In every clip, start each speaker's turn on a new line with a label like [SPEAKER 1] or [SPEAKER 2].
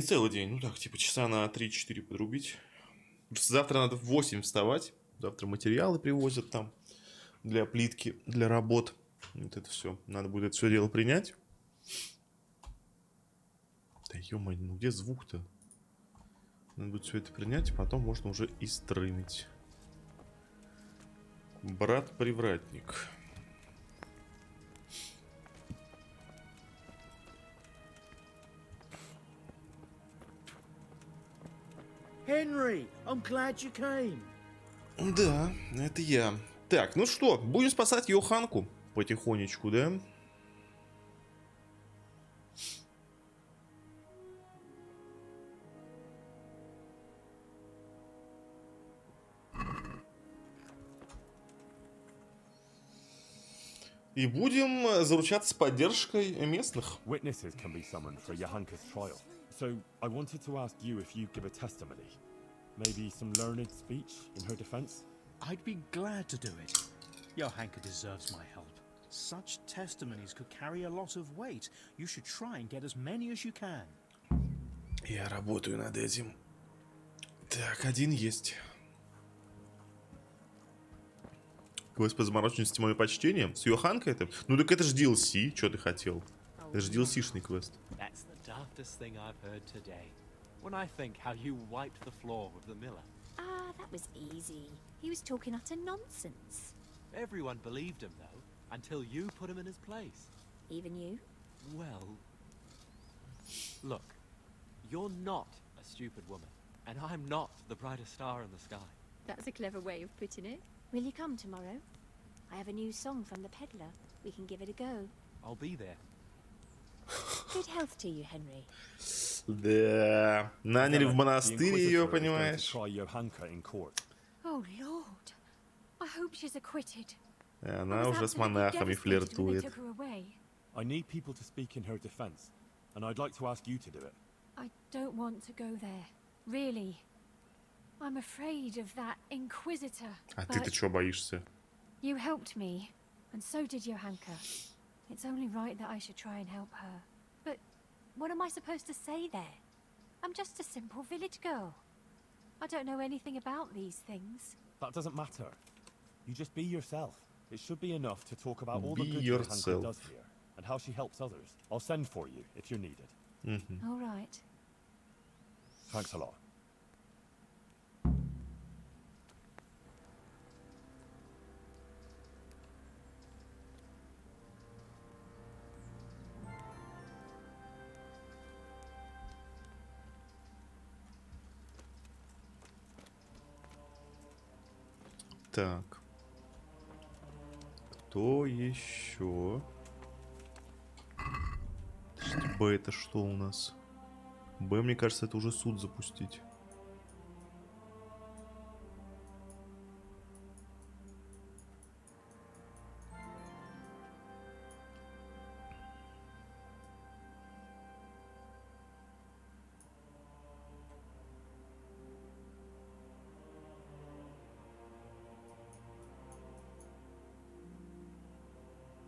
[SPEAKER 1] Целый день, ну так, типа часа на 3-4 подрубить. Завтра надо в 8 вставать. Завтра материалы привозят там для плитки, для работ. Вот это все. Надо будет это все дело принять. Да ё-моё, ну где звук-то? Надо будет все это принять, потом можно уже и стримить. Брат-привратник.
[SPEAKER 2] Henry, I'm glad you came.
[SPEAKER 1] Да, это я. Так, ну что, будем спасать Йоханку потихонечку, да? И будем заручаться поддержкой местных.
[SPEAKER 3] Witnesses can be summoned for Johanka's trial. So I wanted to ask you if you give a testimony. Maybe some learned speech in her defense?
[SPEAKER 2] I'd be glad to do it. Johanka deserves my help. Such testimonies could carry a lot of weight. You should try and get as many as you can.
[SPEAKER 1] Я работаю над этим. Так, один есть. Квест по замороченности мое почтение. С Йоханкой это? Ну так это же DLC, что ты хотел? Это же DLC-шный квест.
[SPEAKER 4] That's the daftest thing I've heard today. When I think how you wiped the floor with the miller.
[SPEAKER 5] Ah, that was easy. He was talking utter nonsense.
[SPEAKER 4] Everyone believed him, though, until you put him in his place.
[SPEAKER 5] Even you?
[SPEAKER 4] Well, look, you're not a stupid woman, and I'm not the brightest star in the sky.
[SPEAKER 5] That's a clever way of putting it. Will you come tomorrow? I have a new song from the peddler. We can give it a go.
[SPEAKER 4] I'll be there.
[SPEAKER 5] Good health to you, Henry.
[SPEAKER 1] Да. Наняли в
[SPEAKER 3] The
[SPEAKER 1] монастырь
[SPEAKER 3] Inquisitor
[SPEAKER 1] ее,
[SPEAKER 3] is going to
[SPEAKER 1] понимаешь?
[SPEAKER 3] try Johanka in court.
[SPEAKER 5] Oh, Lord. I hope she's acquitted.
[SPEAKER 1] И она уже с монахами флиртует.
[SPEAKER 3] I need people to speak in her defense, and I'd like to ask you to do it.
[SPEAKER 5] I don't want to go there. Really. I'm afraid of that Inquisitor.
[SPEAKER 1] А ты-то чего боишься?
[SPEAKER 5] You helped me, and so did Johanka. It's only right that I should try and help her. But what am I supposed to say there? I'm just a simple village girl. I don't know anything about these things.
[SPEAKER 3] That doesn't matter. You just be yourself. It should be enough to talk about all the
[SPEAKER 1] Be
[SPEAKER 3] good
[SPEAKER 1] yourself.
[SPEAKER 3] Johanka does here, and how she helps others. I'll send for you if you're needed.
[SPEAKER 5] All right.
[SPEAKER 3] Thanks a lot.
[SPEAKER 1] Так. Кто еще? Б это что у нас? Б, мне кажется, это уже суд запустить.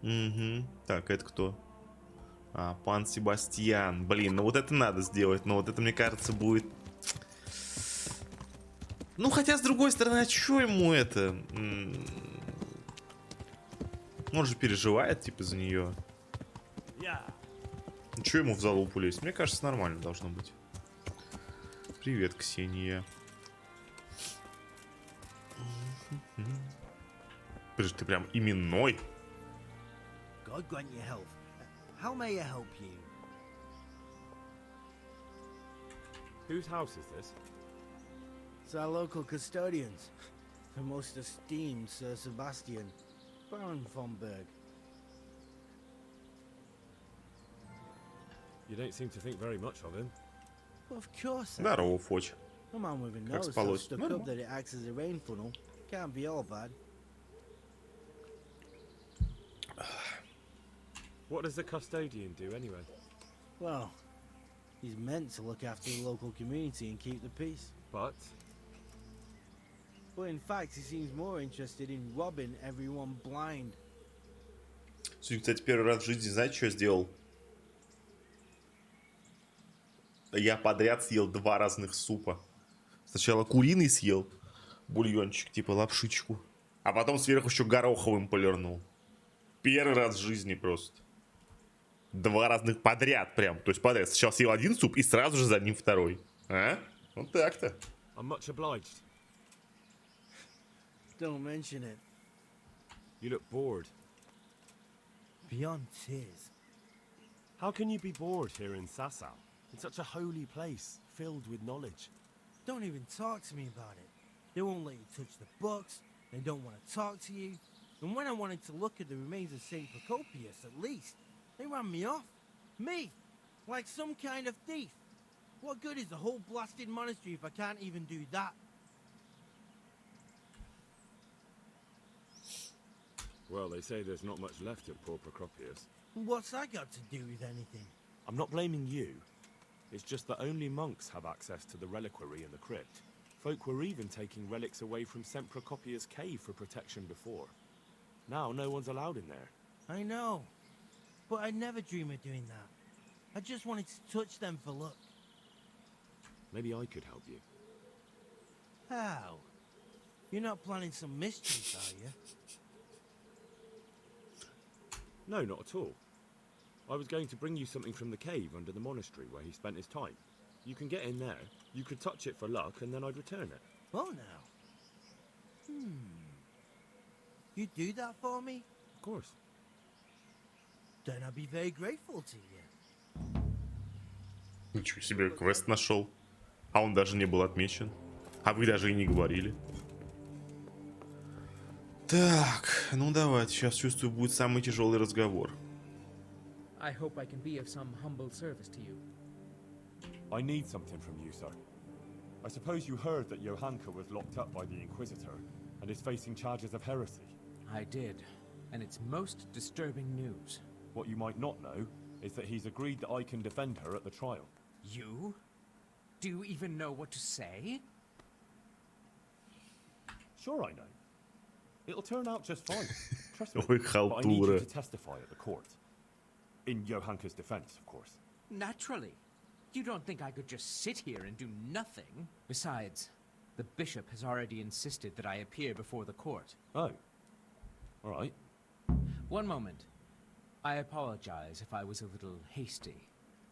[SPEAKER 1] Угу. Так, это кто? А, пан Себастьян. Блин, ну вот это надо сделать. Но вот это, мне кажется, будет... Ну, хотя, с другой стороны, а чё ему это? Он же переживает, типа, за нее. Чё ему в залупу лезть? Мне кажется, нормально должно быть. Привет, Ксения. Подожди, ты прям именной?
[SPEAKER 2] God grant you health. How may I help you?
[SPEAKER 3] Whose house is this?
[SPEAKER 2] It's our local custodians. The most esteemed Sir Sebastian, Baron von Berg.
[SPEAKER 3] You don't seem to think very much of him.
[SPEAKER 2] Well, of course.
[SPEAKER 1] Здорово, Фоч.
[SPEAKER 2] A man with a
[SPEAKER 1] Как
[SPEAKER 2] nose so
[SPEAKER 1] спалось?
[SPEAKER 2] stuck up that it acts as a rain funnel. Can't be all bad.
[SPEAKER 3] What does the custodian do anyway?
[SPEAKER 2] Well, he's meant to look after the local community and keep the peace.
[SPEAKER 3] But
[SPEAKER 2] But in fact, he seems more interested in robbing everyone blind.
[SPEAKER 1] Сегодня, кстати, первый раз в жизни, знаете, что я сделал? Я подряд съел 2 разных супа. Сначала куриный съел, бульончик, типа лапшичку. А потом сверху еще гороховым полирнул. Первый раз в жизни просто. 2 разных подряд прям. То есть подряд. Сначала съел один суп и сразу же за ним второй. А? Вот так-то.
[SPEAKER 3] I'm much obliged.
[SPEAKER 6] Don't mention it.
[SPEAKER 3] You look bored.
[SPEAKER 6] Beyond tears.
[SPEAKER 3] How can you be bored here in Sasau? It's such a holy place, filled with knowledge.
[SPEAKER 6] Don't even talk to me about it. They won't let you touch the books. They don't want to talk to you. And when I wanted to look at the remains of St. Procopius, at least, they ran me off. Me! Like some kind of thief. What good is the whole blasted monastery if I can't even do that?
[SPEAKER 3] Well, they say there's not much left of poor Procopius.
[SPEAKER 6] What's that got to do with anything?
[SPEAKER 3] I'm not blaming you. It's just that only monks have access to the reliquary in the crypt. Folk were even taking relics away from St. Procopius' cave for protection before. Now no one's allowed in there.
[SPEAKER 6] I know. But I'd never dream of doing that. I just wanted to touch them for luck.
[SPEAKER 3] Maybe I could help you.
[SPEAKER 6] How? You're not planning some mischief, are you?
[SPEAKER 3] No, not at all. I was going to bring you something from the cave under the monastery where he spent his time. You can get in there, you could touch it for luck, and then I'd return it.
[SPEAKER 6] Oh, now. You do that for me?
[SPEAKER 3] Of course.
[SPEAKER 6] Then I'll be very grateful to you.
[SPEAKER 1] Ничего себе, квест нашел. А он даже не был отмечен. А вы даже и не говорили. Так, ну давайте. Сейчас, чувствую, будет самый тяжелый разговор.
[SPEAKER 7] I hope I can be of some humble service to you.
[SPEAKER 3] I need something from you, sir. I suppose you heard that Johanka was locked up by the Inquisitor and is facing charges of heresy.
[SPEAKER 7] I did, and it's most disturbing news.
[SPEAKER 3] What you might not know is that he's agreed that I can defend her at the trial.
[SPEAKER 7] You? Do you even know what to say?
[SPEAKER 3] Sure I know. It'll turn out just fine. Trust me.
[SPEAKER 1] Ой,
[SPEAKER 3] But I need you
[SPEAKER 1] халтура.
[SPEAKER 3] to testify at the court. In Johanka's defense, of course.
[SPEAKER 7] Naturally. You don't think I could just sit here and do nothing? Besides, the bishop has already insisted that I appear before the court.
[SPEAKER 3] Oh. All right.
[SPEAKER 7] One moment. I apologize if I was a little hasty.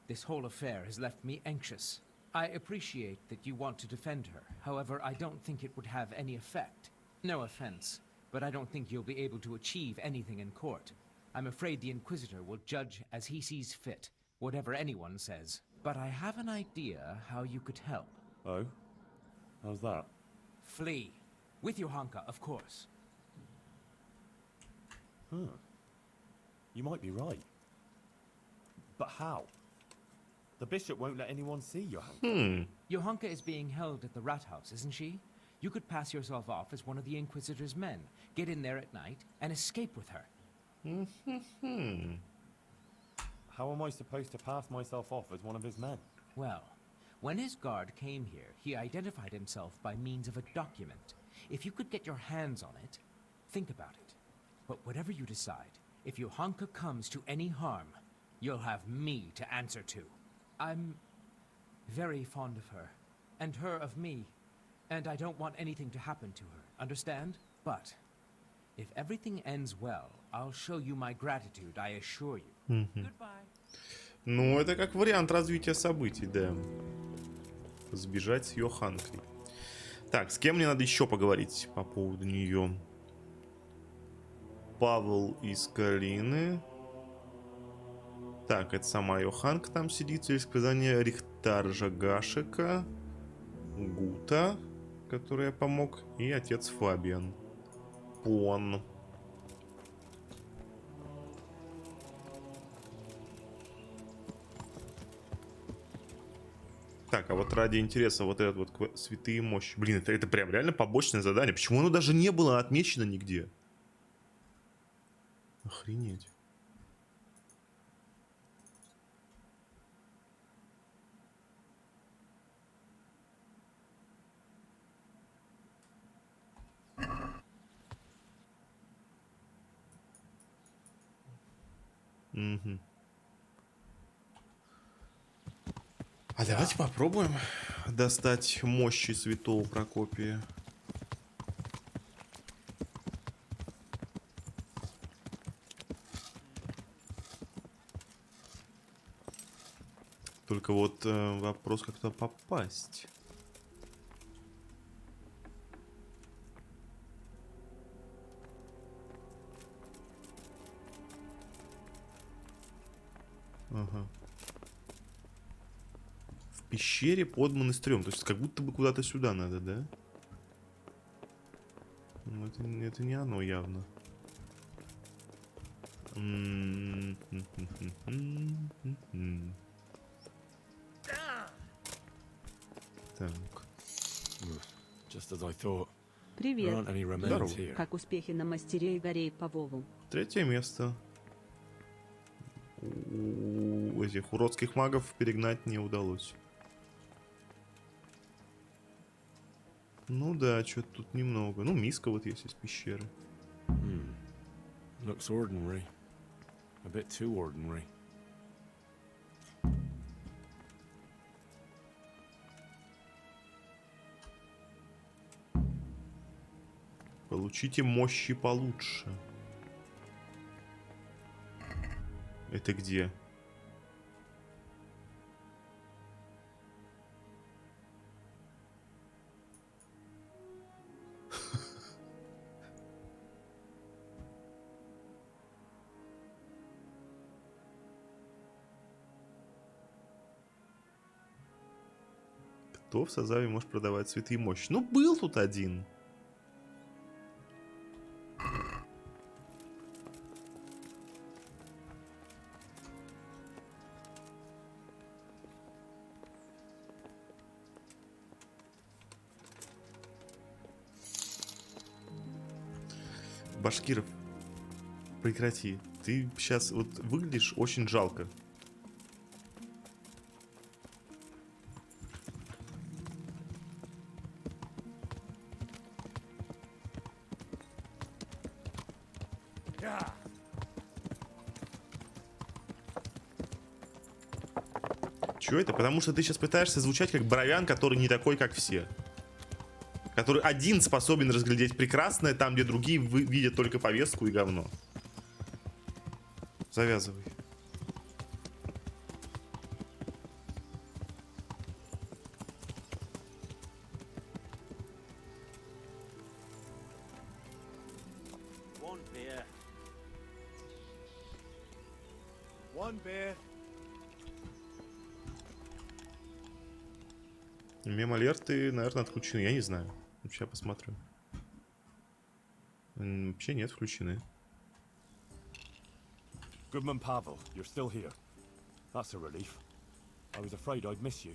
[SPEAKER 7] This whole affair has left me anxious. I appreciate that you want to defend her. However, I don't think it would have any effect. No offense, but I don't think you'll be able to achieve anything in court. I'm afraid the Inquisitor will judge as he sees fit, whatever anyone says. But I have an idea how you could help.
[SPEAKER 3] Oh? How's that?
[SPEAKER 7] Flee. With Johanka, of course.
[SPEAKER 3] Huh. You might be right. But how? The bishop won't let anyone see Johanka.
[SPEAKER 7] Johanka is being held at the rat house, isn't she? You could pass yourself off as one of the Inquisitor's men, get in there at night, and escape with her.
[SPEAKER 3] How am I supposed to pass myself off as one of his men?
[SPEAKER 7] Well, when his guard came here, he identified himself by means of a document. If you could get your hands on it, think about it. But whatever you decide, if Johanka comes to any harm, you'll have me to answer to. I'm very fond of her, and her of me, and I don't want anything to happen to her, understand? But if everything ends well, I'll show you my gratitude, I assure you. Goodbye.
[SPEAKER 1] Ну, это как вариант развития событий, да. Сбежать с Йоханкой. Так, с кем мне надо еще поговорить по поводу нее? Павел из Калины. Так, это сама Йоханка там сидит. Есть сказание Рихтаржа Гашика. Гута, который я помог. И отец Фабиан. Пон. Так, а вот ради интереса вот этот вот святые мощи. Блин, это прям реально побочное задание. Почему оно даже не было отмечено нигде? Охренеть. Угу. А давайте попробуем достать мощи святого Прокопия. Только вот вопрос, как туда попасть. Ага. В пещере под монастырем. То есть как будто бы куда-то сюда надо, да? Ну, это не оно явно. Так.
[SPEAKER 3] Just as I thought. There
[SPEAKER 8] Привет.
[SPEAKER 3] aren't any remains
[SPEAKER 1] Здорово.
[SPEAKER 3] here.
[SPEAKER 8] Как успехи на мастере и горе по Вову?
[SPEAKER 1] 3-е место. У этих уродских магов перегнать не удалось. Ну да, что-то тут немного. Ну, миска вот есть из пещеры.
[SPEAKER 3] Looks ordinary. A bit too ordinary.
[SPEAKER 1] Получите мощи получше. Это где? Кто в Созаве может продавать цветы и мощи? Ну, был тут один. Башкиров, прекрати. Ты сейчас вот выглядишь очень жалко. Чё это? Потому что ты сейчас пытаешься звучать как Боровян, который не такой, как все. Который один способен разглядеть прекрасное там, где другие видят только повестку и говно. Завязывай.
[SPEAKER 9] One beer. One beer.
[SPEAKER 1] Мем-алерты, наверное, отключены. Я не знаю. Сейчас посмотрю. Вообще нет, включены.
[SPEAKER 3] Goodman Pavel, you're still here. That's a relief. I was afraid I'd miss you.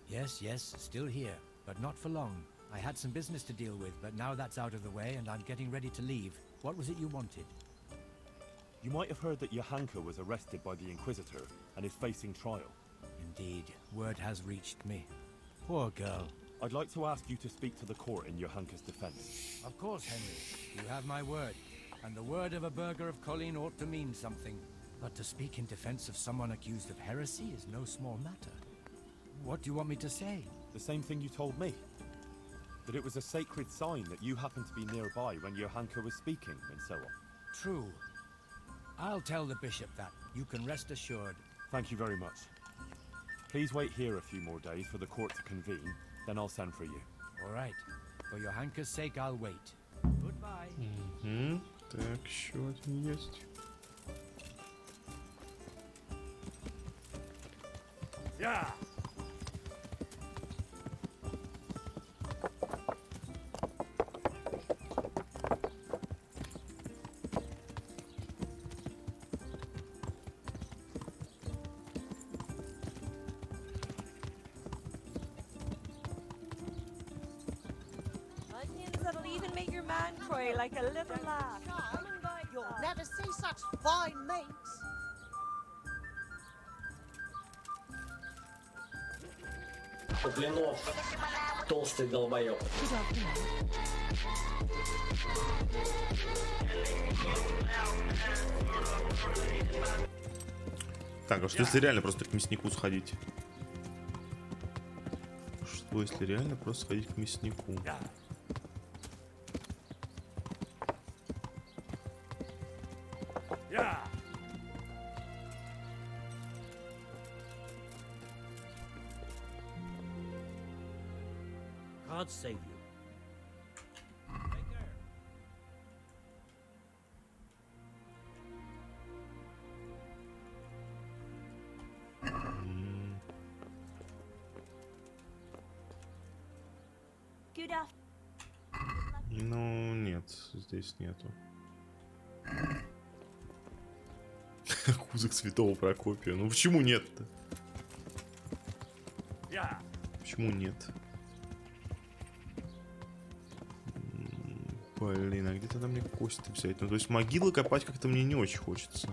[SPEAKER 10] Yes, yes, still here, but not for long. I had some business to deal with, but now that's out of the way and I'm getting ready to leave. What was it you wanted?
[SPEAKER 3] You might have heard that Johanka was arrested by the Inquisitor and is facing trial.
[SPEAKER 10] Indeed, word has reached me. Poor girl.
[SPEAKER 3] I'd like to ask you to speak to the court in Johanka's defense.
[SPEAKER 10] Of course, Henry. You have my word. And the word of a burgher of Colleen ought to mean something. But to speak in defense of someone accused of heresy is no small matter. What do you want me to say?
[SPEAKER 3] The same thing you told me. That it was a sacred sign that you happened to be nearby when Johanka was speaking, and so on.
[SPEAKER 10] True. I'll tell the bishop that. You can rest assured.
[SPEAKER 3] Thank you very much. Please wait here a few more days for the court to convene, then I'll send for you.
[SPEAKER 10] All right. For Johanka's sake, I'll wait. Goodbye.
[SPEAKER 1] Так, еще один есть.
[SPEAKER 9] Yeah.
[SPEAKER 11] Onions that'll even make your man cry like a little laugh.
[SPEAKER 12] You'll never see such fine meats.
[SPEAKER 13] Блинов, толстый долбоёб.
[SPEAKER 1] Так, а что если реально просто к мяснику сходить? Что, если реально просто ходить к мяснику?
[SPEAKER 9] God save you.
[SPEAKER 11] Good afternoon.
[SPEAKER 1] Ну, нет, здесь нету. Кузов Святого Прокопия. Ну почему нет-то? Почему нет? Блин, а где тогда мне кости взять? Ну, то есть могилы копать как-то мне не очень хочется.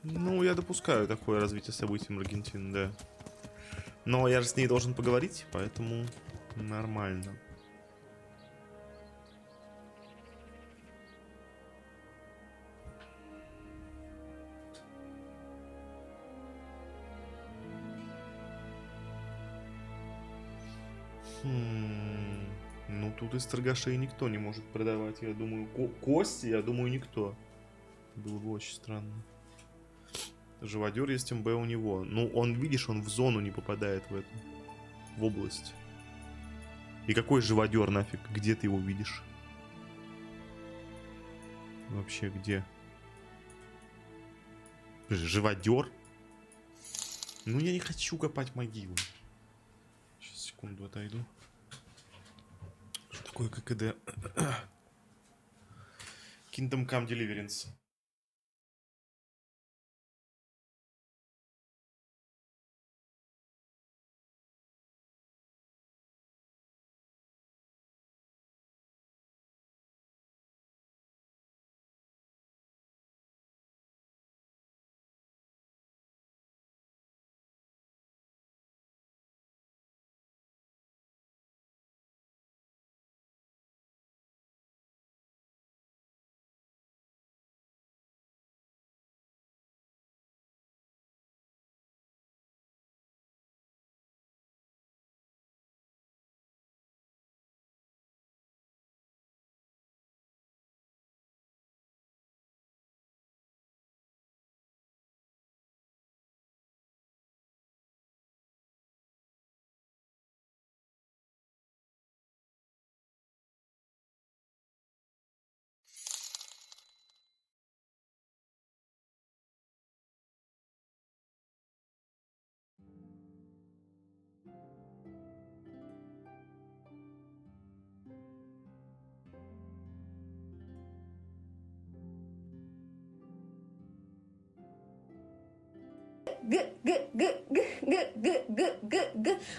[SPEAKER 1] Ну, я допускаю такое развитие событий в Аргентине, да. Но я же с ней должен поговорить, поэтому нормально. Ну, тут из торгашей никто не может продавать, я думаю. Кости, я думаю, никто. Было бы очень странно. Живодер есть МБ у него. Ну, он, видишь, он в зону не попадает в эту. В область. И какой живодер нафиг? Где ты его видишь? Вообще, где? Живодер? Ну, я не хочу копать могилу. Сейчас, секунду, отойду. Что такое ККД? Kingdom Come Deliverance.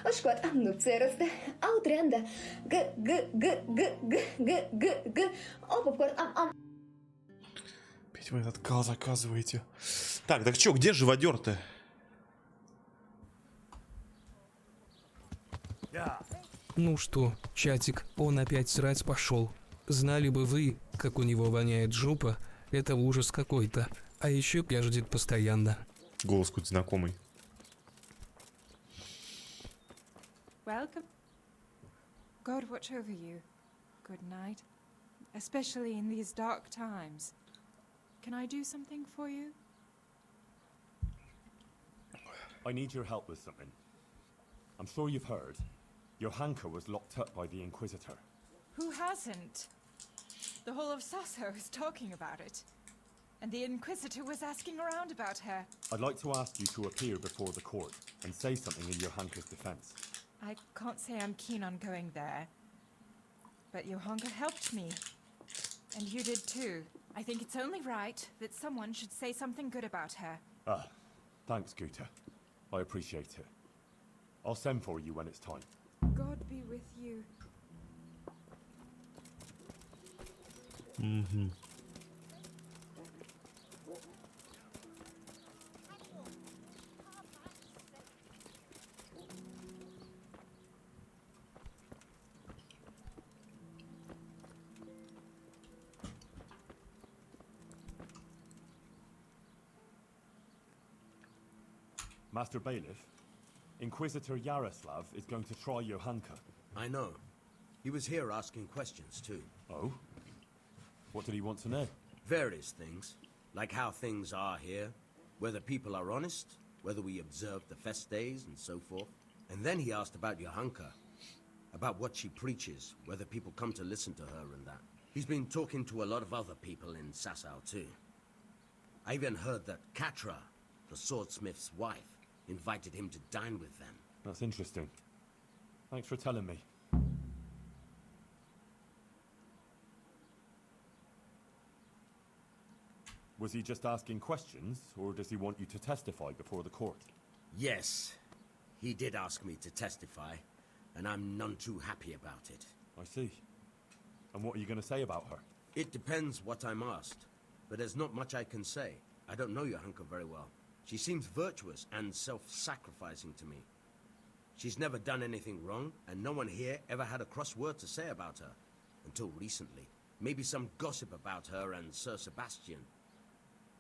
[SPEAKER 14] Oskod annupseerasta autrianda
[SPEAKER 1] Опять вы этот кал заказываете. Так чё, где живодер-то?
[SPEAKER 15] Ну что, чатик, он опять срать пошел. Знали бы вы, как у него воняет жопа, это ужас какой-то. А еще пяждет постоянно.
[SPEAKER 1] Голос какой-то знакомый.
[SPEAKER 16] Welcome. God watch over you. Good night. Especially in these dark times. Can I do something for you?
[SPEAKER 3] I need your help with something. I'm sure you've heard. Johanka was locked up by the Inquisitor.
[SPEAKER 16] Who hasn't? The whole of Sasso is talking about it. And the Inquisitor was asking around about her.
[SPEAKER 3] I'd like to ask you to appear before the court and say something in Johanka's defense.
[SPEAKER 16] I can't say I'm keen on going there. But Johanka helped me. And you did too. I think it's only right that someone should say something good about her.
[SPEAKER 3] Ah, thanks, Guta. I appreciate it. I'll send for you when it's time.
[SPEAKER 16] God be with you.
[SPEAKER 1] Угу.
[SPEAKER 3] Master Bailiff, Inquisitor Yaroslav is going to try Johanka.
[SPEAKER 17] I know. He was here asking questions, too.
[SPEAKER 3] Oh? What did he want to know?
[SPEAKER 17] Various things. Like how things are here, whether people are honest, whether we observe the fest days, and so forth. And then he asked about Johanka. About what she preaches, whether people come to listen to her and that. He's been talking to a lot of other people in Sasau, too. I even heard that Katra, the swordsmith's wife, invited him to dine with them.
[SPEAKER 3] That's interesting. Thanks for telling me. Was he just asking questions, or does he want you to testify before the court?
[SPEAKER 17] Yes. He did ask me to testify, and I'm none too happy about it.
[SPEAKER 3] I see. And what are you going to say about her?
[SPEAKER 17] It depends what I'm asked, but there's not much I can say. I don't know Johanka very well. She seems virtuous and self-sacrificing to me. She's never done anything wrong, and no one here ever had a cross word to say about her. Until recently. Maybe some gossip about her and Sir Sebastian.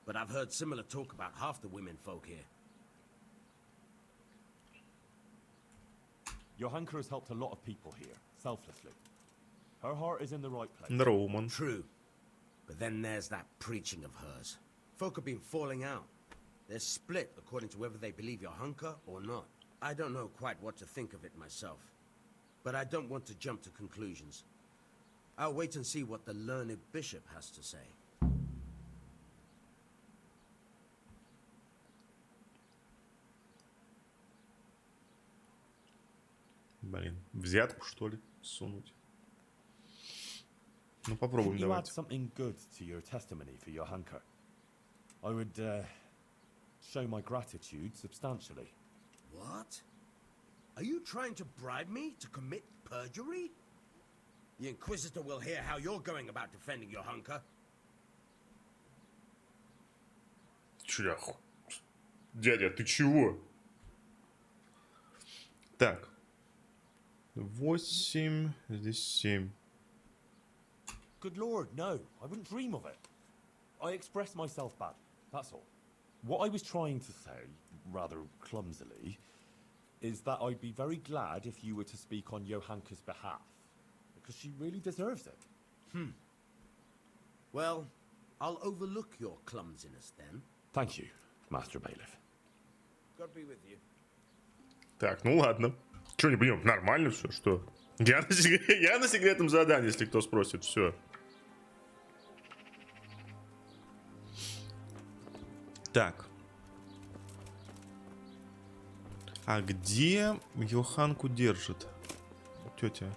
[SPEAKER 17] But I've heard similar talk about half the women folk here.
[SPEAKER 3] Johanka has helped a lot of people here, selflessly. Her heart is in the right place.
[SPEAKER 1] Здорово, man.
[SPEAKER 17] True. But then there's that preaching of hers. Folk have been falling out. They're split according to whether they believe Johanka or not. I don't know quite what to think of it myself. But I don't want to jump to conclusions. I'll wait and see what the learned bishop has to say.
[SPEAKER 1] Блин, взятку, что ли, сунуть? Ну, попробуем,
[SPEAKER 3] Could you add
[SPEAKER 1] давайте.
[SPEAKER 3] something good to your testimony for Johanka? I would, show my gratitude substantially.
[SPEAKER 17] What? Are you trying to bribe me to commit perjury? The Inquisitor will hear how you're going about defending Johanka.
[SPEAKER 1] Чё, дядя, ты чего? Так. 8, здесь 7.
[SPEAKER 3] Good lord, no. I wouldn't dream of it. I expressed myself badly, that's all. What I was trying to say, rather clumsily, is that I'd be very glad if you were to speak on Johanka's behalf. Because she really deserves it.
[SPEAKER 17] Well, I'll overlook your clumsiness then.
[SPEAKER 3] Thank you, Master Bailiff.
[SPEAKER 17] God be with you.
[SPEAKER 1] Так, ну ладно. Чё не понимаю, нормально все, что? Я на секретном задании, если кто спросит, все. Так. А где Йоханку держит? Тетя,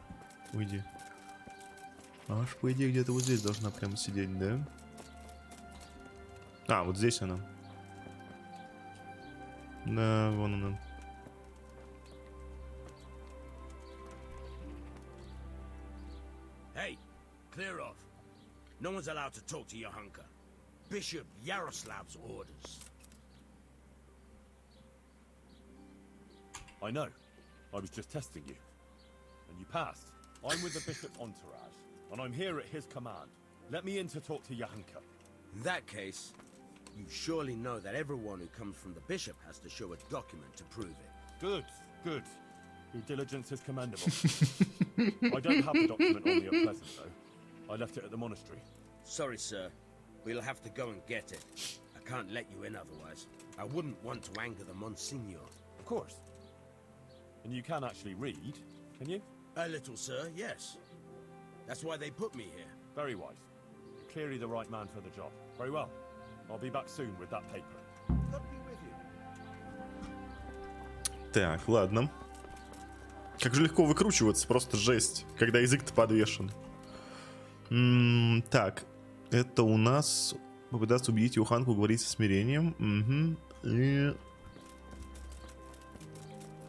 [SPEAKER 1] уйди. Аж, по идее, где-то вот здесь должна прямо сидеть, да? А, вот здесь она. Да, вон она.
[SPEAKER 17] Hey, clear off. No one's allowed to talk to Johanka. Bishop Yaroslav's orders.
[SPEAKER 3] I know. I was just testing you. And you passed. I'm with the bishop's entourage, and I'm here at his command. Let me in to talk to Johanka.
[SPEAKER 17] In that case, you surely know that everyone who comes from the bishop has to show a document to prove it.
[SPEAKER 3] Good, good. Your diligence is commendable. I don't have the document on me at present, though. I left it at the monastery.
[SPEAKER 17] Sorry, sir. We'll have to go and get it. I can't let you in otherwise. I wouldn't want to anger the Monsignor.
[SPEAKER 3] Of course. And you can actually read, can you?
[SPEAKER 17] A little, sir, yes. That's why they put me here.
[SPEAKER 3] Very wise. Clearly the right man for the job. Very well. I'll be back soon with that paper.
[SPEAKER 17] God be with you.
[SPEAKER 1] Так, ладно. Как же легко выкручиваться, просто жесть, когда язык-то подвешен. Так, это у нас попытаться убедить Йоханку говорить со смирением. Угу. И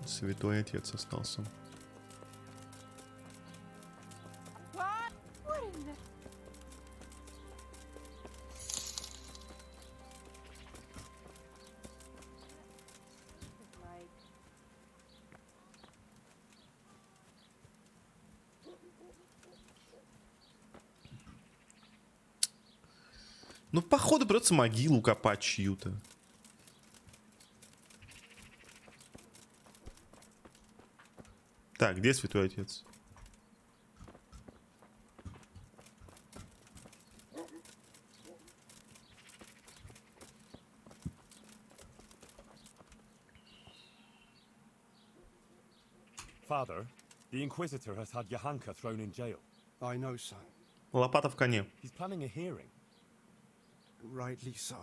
[SPEAKER 1] Святой Отец остался.
[SPEAKER 5] What in the...
[SPEAKER 1] Ну, походу, придется могилу копать чью-то. Так, где святой отец?
[SPEAKER 3] Father, the Inquisitor has had Johanka thrown in jail.
[SPEAKER 18] I know, son.
[SPEAKER 1] Лопата в коне.
[SPEAKER 3] He's planning a hearing.
[SPEAKER 18] Rightly so.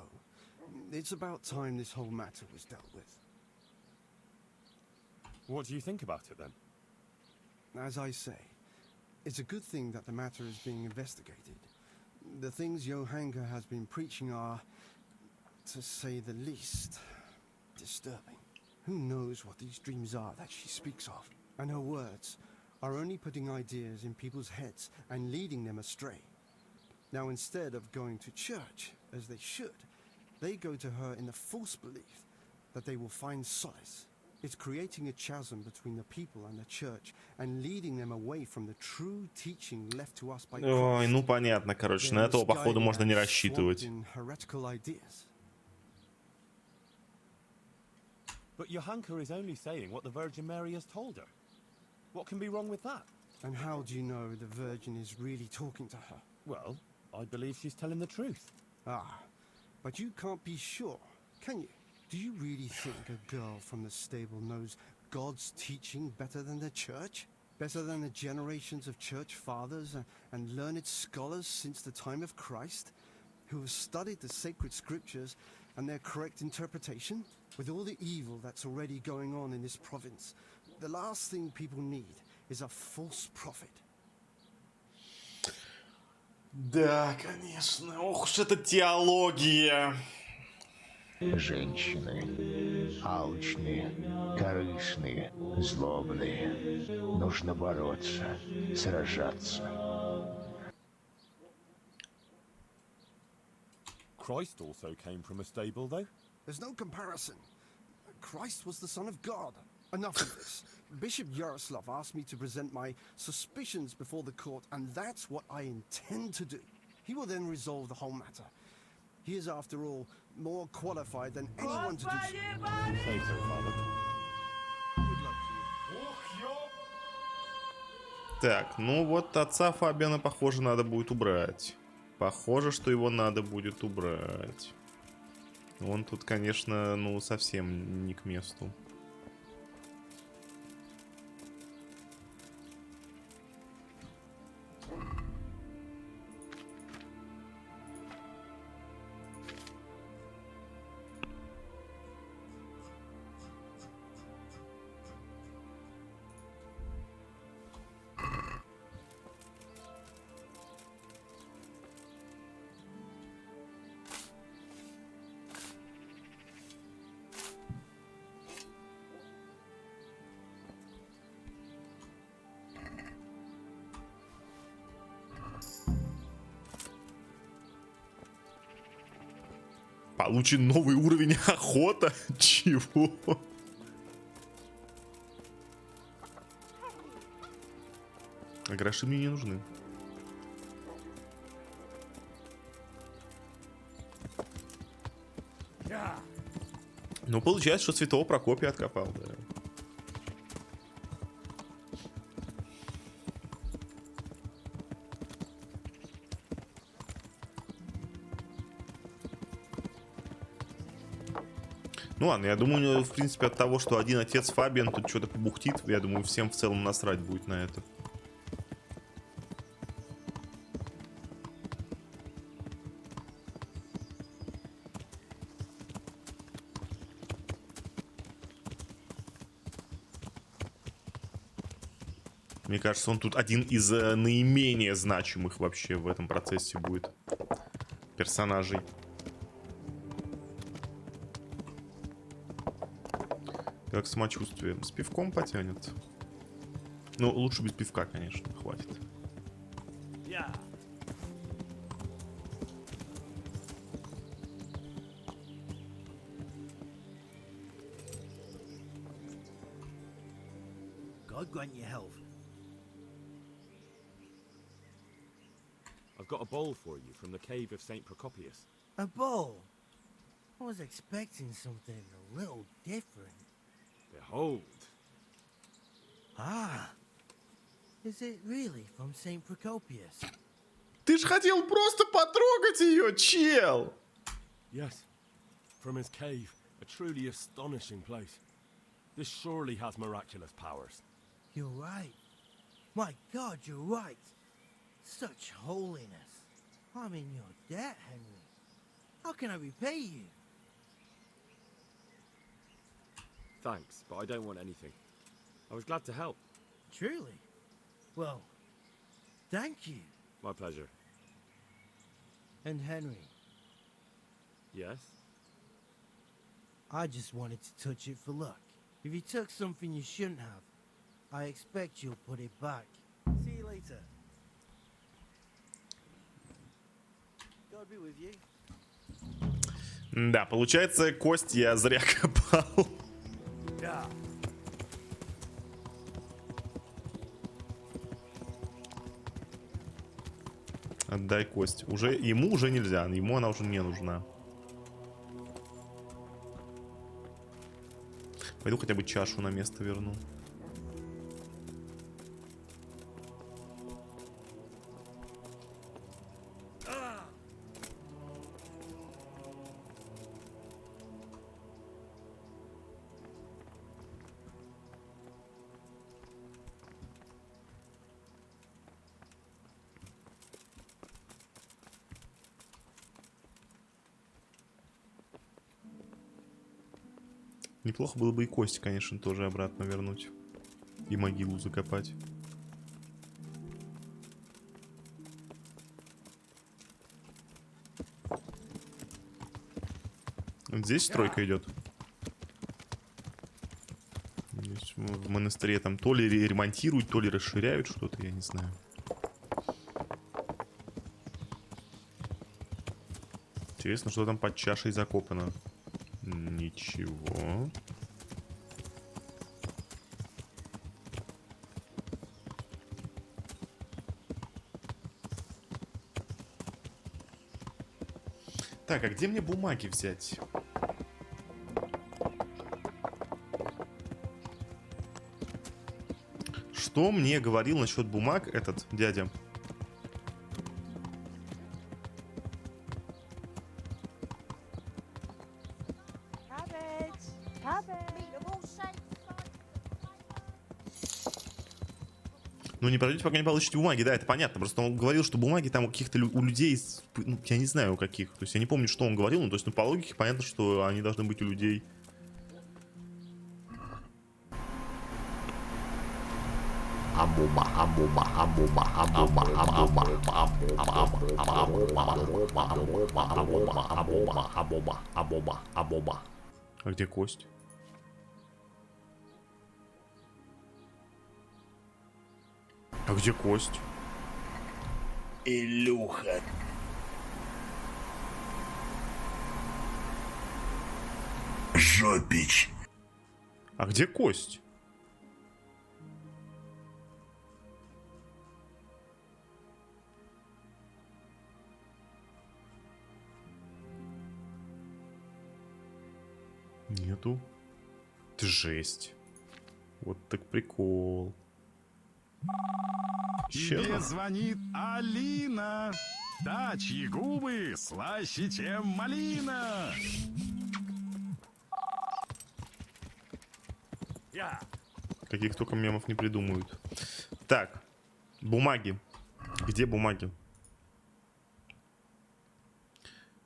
[SPEAKER 18] It's about time this whole matter was dealt with.
[SPEAKER 3] What do you think about it, then?
[SPEAKER 18] As I say, it's a good thing that the matter is being investigated. The things Johanka has been preaching are, to say the least, disturbing. Who knows what these dreams are that she speaks of? And her words are only putting ideas in people's heads and leading them astray. Now, instead of going to church, as they should, they go to her in the false belief that they will find solace. It's creating a chasm between the people and the church and leading them away from the true teaching left to us by Christ.
[SPEAKER 1] Ой, ну понятно, короче, на этого, походу, можно не рассчитывать.
[SPEAKER 3] But Johanka is only saying what the Virgin Mary has told her. What can be wrong with that?
[SPEAKER 18] And how do you know the Virgin is really talking to her?
[SPEAKER 3] Well, I believe she's telling the truth.
[SPEAKER 18] Ah, but you can't be sure, can you? Do you really think a girl from the stable knows God's teaching better than the church? Better than the generations of church fathers and learned scholars since the time of Christ, who have studied the sacred scriptures and their correct interpretation? With all the evil that's already going on in this province, the last thing people need is a false prophet.
[SPEAKER 1] Да, конечно. Ох уж эта теология.
[SPEAKER 19] Женщины алчные, корыстные, злобные. Нужно бороться, сражаться.
[SPEAKER 3] Christ also came from a stable, though.
[SPEAKER 18] There's no comparison. Christ was the Son of God. Enough of this. Bishop Yaroslav asked me to present my suspicions before the court, and that's what I intend to do. He will then resolve the whole matter. He is, after all, more qualified than anyone to do so.
[SPEAKER 3] Say so, Father.
[SPEAKER 18] Good luck to you.
[SPEAKER 1] Так, ну вот отца Фабиана, похоже, надо будет убрать. Похоже, что его надо будет убрать. Он тут, конечно, ну совсем не к месту. Получен новый уровень охота? Чего? А гроши мне не нужны. Ну, получается, что святого Прокопия откопал, да. Ну ладно, я думаю, в принципе, от того, что один отец Фабиан тут что-то побухтит, я думаю, всем в целом насрать будет на это. Мне кажется, он тут один из наименее значимых вообще в этом процессе будет персонажей. Как самочувствие? С пивком потянет. Ну, лучше без пивка, конечно, хватит.
[SPEAKER 6] God grant you health.
[SPEAKER 3] I've got a bowl for you from the cave of St. Procopius.
[SPEAKER 6] A bowl? I was expecting something a little different.
[SPEAKER 3] Behold.
[SPEAKER 6] Ah. Is it really from St. Procopius?
[SPEAKER 1] Ты ж хотел просто потрогать ее, чел!
[SPEAKER 3] Yes. From his cave. A truly astonishing place. This surely has miraculous powers.
[SPEAKER 6] You're right. My God, you're right. Such holiness. I'm in your debt, Henry. How can I repay you?
[SPEAKER 3] Thanks, but I don't want anything. I was glad to help.
[SPEAKER 6] Truly? Well, thank you.
[SPEAKER 3] My pleasure.
[SPEAKER 6] And Henry,
[SPEAKER 3] Yes?
[SPEAKER 6] I just wanted to touch it for luck. If you took something you shouldn't have, I expect you'll put it back. See you later. God be with you.
[SPEAKER 1] Да, получается, кость я зря копал.
[SPEAKER 9] Yeah.
[SPEAKER 1] Отдай кость. Ему уже нельзя, ему она уже не нужна. Пойду хотя бы чашу на место верну. Неплохо было бы и кости, конечно, тоже обратно вернуть. И могилу закопать. Вот здесь стройка идет. Здесь в монастыре там то ли ремонтируют, то ли расширяют что-то, я не знаю. Интересно, что там под чашей закопано. Ничего. Так, а где мне бумаги взять? Что мне говорил насчет бумаг этот дядя? Ну, не пройдете, пока не получите бумаги, да, это понятно. Просто он говорил, что бумаги там у каких-то у людей, ну, я не знаю у каких. То есть я не помню, что он говорил, ну, то есть, ну, по логике понятно, что они должны быть у людей. А где кость? А где кость?
[SPEAKER 9] Илюха. Жопич.
[SPEAKER 1] А где кость? Нету. Это жесть. Вот так прикол.
[SPEAKER 20] Тебе звонит Алина. Та, чьи губы слаще, чем малина.
[SPEAKER 1] Каких только мемов не придумают. Так, бумаги. Где бумаги?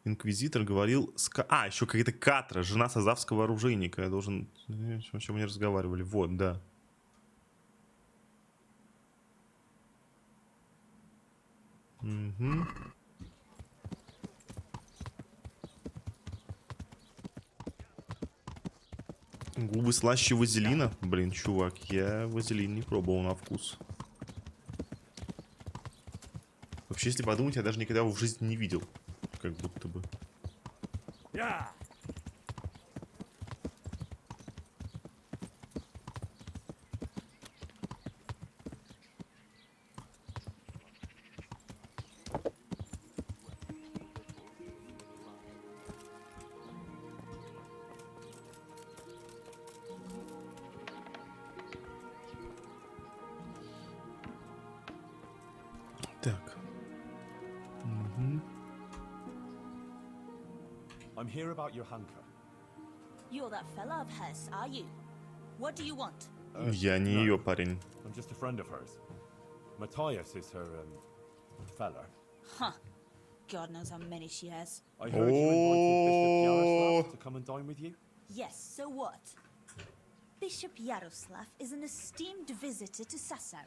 [SPEAKER 1] Инквизитор говорил... А, еще какая-то Катра, жена сазавского оружейника. Я должен... О чем они разговаривали? Вот, да. Угу. Губы слаще вазелина? Блин, чувак, я вазелин не пробовал на вкус. Вообще, если подумать, я даже никогда его в жизни не видел. Как будто бы.
[SPEAKER 3] I'm here about Johanka.
[SPEAKER 11] You're that fella of hers, are you? What do you want?
[SPEAKER 1] Я не ее парень.
[SPEAKER 3] I'm just a friend of hers. Matthias is her, fella.
[SPEAKER 11] Huh. God knows how many she has.
[SPEAKER 3] I heard you invited Bishop Yaroslav to come and dine with you?
[SPEAKER 11] Yes, so what? Bishop Yaroslav is an esteemed visitor to Sasau,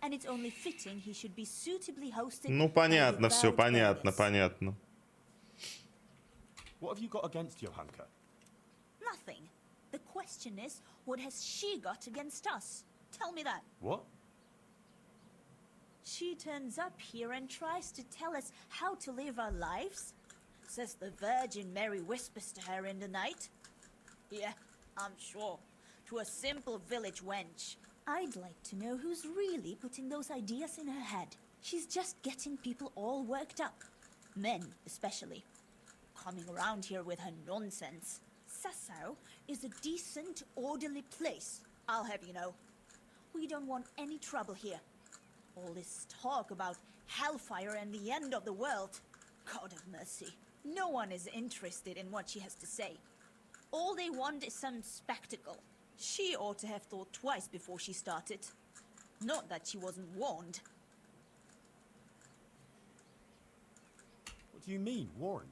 [SPEAKER 11] and it's only fitting he should be suitably hosted.
[SPEAKER 1] Ну, понятно, все понятно, понятно.
[SPEAKER 3] What have you got against Johanka?
[SPEAKER 11] Nothing. The question is, what has she got against us? Tell me that.
[SPEAKER 3] What?
[SPEAKER 11] She turns up here and tries to tell us how to live our lives. Says the Virgin Mary whispers to her in the night. Yeah, I'm sure. To a simple village wench. I'd like to know who's really putting those ideas in her head. She's just getting people all worked up. Men, especially. Coming around here with her nonsense. Sasau is a decent, orderly place, I'll have you know. We don't want any trouble here. All this talk about hellfire and the end of the world. God of mercy. No one is interested in what she has to say. All they want is some spectacle. She ought to have thought twice before she started. Not that she wasn't warned.
[SPEAKER 3] What do you mean, warned?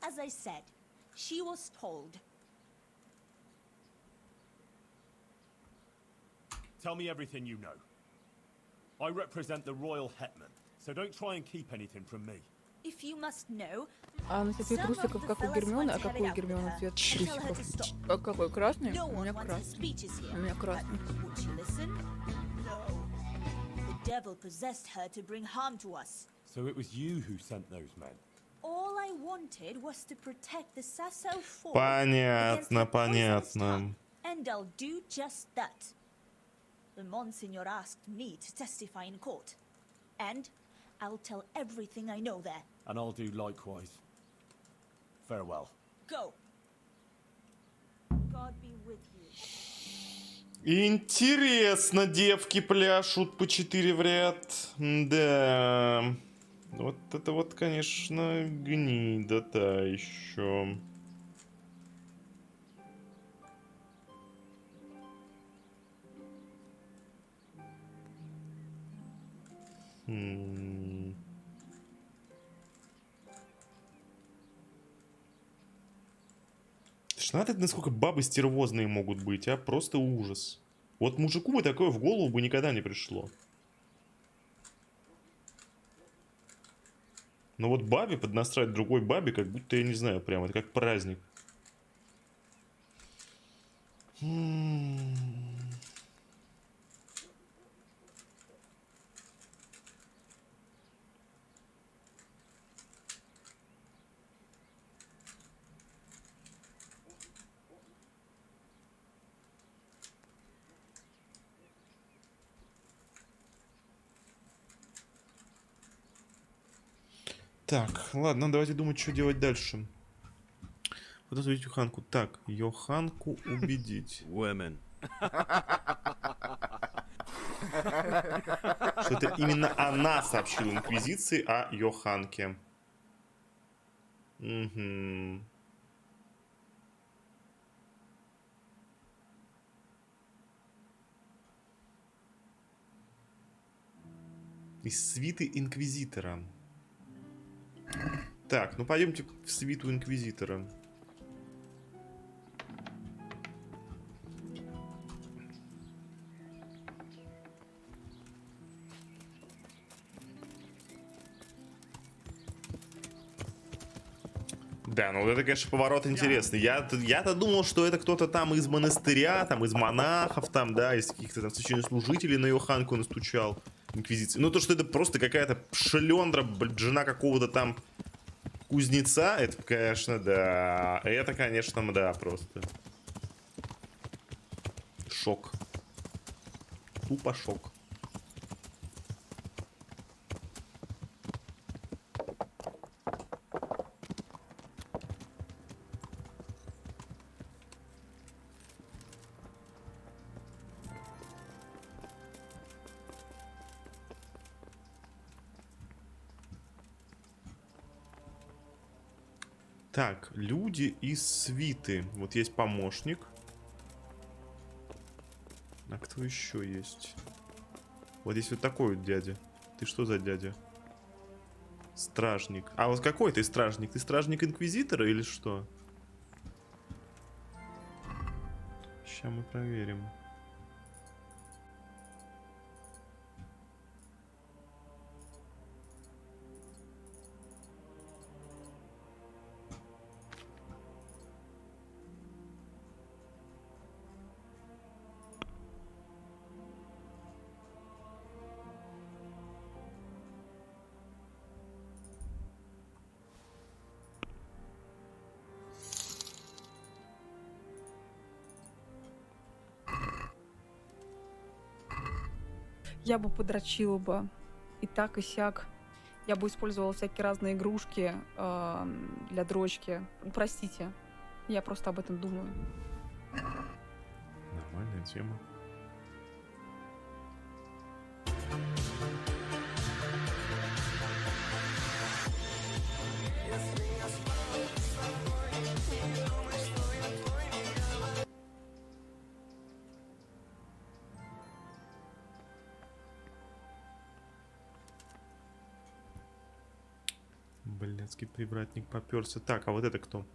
[SPEAKER 11] As I said, she was told.
[SPEAKER 3] Tell me everything you know. I represent the royal hetman, so don't try and keep anything from me.
[SPEAKER 11] If you must know,
[SPEAKER 21] А на цвет трусиков, как у Гермионы, а какой у Гермионы цвет трусиков? Какой, красный? У меня красный. У меня красный.
[SPEAKER 11] Would she listen? No. The devil possessed her to bring harm to us.
[SPEAKER 3] So it was you who sent those men?
[SPEAKER 11] All I wanted was to protect the Sasau fort.
[SPEAKER 1] Понятно, понятно.
[SPEAKER 11] And I'll do just that. The Monsignor asked me to testify in court. And I'll tell everything I know there.
[SPEAKER 3] And I'll do likewise. Farewell.
[SPEAKER 11] Go. God be with you.
[SPEAKER 1] Интересно, девки пляшут по 4 в ряд. Да. Вот это вот, конечно, гнида та еще. Надо, насколько бабы стервозные могут быть, а? Просто ужас. Вот мужику бы такое в голову бы никогда не пришло. Но вот бабе поднасрать другой бабе, как будто, я не знаю, прям, это как праздник. Так, ладно, давайте думать, что делать дальше. Вот это видите Йоханку. Так, Йоханку убедить.
[SPEAKER 9] Women.
[SPEAKER 1] Что это именно она сообщила Инквизиции о Йоханке. Угу. Из свиты Инквизитора. Так, ну пойдемте в свиту Инквизитора. Да, ну вот это, конечно, поворот интересный. Я-то думал, что это кто-то там из монастыря, там из монахов, там, да, из каких-то там священнослужителей на Йоханку настучал. Инквизиции. Ну то, что это просто какая-то шлендра, жена какого-то там кузнеца, это, конечно, да. Это, конечно, да, просто. Шок. Тупо шок. Так, люди из свиты. Вот есть помощник. А кто еще есть? Вот есть вот такой вот дядя. Ты что за дядя? Стражник. А вот какой ты стражник? Ты стражник инквизитора или что? Сейчас мы проверим.
[SPEAKER 21] Я бы подрочила бы и так, и сяк. Я бы использовала всякие разные игрушки для дрочки. Простите, я просто об этом думаю.
[SPEAKER 1] Нормальная тема. Блядский привратник попёрся. Так, а вот это кто?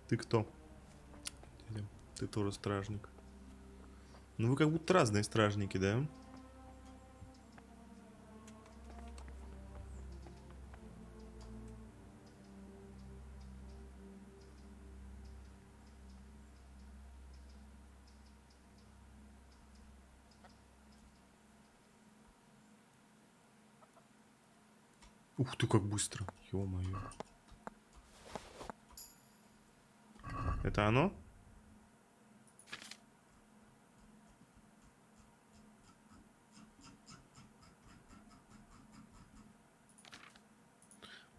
[SPEAKER 1] Ты кто? Ты тоже стражник. Ну вы как будто разные стражники, да? Ух ты, как быстро. Ё-моё. Это оно?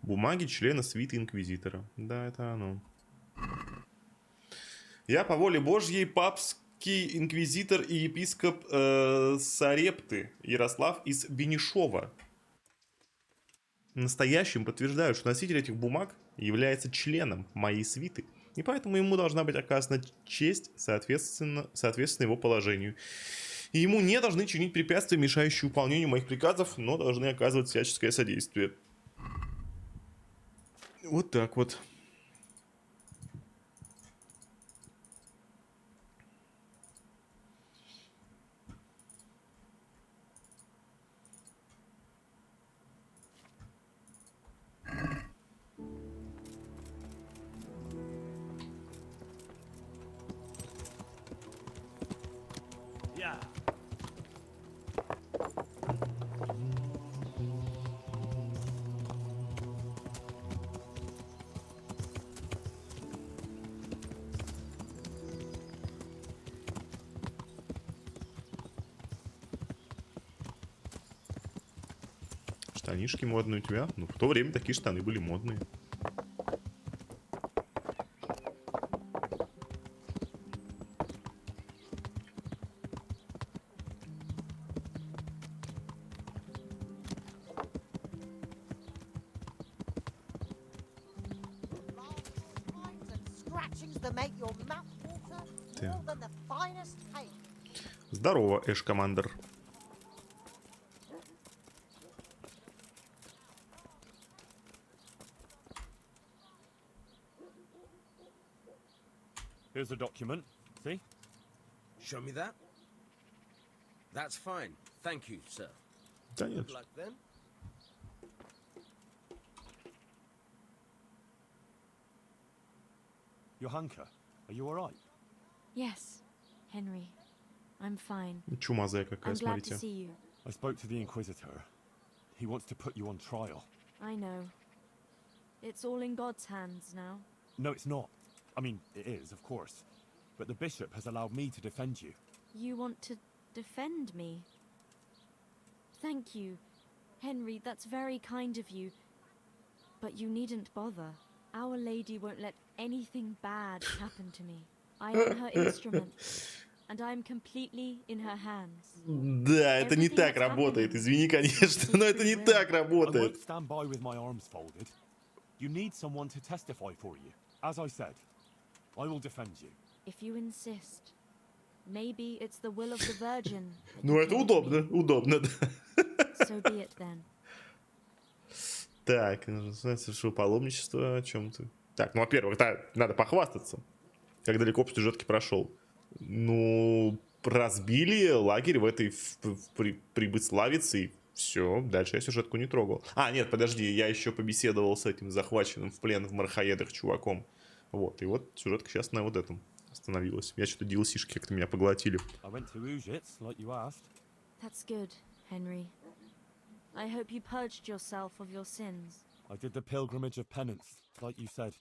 [SPEAKER 1] Бумаги члена свиты инквизитора. Да, это оно. Я по воле Божьей папский инквизитор и епископ Сарепты Ярослав из Бенишова. Настоящим подтверждаю, что носитель этих бумаг является членом моей свиты, и поэтому ему должна быть оказана честь, соответственно его положению. И ему не должны чинить препятствия, мешающие выполнению моих приказов, но должны оказывать всяческое содействие. Вот так вот.
[SPEAKER 9] Yeah.
[SPEAKER 1] Штанишки модные у тебя? Ну, в то время такие штаны были модные.
[SPEAKER 12] Scratchings that make your mouth water more than the finest cake.
[SPEAKER 1] Здорово, Эш-командер.
[SPEAKER 3] Here's a document. See?
[SPEAKER 17] Show me that. That's fine. Thank you, sir.
[SPEAKER 1] Good
[SPEAKER 17] luck then.
[SPEAKER 3] Johanka, are you alright?
[SPEAKER 5] Yes, Henry. I'm fine.
[SPEAKER 1] Чумазая какая,
[SPEAKER 5] I'm glad to
[SPEAKER 1] смотрите.
[SPEAKER 5] see you.
[SPEAKER 3] I spoke to the Inquisitor. He wants to put you on trial.
[SPEAKER 5] I know. It's all in God's hands now.
[SPEAKER 3] No, it's not. I mean, it is, of course. But the bishop has allowed me to defend you.
[SPEAKER 5] You want to defend me? Thank you, Henry. That's very kind of you. But you needn't bother. Our Lady won't let anything bad happen to me. I am her instrument, and I am completely in her hands.
[SPEAKER 1] Да, это не так работает. Извини, конечно, но это не так
[SPEAKER 3] I
[SPEAKER 1] работает.
[SPEAKER 3] won't stand by with my arms folded. You need someone to testify for you. As I said, I will defend you.
[SPEAKER 5] If you insist, maybe it's the will of the Virgin.
[SPEAKER 1] Ну, это удобно, удобно, да.
[SPEAKER 5] So be it then.
[SPEAKER 1] Так, совершил паломничество о чем-то. Так, ну, во-первых, да, надо похвастаться, как далеко по сюжетке прошел. Ну, разбили лагерь в этой Прибыславице, и все, дальше я сюжетку не трогал. А, нет, подожди, я еще побеседовал с этим захваченным в плен в Мархаедах чуваком. Вот, и вот сюжетка сейчас на вот этом остановилась. Я что-то DLC-шки как-то меня поглотили.
[SPEAKER 5] That's good, Henry. I hope you purged yourself of your sins.
[SPEAKER 3] I did the pilgrimage of penance, like you said.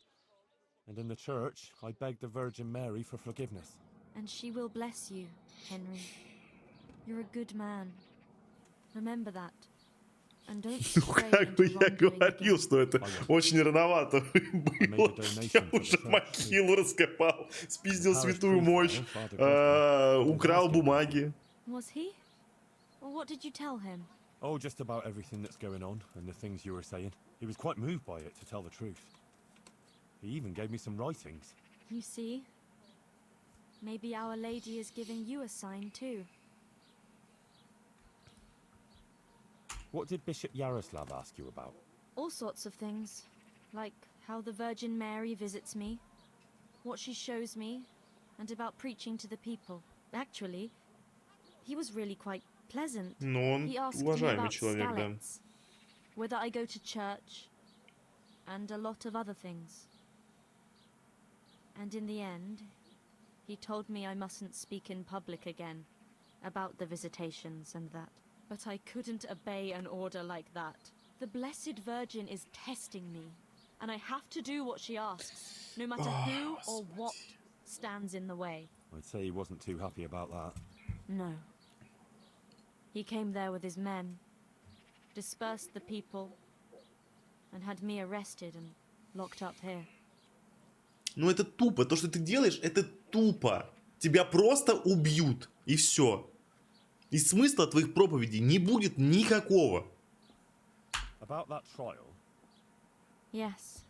[SPEAKER 3] And in the church, I begged the Virgin Mary for forgiveness.
[SPEAKER 5] And she will bless you, Henry. You're a good man. Remember that. And don't stray
[SPEAKER 1] Как бы
[SPEAKER 5] into
[SPEAKER 1] я
[SPEAKER 5] wrongdoing
[SPEAKER 1] говорил,
[SPEAKER 5] again.
[SPEAKER 1] что это очень рановато было. Я уже могилу раскопал, спиздил святую мощь, украл бумаги.
[SPEAKER 5] Was he? Well, what did you tell him?
[SPEAKER 3] Oh, just about everything that's going on and the things you were saying. He was quite moved by it, to tell the truth. He even gave me some writings.
[SPEAKER 5] You see? Maybe Our Lady is giving you a sign too.
[SPEAKER 3] What did Bishop Yaroslav ask you about?
[SPEAKER 5] All sorts of things. Like how the Virgin Mary visits me, what she shows me, and about preaching to the people. Actually, he was really quite pleasant.
[SPEAKER 1] Но он
[SPEAKER 5] He asked me
[SPEAKER 1] уважаемый
[SPEAKER 5] about
[SPEAKER 1] человек, да.
[SPEAKER 5] Stalets, whether I go to church, and a lot of other things. And in the end, he told me I mustn't speak in public again about the visitations and that. But I couldn't obey an order like that. The Blessed Virgin is testing me, and I have to do what she asks, no matter who or what stands in the way.
[SPEAKER 3] I'd say he wasn't too happy about that.
[SPEAKER 5] No. He came there with his men, dispersed the people, and had me arrested and locked up here.
[SPEAKER 1] Ну это тупо, то, что ты делаешь, это тупо. Тебя просто убьют, и все. И смысла твоих проповедей не будет никакого.
[SPEAKER 3] About that trial?
[SPEAKER 5] Yes,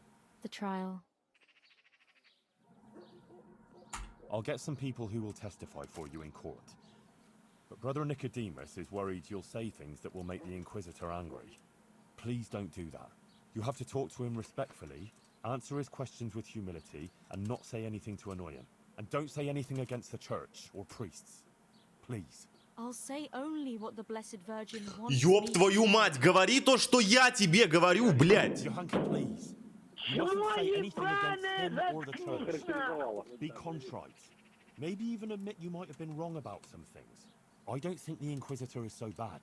[SPEAKER 5] the trial.
[SPEAKER 3] I'll get some people who will testify for you in court. But Brother Nicodemus is worried you'll say things that will make the Inquisitor angry. Please don't do that. You have to talk to him respectfully, answer his questions with humility, and not say anything to annoy him. And don't say anything against the church or priests. Please.
[SPEAKER 5] I'll say only what the Blessed Virgin wants
[SPEAKER 1] Ёб
[SPEAKER 5] me
[SPEAKER 1] твою мать, говори то, что я тебе говорю, блядь.
[SPEAKER 3] Johanka, please. You mustn't say anything against him or the church. Be contrite. Maybe even admit you might have been wrong about some things. I don't think the Inquisitor is so bad.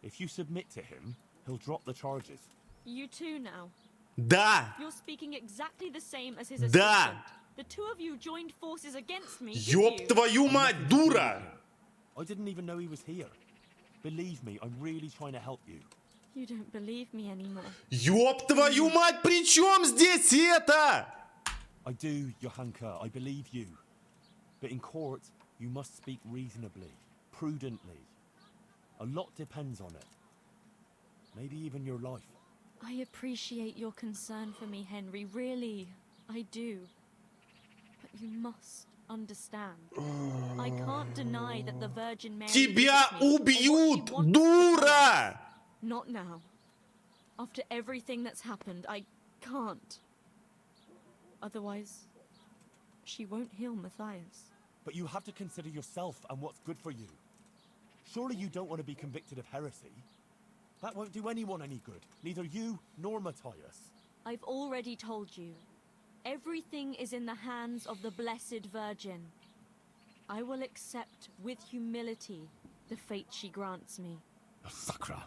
[SPEAKER 3] If you submit to him, he'll drop the charges.
[SPEAKER 5] You too now.
[SPEAKER 1] Да.
[SPEAKER 5] You're speaking exactly the same as his
[SPEAKER 1] Да.
[SPEAKER 5] assistant. The two of you joined forces against me.
[SPEAKER 1] Ёб твою мать, дура.
[SPEAKER 3] I didn't even know he was here. Believe me, I'm really trying to help you.
[SPEAKER 5] You don't believe me anymore.
[SPEAKER 1] Ёб твою мать, при чем здесь это?
[SPEAKER 3] I do, Johanka, I believe you. But in court, you must speak reasonably, prudently. A lot depends on it. Maybe even your life.
[SPEAKER 5] I appreciate your concern for me, Henry. Really, I do. But you must understand. I can't deny that the Virgin Mary
[SPEAKER 1] Тебя
[SPEAKER 5] visits me, or what she
[SPEAKER 1] убьют,
[SPEAKER 5] wants
[SPEAKER 1] дура!
[SPEAKER 5] Not now. After everything that's happened, I can't. Otherwise, she won't heal Matthias.
[SPEAKER 3] But you have to consider yourself and what's good for you. Surely you don't want to be convicted of heresy. That won't do anyone any good, neither you nor Matthias.
[SPEAKER 5] I've already told you. Everything is in the hands of the Blessed Virgin. I will accept with humility the fate she grants me.
[SPEAKER 3] Sakra.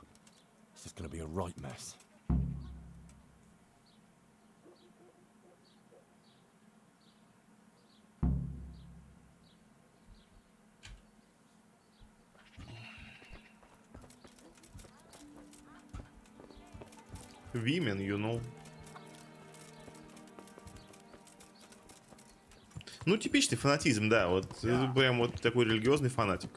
[SPEAKER 3] This is going to be a right mess.
[SPEAKER 1] Women, you know. Ну, типичный фанатизм, да, вот прям вот такой религиозный фанатик.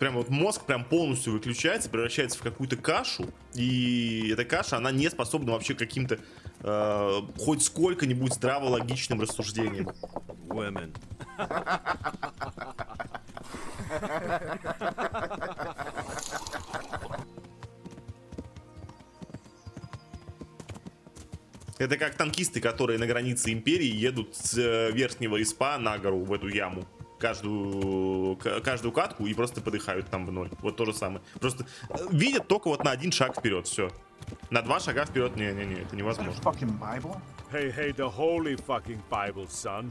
[SPEAKER 1] прям вот мозг прям полностью выключается, превращается в какую-то кашу, и эта каша, она не способна вообще к каким-то хоть сколько-нибудь здраво-логичным рассуждениям.
[SPEAKER 3] Women.
[SPEAKER 1] Это как танкисты, которые на границе империи едут с верхнего респа на гору в эту яму. Каждую катку и просто подыхают там в ноль. Вот то же самое. Просто видят только вот на один шаг вперед, все. На 2 шага вперед, не-не-не, это невозможно.
[SPEAKER 9] Hey, hey, the holy fucking Bible, son.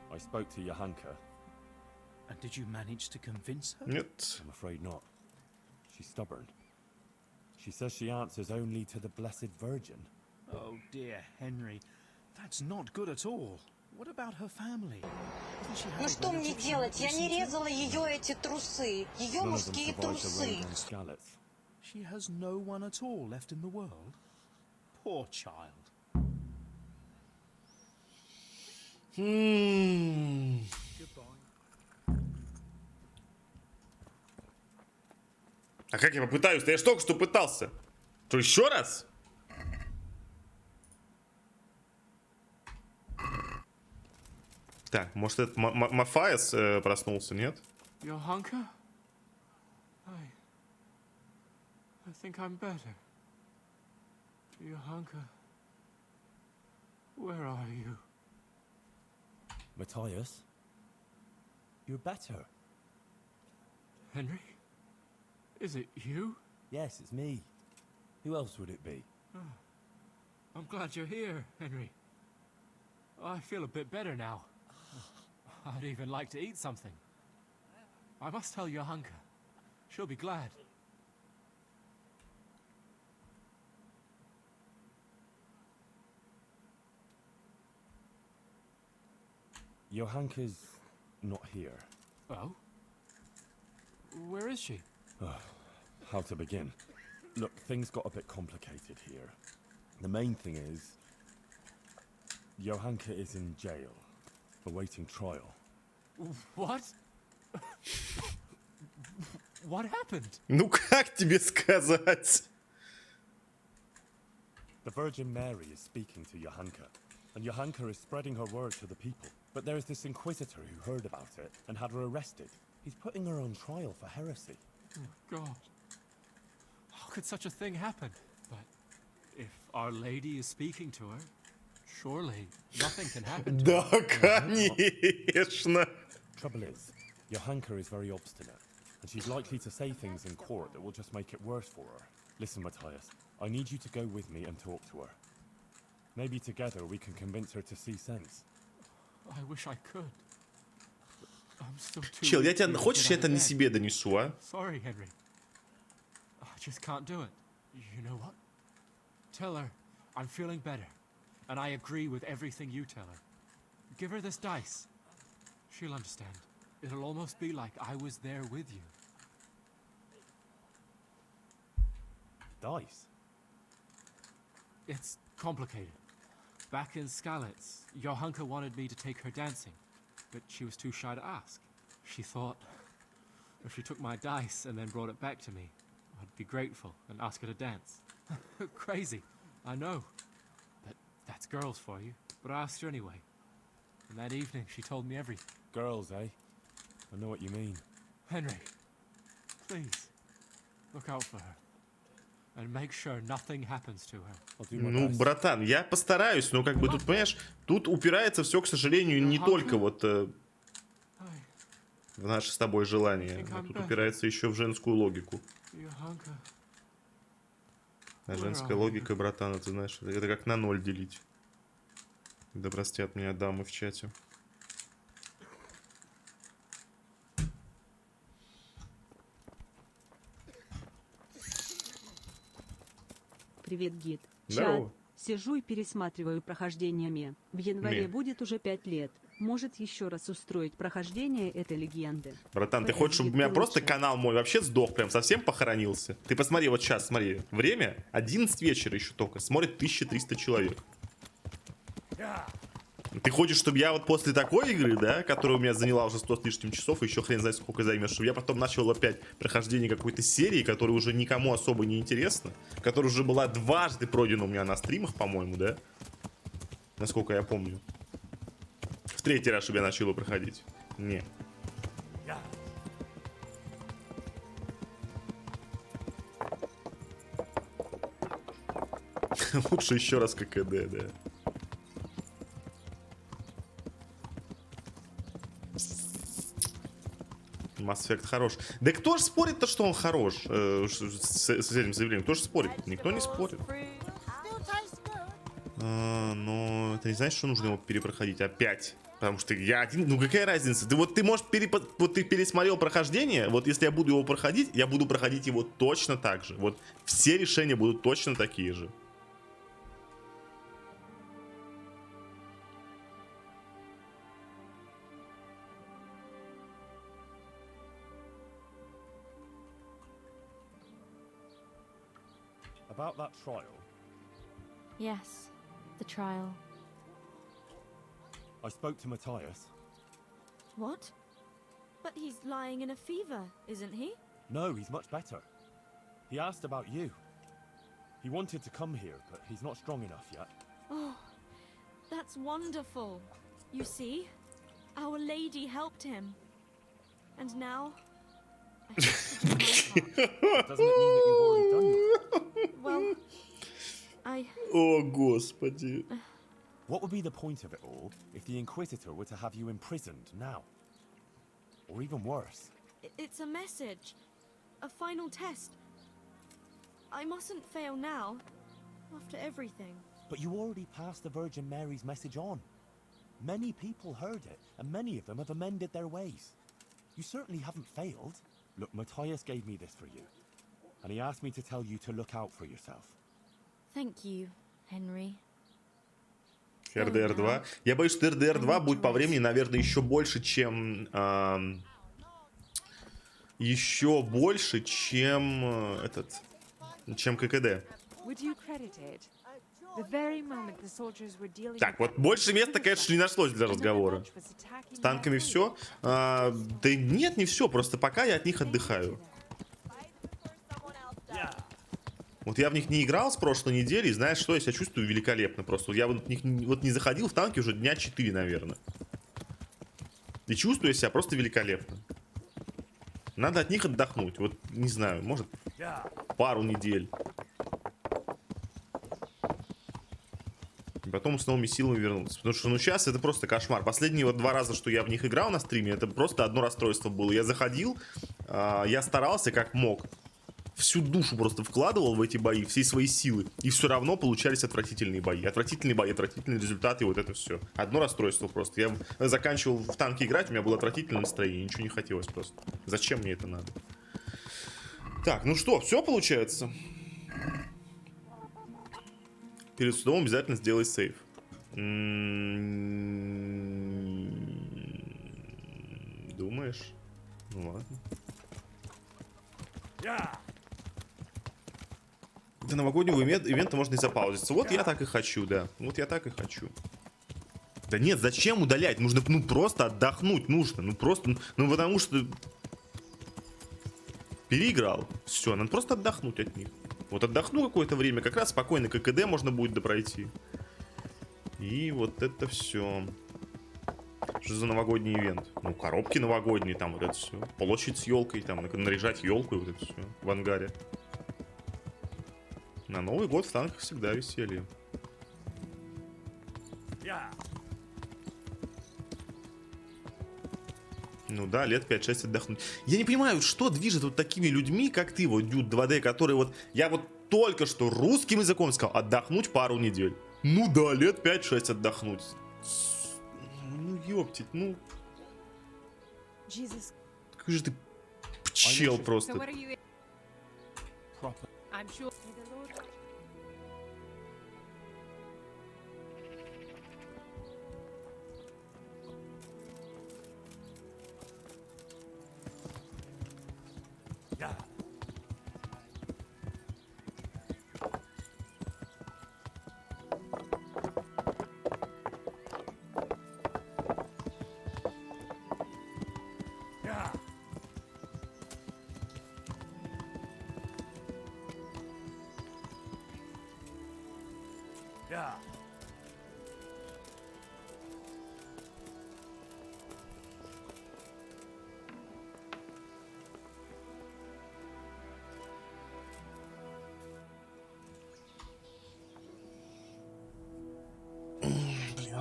[SPEAKER 3] I spoke to Johanka.
[SPEAKER 2] And did you manage to convince her?
[SPEAKER 1] Нет.
[SPEAKER 3] I'm afraid not. She's stubborn. She says she answers only to the Blessed Virgin.
[SPEAKER 2] Oh dear, Henry. That's not good at all. What about her family? Doesn't she have
[SPEAKER 12] Ну
[SPEAKER 2] a
[SPEAKER 12] что мне
[SPEAKER 2] relative she
[SPEAKER 12] делать?
[SPEAKER 2] might
[SPEAKER 12] Я не
[SPEAKER 2] listen to?
[SPEAKER 12] резала ее эти трусы. Ее
[SPEAKER 3] None of them
[SPEAKER 12] мужские
[SPEAKER 3] survived the
[SPEAKER 12] трусы.
[SPEAKER 3] raid on Skalitz.
[SPEAKER 2] She has no one at all left in the world? Poor child.
[SPEAKER 1] А как я попытаюсь? Да я ж только что пытался. Что, еще раз? Так, может это Мафаес проснулся, нет?
[SPEAKER 4] Johanka? I think I'm better. Johanka, where are you?
[SPEAKER 3] Matthias? You're better.
[SPEAKER 4] Henry? Is it you?
[SPEAKER 3] Yes, it's me. Who else would it be?
[SPEAKER 4] Oh, I'm glad you're here, Henry. I feel a bit better now. I'd even like to eat something. I must tell Johanka. She'll be glad.
[SPEAKER 3] Johanka's not here.
[SPEAKER 4] Oh? Where is she?
[SPEAKER 3] How to begin? Look, things got a bit complicated here. The main thing is, Johanka is in jail, awaiting trial.
[SPEAKER 4] What? What happened?
[SPEAKER 1] Ну как тебе сказать?
[SPEAKER 3] The Virgin Mary is speaking to Johanka, and Johanka is spreading her word to the people. But there is this inquisitor who heard about it and had her arrested. He's putting her on trial for heresy.
[SPEAKER 4] Oh, God. How could such a thing happen? But if Our Lady is speaking to her, surely nothing can happen to
[SPEAKER 1] Да,
[SPEAKER 4] her.
[SPEAKER 1] конечно.
[SPEAKER 3] Trouble is, Johanka is very obstinate, and she's likely to say things in court that will just make it worse for her. Listen, Matthias, I need you to go with me and talk to her. Maybe together we can convince her to see sense.
[SPEAKER 4] I wish I could. I'm still too
[SPEAKER 1] Чел, я
[SPEAKER 4] weak
[SPEAKER 1] тебя,
[SPEAKER 4] to
[SPEAKER 1] хочешь,
[SPEAKER 4] get
[SPEAKER 1] я
[SPEAKER 4] out
[SPEAKER 1] это
[SPEAKER 4] of
[SPEAKER 1] не
[SPEAKER 4] bed.
[SPEAKER 1] себе донесу, а?
[SPEAKER 4] Sorry, Henry. I just can't do it. You know what? Tell her I'm feeling better, and I agree with everything you tell her. Give her this dice. She'll understand. It'll almost be like I was there with you.
[SPEAKER 3] Dice?
[SPEAKER 4] It's complicated. Back in Skalitz, Johanka wanted me to take her dancing, but she was too shy to ask. She thought if she took my dice and then brought it back to me, I'd be grateful and ask her to dance. Crazy, I know. But that's girls for you. But I asked her anyway. And that evening, she told me everything.
[SPEAKER 3] Girls, eh? I know what you mean.
[SPEAKER 4] Henry, please, look out for her. And make sure nothing happens to her.
[SPEAKER 1] Ну, братан, я постараюсь, но как бы тут, понимаешь, тут упирается все, к сожалению, не только вот в наши с тобой желания, а тут упирается еще в женскую логику. А женская логика, братан, это, знаешь, это как на 0 делить. Да простят меня дамы в чате.
[SPEAKER 8] Привет, гид.
[SPEAKER 1] Здорово.
[SPEAKER 8] Чат. Сижу и пересматриваю прохождениями. В январе будет уже 5 лет. Может еще раз устроить прохождение этой легенды.
[SPEAKER 1] Братан, ты хочешь, чтобы у меня просто канал мой вообще сдох, прям совсем похоронился? Ты посмотри, вот сейчас, смотри, время 11 вечера еще только, смотрит 1300 человек. Ты хочешь, чтобы я вот после такой игры, да, которая у меня заняла уже 100 с лишним часов, и еще хрен знает сколько займет, чтобы я потом начал опять прохождение какой-то серии, которая уже никому особо не интересна, которая уже была дважды пройдена у меня на стримах, по-моему, да? Насколько я помню. В третий раз, чтобы я начал его проходить. Не. Лучше еще раз ККД, да. Mass Effect хорош. Да кто же спорит-то, что он хорош с этим заявлением? Кто же спорит? Никто не спорит. Но это не значит, что нужно его перепроходить опять. Потому что я один... Ну какая разница? Ты можешь вот ты пересмотрел прохождение. Вот если я буду его проходить, я буду проходить его точно так же. Вот все решения будут точно такие же.
[SPEAKER 3] About that trial.
[SPEAKER 5] Yes, the trial.
[SPEAKER 3] I spoke to Matthias.
[SPEAKER 11] What? But he's lying in a fever, isn't he?
[SPEAKER 3] No, he's much better. He asked about you. He wanted to come here, but he's not strong enough yet.
[SPEAKER 11] Oh, that's wonderful. You see, Our Lady helped him. And now, I have to do my part.
[SPEAKER 3] Doesn't it mean that you've already done your...
[SPEAKER 11] Well, I...
[SPEAKER 1] О, господи.
[SPEAKER 3] What would be the point of it all if the Inquisitor were to have you imprisoned now? Or even worse?
[SPEAKER 11] It's a message. A final test. I mustn't fail now. After everything.
[SPEAKER 3] But you already passed the Virgin Mary's message on. Many people heard it, and many of them have amended their ways. You certainly haven't failed. Look, Matthias gave me this for you. And he asked me to tell you to look out for yourself.
[SPEAKER 11] Thank you, Henry.
[SPEAKER 1] РДР 2. Я боюсь, что РДР 2 будет по времени, наверное, еще больше, чем... еще больше, чем... чем ККД. Так, вот больше места, конечно, не нашлось для разговора. С танками все? Да нет, не все, просто пока я от них отдыхаю. Вот я в них не играл с прошлой недели, и знаешь что, я себя чувствую великолепно просто. Я вот в них вот не заходил в танки уже дня 4, наверное. И чувствую себя просто великолепно. Надо от них отдохнуть. Вот, не знаю, может, пару недель. И потом с новыми силами вернуться. Потому что, ну, сейчас это просто кошмар. Последние вот 2 раза, что я в них играл на стриме, это просто одно расстройство было. Я заходил, я старался как мог. Всю душу просто вкладывал в эти бои, все свои силы. И все равно получались отвратительные бои. Отвратительные бои, отвратительные результаты, и вот это все. Одно расстройство просто. Я заканчивал в танки играть, у меня было отвратительное настроение, ничего не хотелось просто. Зачем мне это надо? Так, ну что, все получается? Перед судом обязательно сделай сейв. Думаешь? Ну ладно. До новогоднего ивента можно и запаузиться. Вот я так и хочу, да. Вот я так и хочу. Да нет, зачем удалять? Нужно, ну, просто отдохнуть нужно. Ну, просто, ну, потому что... Переиграл. Все, надо просто отдохнуть от них. Вот отдохну какое-то время, как раз спокойно ККД можно будет допройти. И вот это все. Что за новогодний ивент? Ну, коробки новогодние, там вот это все. Площадь с елкой, там, наряжать елку и вот это все в ангаре. На Новый год в танках всегда веселье. Ну да, лет 5-6 отдохнуть. Я не понимаю, что движет вот такими людьми, как ты, вот, Дюд 2D, которые вот... Я вот только что русским языком сказал, отдохнуть пару недель. Ну да, лет 5-6 отдохнуть. Ну, ёптить, ну... Какой же ты пчел просто.
[SPEAKER 16] I'm sure. May the Lord...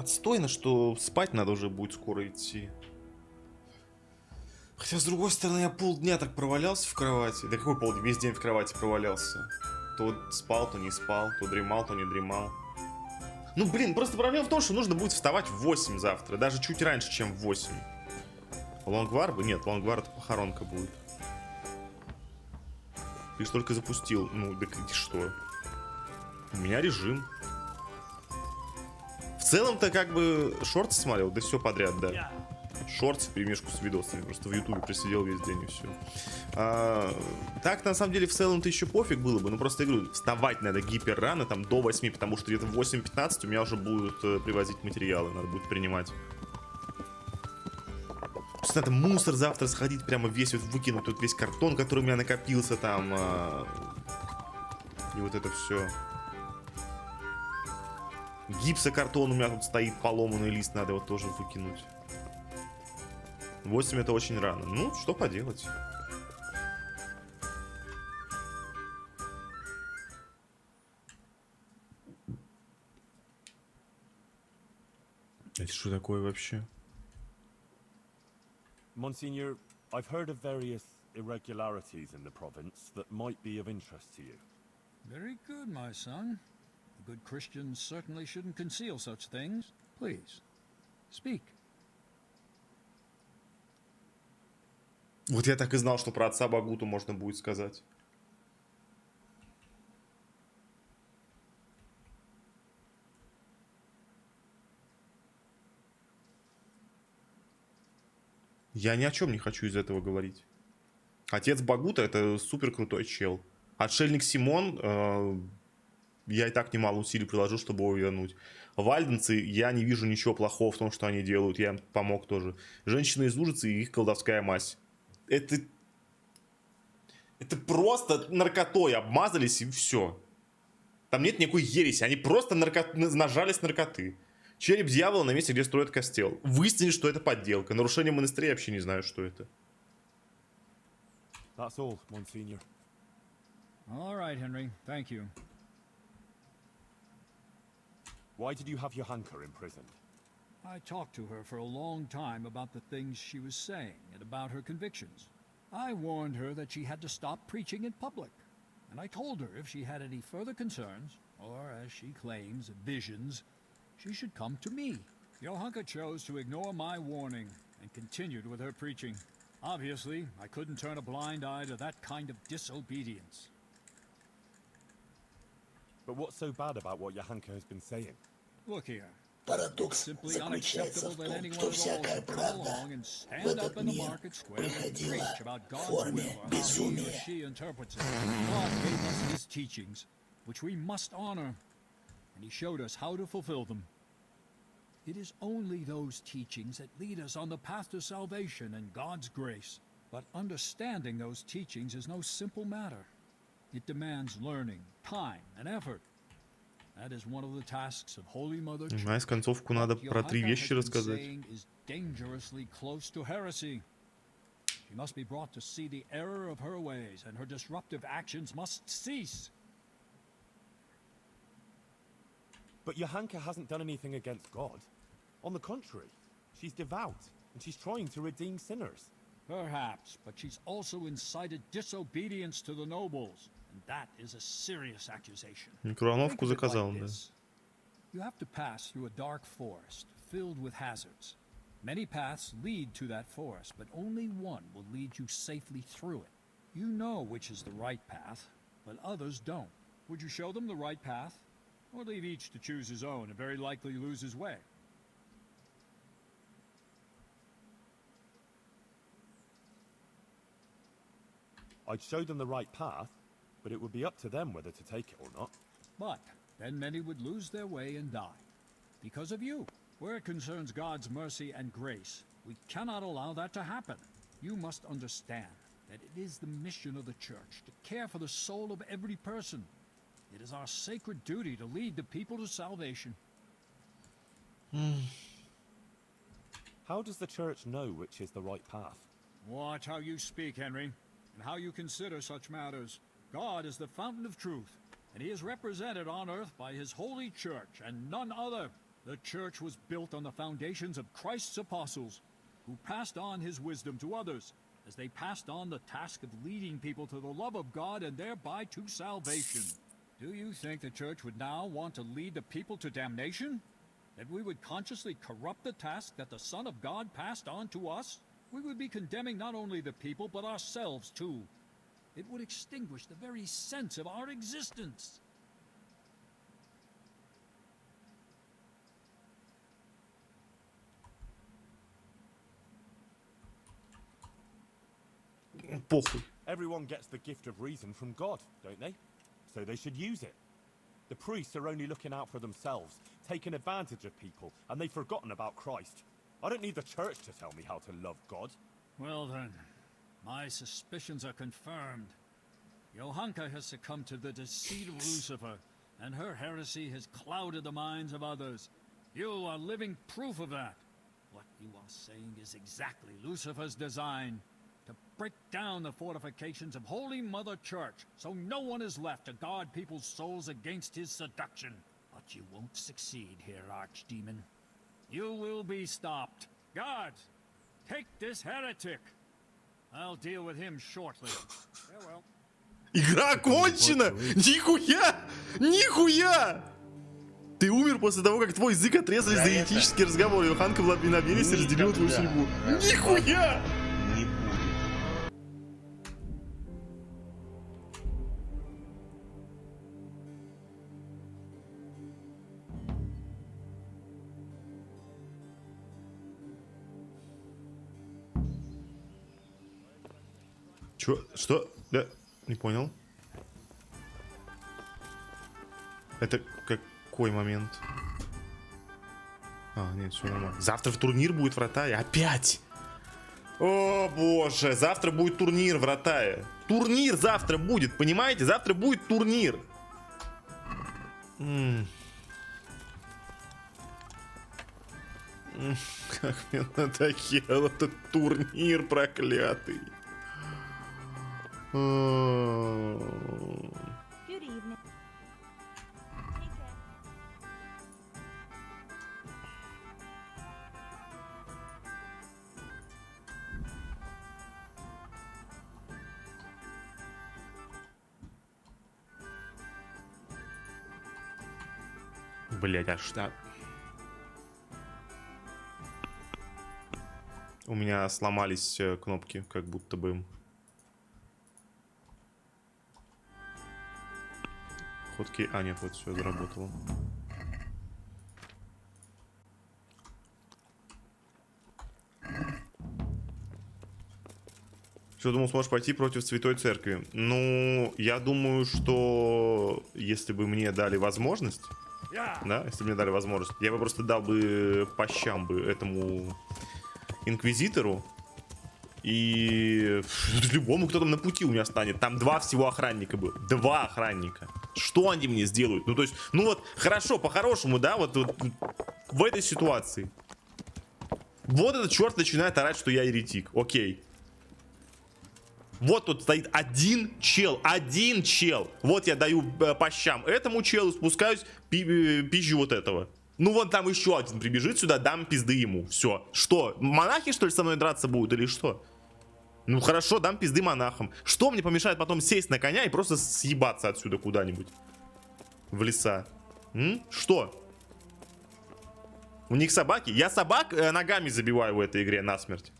[SPEAKER 1] отстойно, что спать надо уже будет скоро идти. Хотя, с другой стороны, я полдня так провалялся в кровати. Да какой полдня? Весь день в кровати провалялся. То спал, то не спал, то дремал, то не дремал. Ну, блин, просто проблема в том, что нужно будет вставать в 8 завтра. Даже чуть раньше, чем в 8. Лонгвар бы? Нет, Лонгвар это похоронка будет. Ты же только запустил. Ну, да что? У меня режим. В целом-то как бы шорты смотрел, да все подряд, да. Шорты в перемешку с видосами. Просто в ютубе просидел весь день и все. Так, на самом деле, в целом-то еще пофиг было бы. Ну, просто я говорю, вставать надо гипер рано, там, до 8, потому что где-то в 8:15 у меня уже будут привозить материалы, надо будет принимать. Просто надо мусор завтра сходить, прямо весь вот выкинуть, тут весь картон, который у меня накопился там. И вот это все. Гипсокартон у меня тут стоит, поломанный лист, надо его тоже выкинуть. 8 это очень рано. Ну, что поделать. Это что такое вообще?
[SPEAKER 3] Monsignor, I've heard of various irregularities in the province that might be of interest to you.
[SPEAKER 7] Very good, my son. Good Christians certainly shouldn't conceal such things. Please, speak.
[SPEAKER 1] Вот я так и знал, что про отца Багуту можно будет сказать. Я ни о чем не хочу из этого говорить. Отец Багута это супер крутой чел. Отшельник Симон, я и так немало усилий приложу, чтобы его вернуть. Вальденцы, я не вижу ничего плохого в том, что они делают. Я им помог тоже. Женщины из Ужицы и их колдовская мазь. Это просто наркотой обмазались и все. Там нет никакой ереси. Они просто нажались наркоты. Череп дьявола на месте, где строят костел. Выяснили, что это подделка. Нарушение монастыря, я вообще не знаю, что это.
[SPEAKER 3] That's all, Monsignor.
[SPEAKER 7] All right, Henry. Thank you.
[SPEAKER 3] Why did you have Johanka imprisoned?
[SPEAKER 7] I talked to her for a long time about the things she was saying and about her convictions. I warned her that she had to stop preaching in public. And I told her if she had any further concerns, or as she claims, visions, she should come to me. Johanka chose to ignore my warning and continued with her preaching. Obviously, I couldn't turn a blind eye to that kind of disobedience.
[SPEAKER 3] But what's so bad about what Johanka has been saying?
[SPEAKER 7] Look here.
[SPEAKER 22] Парадокс
[SPEAKER 7] Simply
[SPEAKER 22] заключается
[SPEAKER 7] unacceptable
[SPEAKER 22] в
[SPEAKER 7] that
[SPEAKER 22] том,
[SPEAKER 7] anyone
[SPEAKER 22] что
[SPEAKER 7] at all
[SPEAKER 22] всякая
[SPEAKER 7] should come
[SPEAKER 22] правда
[SPEAKER 7] along and
[SPEAKER 22] в
[SPEAKER 7] stand up
[SPEAKER 22] этот
[SPEAKER 7] in the
[SPEAKER 22] мир
[SPEAKER 7] market square and
[SPEAKER 22] приходила
[SPEAKER 7] preach about
[SPEAKER 22] в
[SPEAKER 7] God's
[SPEAKER 22] форме
[SPEAKER 7] will or how he or
[SPEAKER 22] безумия.
[SPEAKER 7] she interprets it. God gave us his teachings, which we must honor, and he showed us how to fulfill them. It is only those teachings that lead us on the path to salvation and God's grace. But understanding those teachings is no simple matter. It demands learning, time, and effort. That is one of the tasks of Holy Mother Church.
[SPEAKER 1] Знаешь, концовку надо про 3 вещи рассказать.
[SPEAKER 7] Is dangerously close to heresy. She must be brought to see the error of her ways, and her disruptive actions must cease.
[SPEAKER 3] But Johanka hasn't done anything against God. On the contrary, she's devout, and she's trying to redeem sinners.
[SPEAKER 7] Perhaps, but she's also incited disobedience to the nobles, and that is a serious accusation.
[SPEAKER 1] Микроволновку заказал, да.
[SPEAKER 7] You have to pass through a dark forest filled with hazards. Many paths lead to that forest, but only one will lead you safely through it. You know which is the right path, but others don't. Would you show them the right path, or leave each to choose his own and very likely lose his way?
[SPEAKER 3] I'd show them the right path, but it would be up to them whether to take it or not.
[SPEAKER 7] But then many would lose their way and die. Because of you. Where it concerns God's mercy and grace, we cannot allow that to happen. You must understand that it is the mission of the church to care for the soul of every person. It is our sacred duty to lead the people to salvation.
[SPEAKER 3] How does the church know which is the right path?
[SPEAKER 7] Watch how you speak, Henry, and how you consider such matters. God is the fountain of truth, and he is represented on earth by his holy church and none other. The church was built on the foundations of Christ's apostles, who passed on his wisdom to others, as they passed on the task of leading people to the love of God and thereby to salvation. Do you think the church would now want to lead the people to damnation? That we would consciously corrupt the task that the Son of God passed on to us? We would be condemning not only the people, but ourselves too. It would extinguish the very sense of our existence.
[SPEAKER 1] Похуй.
[SPEAKER 3] Everyone gets the gift of reason from God, don't they? So they should use it. The priests are only looking out for themselves, taking advantage of people, and they've forgotten about Christ. I don't need the church to tell me how to love God.
[SPEAKER 7] Well then, my suspicions are confirmed. Johanka has succumbed to the deceit of Lucifer, and her heresy has clouded the minds of others. You are living proof of that. What you are saying is exactly Lucifer's design. To break down the fortifications of Holy Mother Church, so no one is left to guard people's souls against his seduction. But you won't succeed here, Archdemon. You will be stopped. Guards, take this heretic. I'll deal with him shortly. Farewell.
[SPEAKER 1] Игра окончена! Нихуя! Нихуя! Ты умер после того, как твой язык отрезали за еретический разговор. Йоханка в лабиновелись и разделила твою судьбу. Нихуя! Чё? Что? Да, не понял. Это какой момент? А, нет, все нормально. Завтра в турнир будет в Ротае. Опять! О, боже, завтра будет турнир в Ротае. Турнир завтра будет, понимаете? Завтра будет турнир. Как мне надоел этот турнир проклятый.
[SPEAKER 11] Good evening.
[SPEAKER 1] Блять, а что? У меня сломались кнопки, как будто бы. Ходки. А, нет, вот все заработало. Что, думал, сможешь пойти против Святой Церкви? Ну, я думаю, что если бы мне дали возможность, да, если бы мне дали возможность, я бы просто дал бы по щам бы этому инквизитору. И любому, кто там на пути у меня станет. Там два всего охранника было. Два охранника. Что они мне сделают? Ну, то есть, ну вот, хорошо, по-хорошему, да, вот в этой ситуации. Вот этот черт начинает орать, что я еретик. Окей. Вот тут стоит один чел. Вот я даю по щам этому челу, спускаюсь, пизжу вот этого. Ну, вон там еще один прибежит сюда, дам пизды ему. Все. Что, монахи, что ли, со мной драться будут или что? Ну, хорошо, дам пизды монахам. Что мне помешает потом сесть на коня и просто съебаться отсюда куда-нибудь? В леса. Что? У них собаки? Я собак ногами забиваю в этой игре насмерть.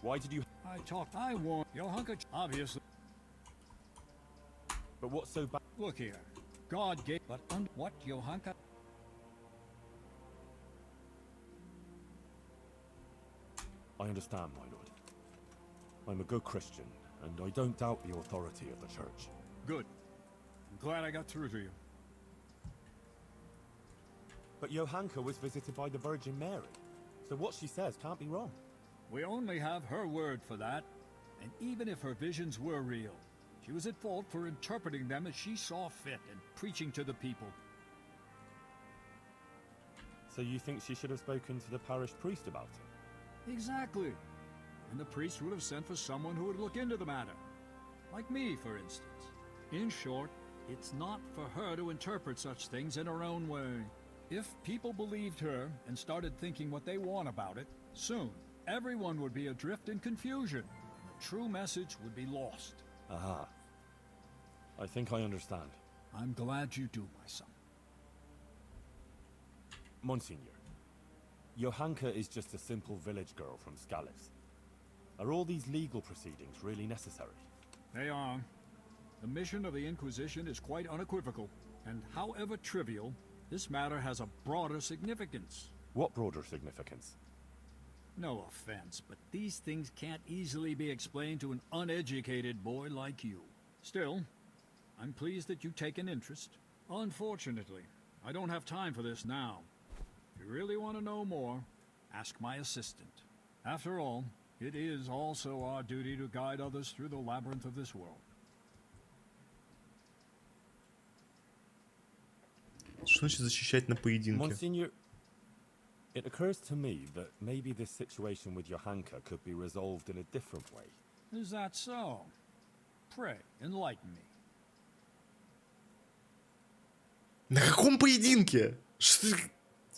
[SPEAKER 3] Why did you...
[SPEAKER 7] I want Johanka, obviously.
[SPEAKER 3] But what's so bad?
[SPEAKER 7] Look here. God gave, but what, Johanka?
[SPEAKER 3] I understand, my lord. I'm a good Christian, and I don't doubt the authority of the church.
[SPEAKER 7] Good. I'm glad I got through to you.
[SPEAKER 3] But Johanka was visited by the Virgin Mary, so what she says can't be wrong.
[SPEAKER 7] We only have her word for that, and even if her visions were real, she was at fault for interpreting them as she saw fit and preaching to the people.
[SPEAKER 3] So you think she should have spoken to the parish priest about it?
[SPEAKER 7] Exactly. And the priest would have sent for someone who would look into the matter. Like me, for instance. In short, It's not for her to interpret such things in her own way. If people believed her and started thinking what they want about it, soon everyone would be adrift in confusion. The true message would be lost.
[SPEAKER 3] Aha. I think I understand.
[SPEAKER 7] I'm glad you do, my son.
[SPEAKER 3] Monsignor, Johanka is just a simple village girl from Skalitz. Are all these legal proceedings really necessary?
[SPEAKER 7] They are. The mission of the Inquisition is quite unequivocal, and however trivial, this matter has a broader significance.
[SPEAKER 3] What broader significance?
[SPEAKER 7] No offense, but these things can't easily be explained to an uneducated boy like you. Still, I'm pleased that you take an interest. Unfortunately, I don't have time for this now. If you really want to know more, ask my assistant. After all, it is also our duty to guide others through the labyrinth of this world.
[SPEAKER 1] Что значит защищать на поединке?
[SPEAKER 3] Monsignor, it occurs to me that maybe this situation with Johanka could be resolved in a different way.
[SPEAKER 7] Is that so? Pray, enlighten me.
[SPEAKER 1] На каком поединке? Что?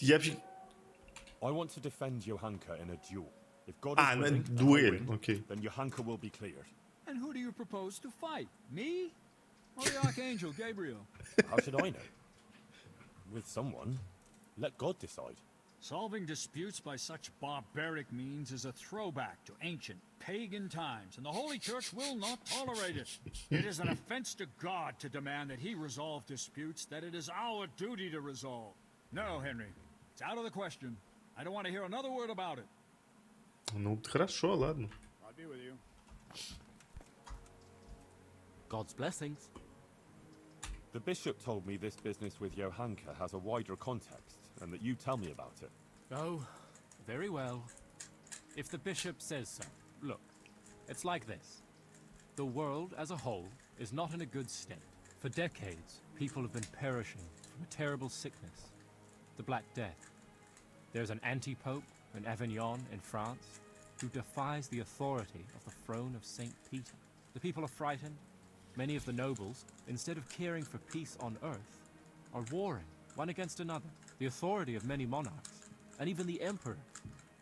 [SPEAKER 1] Я вообще...
[SPEAKER 3] I want to defend Johanka in a duel. If God is
[SPEAKER 1] на
[SPEAKER 3] willing, and I
[SPEAKER 1] дуэль,
[SPEAKER 3] win,
[SPEAKER 1] окей.
[SPEAKER 3] then Johanka will be cleared.
[SPEAKER 7] And who do you propose to fight? Me? Or the Archangel Gabriel?
[SPEAKER 3] How should I know? With someone. Let God decide.
[SPEAKER 7] Solving disputes by such barbaric means is a throwback to ancient, pagan times, and the Holy Church will not tolerate it. It is an offense to God to demand that He resolve disputes that it is our duty to resolve. No, Henry, it's out of the question. I don't want to hear another word about it.
[SPEAKER 1] Ну, хорошо, ладно.
[SPEAKER 7] I'll be with you.
[SPEAKER 4] God's blessings.
[SPEAKER 3] The bishop told me this business with Johanka has a wider context, and that you tell me about it.
[SPEAKER 4] Oh, very well. If the bishop says so. Look, it's like this. The world as a whole is not in a good state. For decades, people have been perishing from a terrible sickness, the Black Death. There's an anti-pope in Avignon in France who defies the authority of the throne of St. Peter. The people are frightened. Many of the nobles, instead of caring for peace on earth, are warring one against another. The authority of many monarchs, and even the emperor,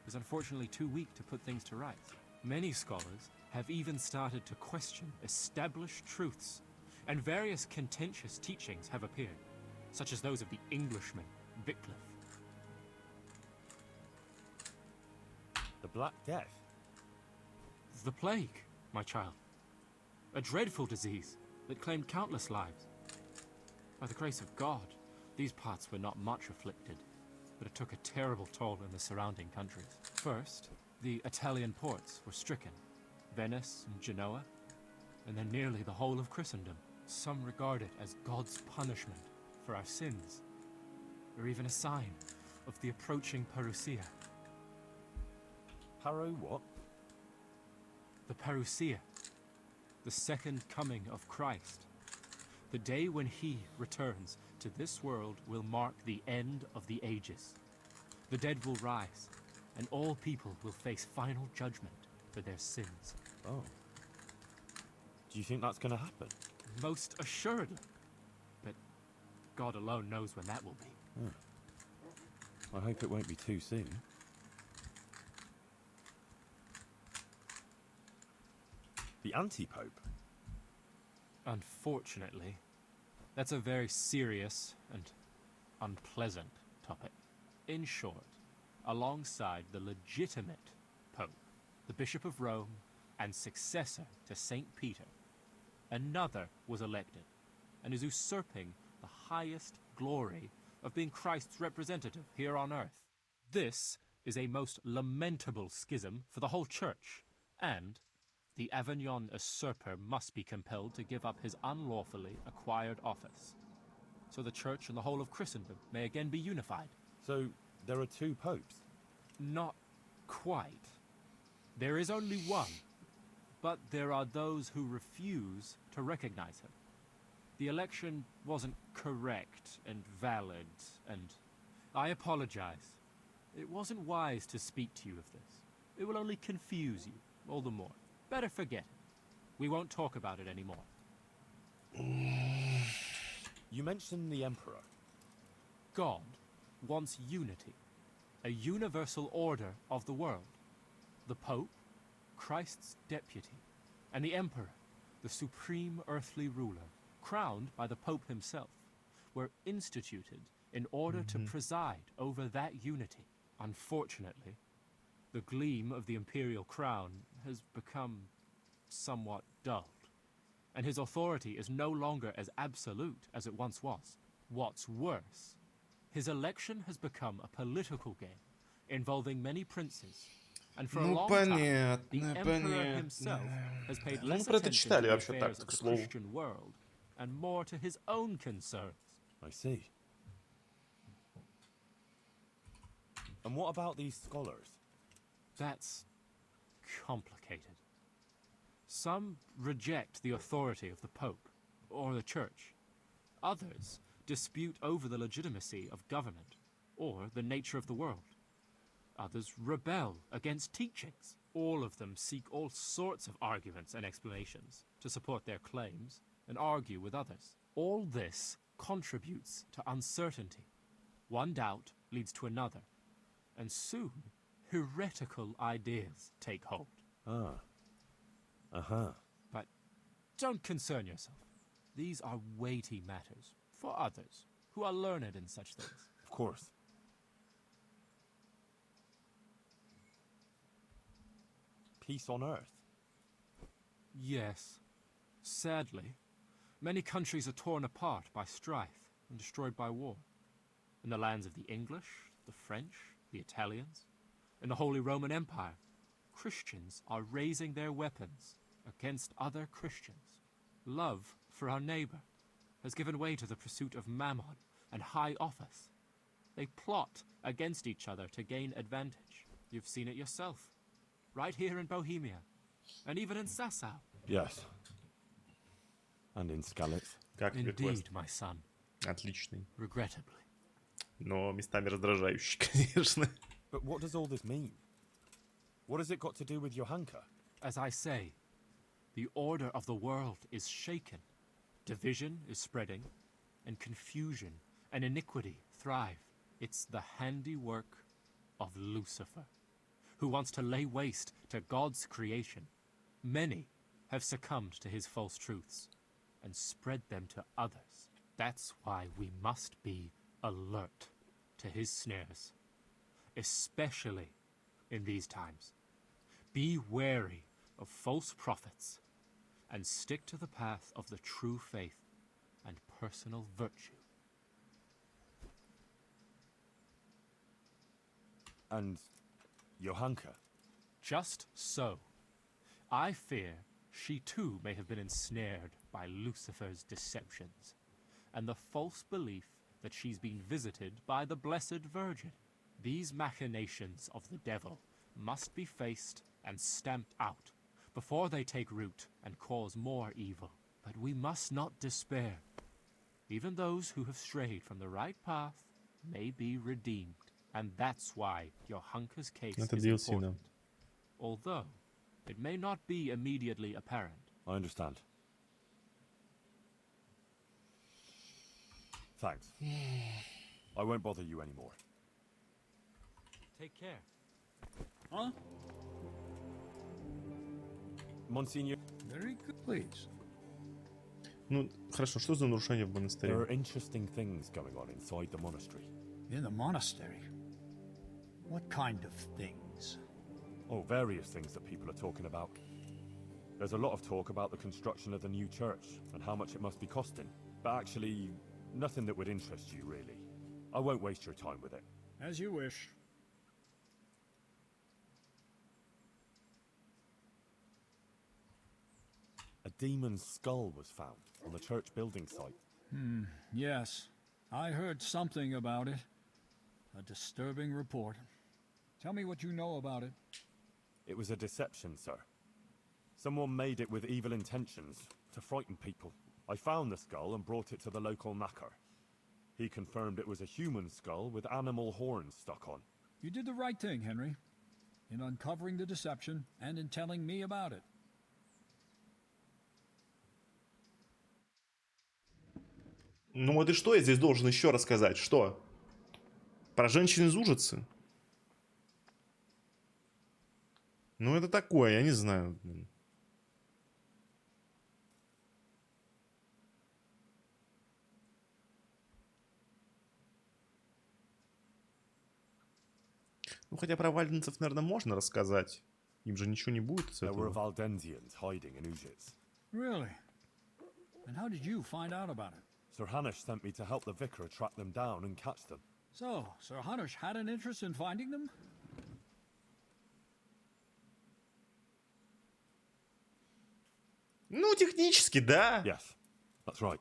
[SPEAKER 4] is unfortunately too weak to put things to rights. Many scholars have even started to question established truths, and various contentious teachings have appeared, such as those of the Englishman, Wycliffe.
[SPEAKER 3] The Black Death?
[SPEAKER 4] The plague, my child. A dreadful disease that claimed countless lives. By the grace of God, these parts were not much afflicted, but it took a terrible toll in the surrounding countries. First, the Italian ports were stricken, Venice and Genoa, and then nearly the whole of Christendom. Some regard it as God's punishment for our sins, or even a sign of the approaching parousia.
[SPEAKER 3] Paro what?
[SPEAKER 4] The parousia, the second coming of Christ. The day when He returns to this world will mark the end of the ages. The dead will rise, and all people will face final judgment for their sins.
[SPEAKER 3] Oh. Do you think that's going to happen?
[SPEAKER 4] Most assuredly. But God alone knows when that will be.
[SPEAKER 3] I hope it won't be too soon. The anti-pope?
[SPEAKER 4] Unfortunately, that's a very serious and unpleasant topic. In short, alongside the legitimate Pope, the Bishop of Rome, and successor to St. Peter, another was elected and is usurping the highest glory of being Christ's representative here on earth. This is a most lamentable schism for the whole Church, and the Avignon usurper must be compelled to give up his unlawfully acquired office, so the Church and the whole of Christendom may again be unified.
[SPEAKER 3] So, there are two popes?
[SPEAKER 4] Not quite. There is only one, but there are those who refuse to recognize him. The election wasn't correct and valid, and I apologize. It wasn't wise to speak to you of this. It will only confuse you all the more. Better forget it. We won't talk about it anymore.
[SPEAKER 3] You mentioned the Emperor.
[SPEAKER 4] God wants unity, a universal order of the world. The Pope, Christ's deputy, and the Emperor, the supreme earthly ruler, crowned by the Pope himself, were instituted in order to preside over that unity. Unfortunately, the gleam of the imperial crown has become somewhat dulled, and his authority is no longer as absolute as it once was. What's worse, his election has become a political game involving many princes, and for a long time, the emperor himself has paid less attention to the affairs of the Christian world and more to his own concerns.
[SPEAKER 3] I see. And what about these scholars?
[SPEAKER 4] That's complicated. Some reject the authority of the Pope or the Church. Others dispute over the legitimacy of government or the nature of the world. Others rebel against teachings. All of them seek all sorts of arguments and explanations to support their claims and argue with others. All this contributes to uncertainty. One doubt leads to another, and soon heretical ideas take hold. But don't concern yourself. These are weighty matters for others who are learned in such things.
[SPEAKER 3] Of course. Peace on Earth?
[SPEAKER 4] Yes. Sadly, many countries are torn apart by strife and destroyed by war. In the lands of the English, the French, the Italians, in the Holy Roman Empire, Christians are raising their weapons against other Christians. Love for our neighbor has given way to the pursuit of mammon and high office. They plot against each other to gain advantage. You've seen it yourself, right here in Bohemia, and even in Sasau.
[SPEAKER 3] Yes. And in Skalitz.
[SPEAKER 4] Indeed, my son.
[SPEAKER 1] Отличный.
[SPEAKER 4] Regrettably.
[SPEAKER 1] Но местами раздражающий, конечно.
[SPEAKER 3] But what does all this mean? What has it got to do with Johanka?
[SPEAKER 4] As I say, the order of the world is shaken. Division is spreading, and confusion and iniquity thrive. It's the handiwork of Lucifer, who wants to lay waste to God's creation. Many have succumbed to his false truths and spread them to others. That's why we must be alert to his snares, especially in these times. Be wary of false prophets and stick to the path of the true faith and personal virtue.
[SPEAKER 3] And Johanka?
[SPEAKER 4] Just so. I fear she too may have been ensnared by Lucifer's deceptions and the false belief that she's been visited by the Blessed Virgin. These machinations of the devil must be faced and stamped out before they take root and cause more evil. But we must not despair. Even those who have strayed from the right path may be redeemed. And that's why Johanka's case is important. Although it may not be immediately apparent.
[SPEAKER 3] I understand. Thanks. I won't bother you anymore.
[SPEAKER 4] Take care.
[SPEAKER 7] Huh?
[SPEAKER 3] Monsignor.
[SPEAKER 7] Very good, please.
[SPEAKER 1] Ну, хорошо, что за нарушение в
[SPEAKER 3] There
[SPEAKER 1] монастыре?
[SPEAKER 3] are interesting things going on inside the monastery.
[SPEAKER 7] In the monastery? What kind of things?
[SPEAKER 3] Oh, various things that people are talking about. There's a lot of talk about the construction of the new church and how much it must be costing. But actually, nothing that would interest you, really. I won't waste your time with it.
[SPEAKER 7] As you wish.
[SPEAKER 3] A demon's skull was found on the church building site.
[SPEAKER 7] Yes. I heard something about it. A disturbing report. Tell me what you know about it.
[SPEAKER 3] It was a deception, sir. Someone made it with evil intentions, to frighten people. I found the skull and brought it to the local knacker. He confirmed it was a human skull with animal horns stuck on.
[SPEAKER 7] You did the right thing, Henry, in uncovering the deception and in telling me about it.
[SPEAKER 1] Ну вот и что я здесь должен еще рассказать? Что? Про женщин из ужицы? Ну это такое, я не знаю. Ну хотя про вальденцев, наверное, можно рассказать. Им же ничего не будет с
[SPEAKER 3] There were
[SPEAKER 1] этого.
[SPEAKER 3] Valdensians hiding in Ujits.
[SPEAKER 7] Really? And how did you find out about it?
[SPEAKER 3] Sir Hanush sent me to help the vicar track them down and catch them.
[SPEAKER 7] So, Sir Hanush had an interest in finding them?
[SPEAKER 1] Ну, технически, да.
[SPEAKER 3] Yes, that's right.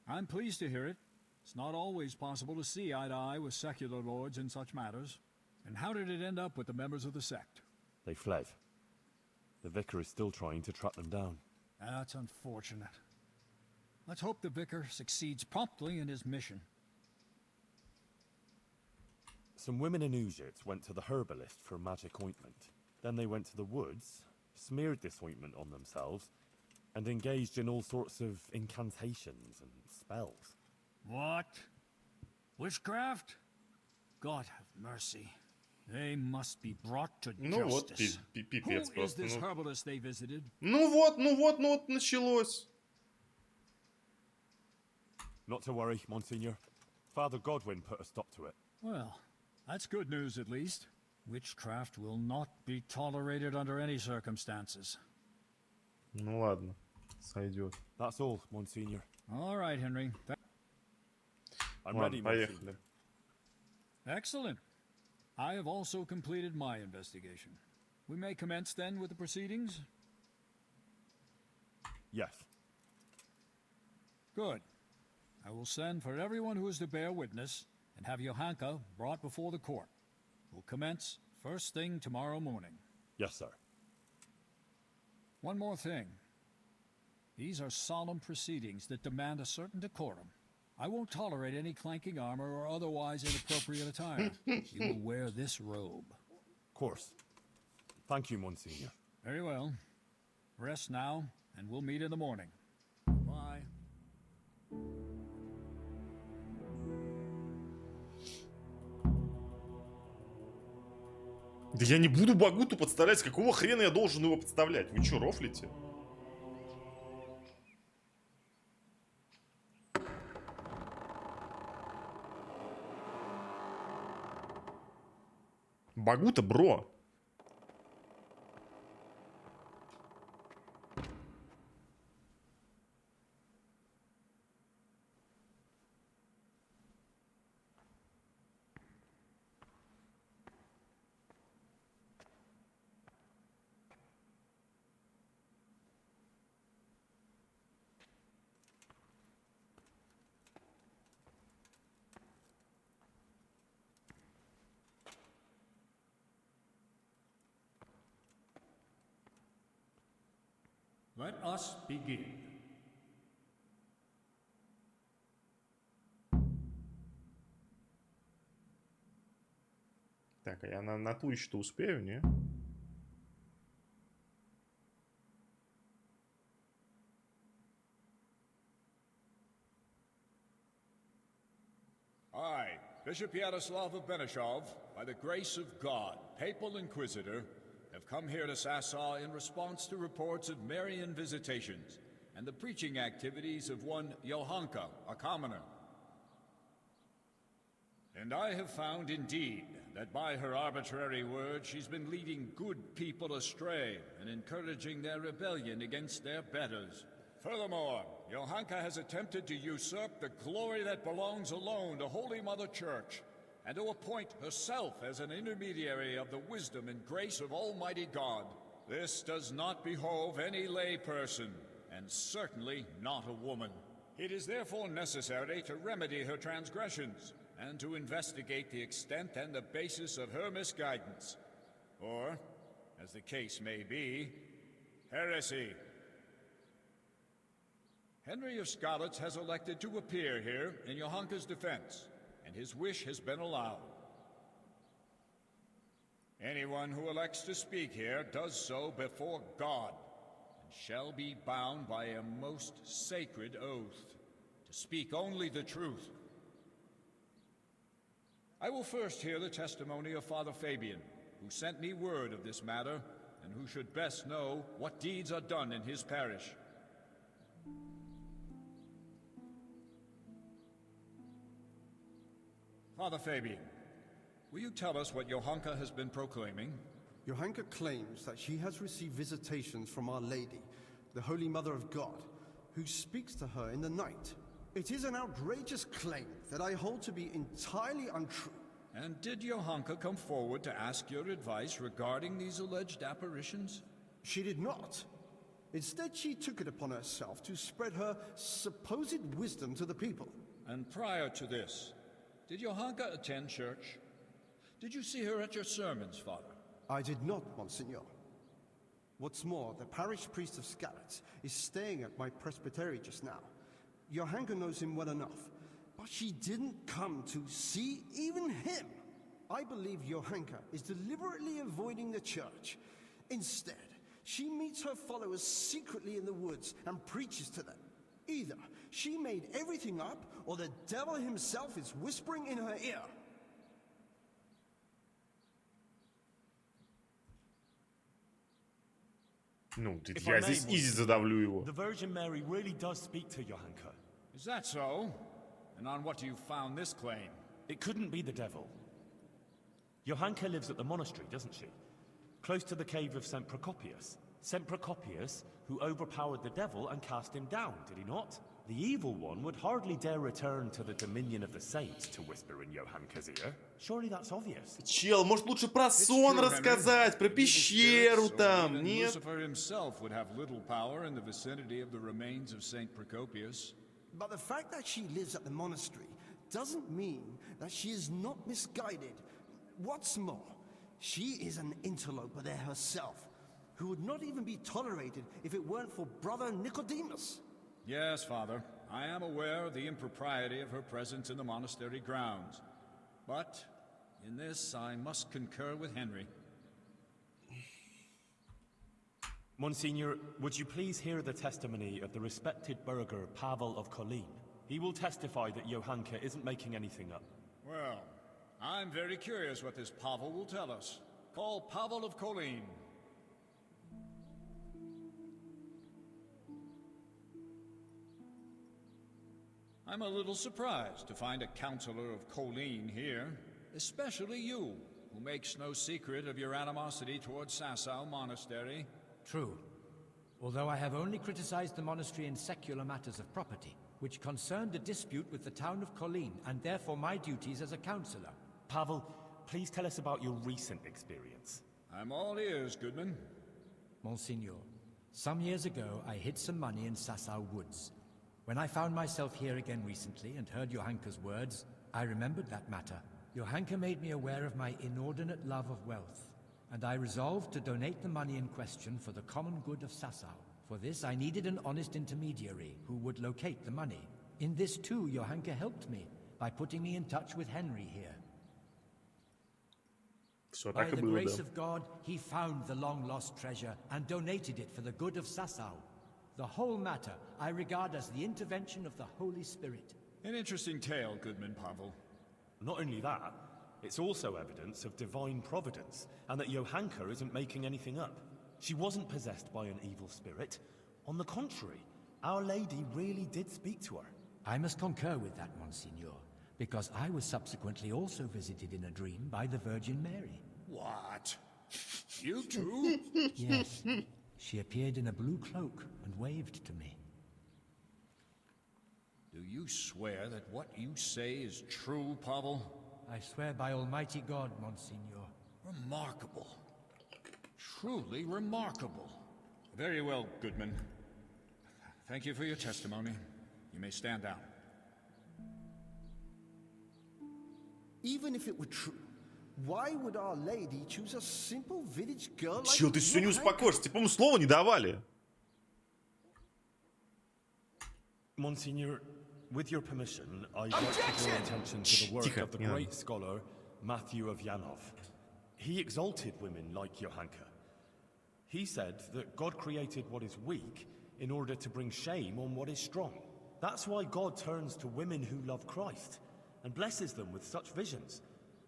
[SPEAKER 7] I'm pleased to hear it. It's not always possible to see eye to eye with secular lords in such matters. And how did it end up with the members of the sect?
[SPEAKER 3] They fled. The vicar is still trying to track them down.
[SPEAKER 7] That's unfortunate. Let's hope the vicar succeeds promptly in his mission.
[SPEAKER 3] Some women in Ujits went to the herbalist for a magic ointment. Then they went to the woods, smeared this ointment on themselves, and engaged in all sorts of incantations and spells.
[SPEAKER 7] What? Witchcraft? God have mercy. They must be brought to
[SPEAKER 1] Ну вот,
[SPEAKER 7] justice.
[SPEAKER 1] пипец
[SPEAKER 7] Who is
[SPEAKER 1] просто.
[SPEAKER 7] this herbalist they visited?
[SPEAKER 1] Ну вот началось.
[SPEAKER 3] Not to worry, Monsignor. Father Godwin put a stop to it.
[SPEAKER 7] Well, that's good news at least. Witchcraft will not be tolerated under any circumstances.
[SPEAKER 1] Ну ладно, сойдет.
[SPEAKER 3] That's all, Monsignor.
[SPEAKER 7] All right, Henry.
[SPEAKER 3] I'm
[SPEAKER 1] Ладно,
[SPEAKER 3] ready,
[SPEAKER 1] поехали.
[SPEAKER 3] Monsignor.
[SPEAKER 7] Excellent. I have also completed my investigation. We may commence then with the proceedings?
[SPEAKER 3] Yes.
[SPEAKER 7] Good. I will send for everyone who is to bear witness and have Johanka brought before the court. We'll commence first thing tomorrow morning.
[SPEAKER 3] Yes, sir.
[SPEAKER 7] One more thing. These are solemn proceedings that demand a certain decorum. I won't tolerate any clanking armor or otherwise inappropriate attire. You will wear this robe.
[SPEAKER 3] Of course. Thank you, Monsignor.
[SPEAKER 7] Very well. Rest now, and we'll meet in the morning. Bye.
[SPEAKER 1] Да я не буду Багуту подставлять. С какого хрена я должен его подставлять? Вы что, рофлите? Багута, бро.
[SPEAKER 7] Let us begin.
[SPEAKER 1] Так, а я на туре-то успею, не?
[SPEAKER 10] I, Bishop Yaroslav of Benishov, by the grace of God, Papal Inquisitor, have come here to Sassaw in response to reports of Marian visitations and the preaching activities of one Johanka, a commoner. And I have found indeed that by her arbitrary words she's been leading good people astray and encouraging their rebellion against their betters. Furthermore, Johanka has attempted to usurp the glory that belongs alone to Holy Mother Church and to appoint herself as an intermediary of the wisdom and grace of Almighty God. This does not behove any lay person, and certainly not a woman. It is therefore necessary to remedy her transgressions, and to investigate the extent and the basis of her misguidance. Or, as the case may be, heresy. Henry of Skalitz has elected to appear here in Johanka's defense, and his wish has been allowed. Anyone who elects to speak here does so before God, and shall be bound by a most sacred oath to to speak only the truth. I will first hear the testimony of Father Fabian, who sent me word of this matter, and who should best know what deeds are done in his parish. Father Fabian, will you tell us what Johanka has been proclaiming?
[SPEAKER 18] Johanka claims that she has received visitations from Our Lady, the Holy Mother of God, who speaks to her in the night. It is an outrageous claim that I hold to be entirely untrue.
[SPEAKER 10] And did Johanka come forward to ask your advice regarding these alleged apparitions?
[SPEAKER 18] She did not. Instead, she took it upon herself to spread her supposed wisdom to the people.
[SPEAKER 10] And prior to this, did Johanka attend church? Did you see her at your sermons, Father?
[SPEAKER 18] I did not, Monsignor. What's more, the parish priest of Skalitz is staying at my presbytery just now. Johanka knows him well enough, but she didn't come to see even him. I believe Johanka is deliberately avoiding the church. Instead, she meets her followers secretly in the woods and preaches to them. Either she made everything up, or the devil himself is whispering in her ear.
[SPEAKER 1] Ну,
[SPEAKER 3] If
[SPEAKER 1] я
[SPEAKER 3] I may,
[SPEAKER 1] здесь изи задавлю его.
[SPEAKER 3] The Virgin Mary really does speak to Johanka.
[SPEAKER 10] Is that so? And on what do you found this claim?
[SPEAKER 3] It couldn't be the devil. Johanka lives at the monastery, doesn't she? Close to the cave of St. Procopius. St. Procopius, who overpowered the devil and cast him down, did he not? The evil one would hardly dare return to the dominion of the saints to whisper in Johanka's ear. Surely that's obvious.
[SPEAKER 1] Чел, может лучше про сон рассказать, про пещеру там, нет?
[SPEAKER 10] Lucifer himself would have little power in the vicinity of the remains of St. Procopius.
[SPEAKER 18] But the fact that she lives at the monastery doesn't mean that she is not misguided. What's more, she is an interloper there herself, who would not even be tolerated if it weren't for Brother Nicodemus.
[SPEAKER 10] Yes, Father. I am aware of the impropriety of her presence in the monastery grounds. But in this, I must concur with Henry.
[SPEAKER 3] Monsignor, would you please hear the testimony of the respected burgher Pavel of Kolin? He will testify that Johanka isn't making anything up.
[SPEAKER 10] Well, I'm very curious what this Pavel will tell us. Call Pavel of Kolin. I'm a little surprised to find a counselor of Kolin here, especially you, who makes no secret of your animosity towards Sasau Monastery.
[SPEAKER 13] True. Although I have only criticized the monastery in secular matters of property, which concerned a dispute with the town of Kolin, and therefore my duties as a counselor.
[SPEAKER 3] Pavel, please tell us about your recent experience.
[SPEAKER 10] I'm all ears, Goodman.
[SPEAKER 13] Monsignor, some years ago I hid some money in Sasau woods. When I found myself here again recently and heard Johanka's words, I remembered that matter. Johanka made me aware of my inordinate love of wealth, and I resolved to donate the money in question for the common good of Sasau. For this, I needed an honest intermediary who would locate the money. In this too, Johanka helped me by putting me in touch with Henry here. By the grace of God, he found the long-lost treasure and donated it for the good of Sasau. The whole matter I regard as the intervention of the Holy Spirit.
[SPEAKER 10] An interesting tale, Goodman Pavel.
[SPEAKER 3] Not only that, it's also evidence of divine providence, and that Johanka isn't making anything up. She wasn't possessed by an evil spirit. On the contrary, Our Lady really did speak to her.
[SPEAKER 13] I must concur with that, Monsignor, because I was subsequently also visited in a dream by the Virgin Mary.
[SPEAKER 10] What? You too?
[SPEAKER 13] Yes. She appeared in a blue cloak and waved to me.
[SPEAKER 10] Do you swear that what you say is true, Pavel?
[SPEAKER 13] I swear by Almighty God, Monsignor.
[SPEAKER 10] Remarkable. Truly remarkable. Very well, Goodman. Thank you for your testimony. You may stand down.
[SPEAKER 18] Even if it were true, why would Our Lady choose a simple village girl like
[SPEAKER 1] Чел, ты все не успокоишься, тебе, по-моему, слова не давали.
[SPEAKER 3] Monsignor, with your permission, I'd like to draw attention to the work of the great scholar Matthew of Yanov. He exalted women like Johanka. He said that God created what is weak in order to bring shame on what is strong. That's why God turns to women who love Christ and blesses them with such visions,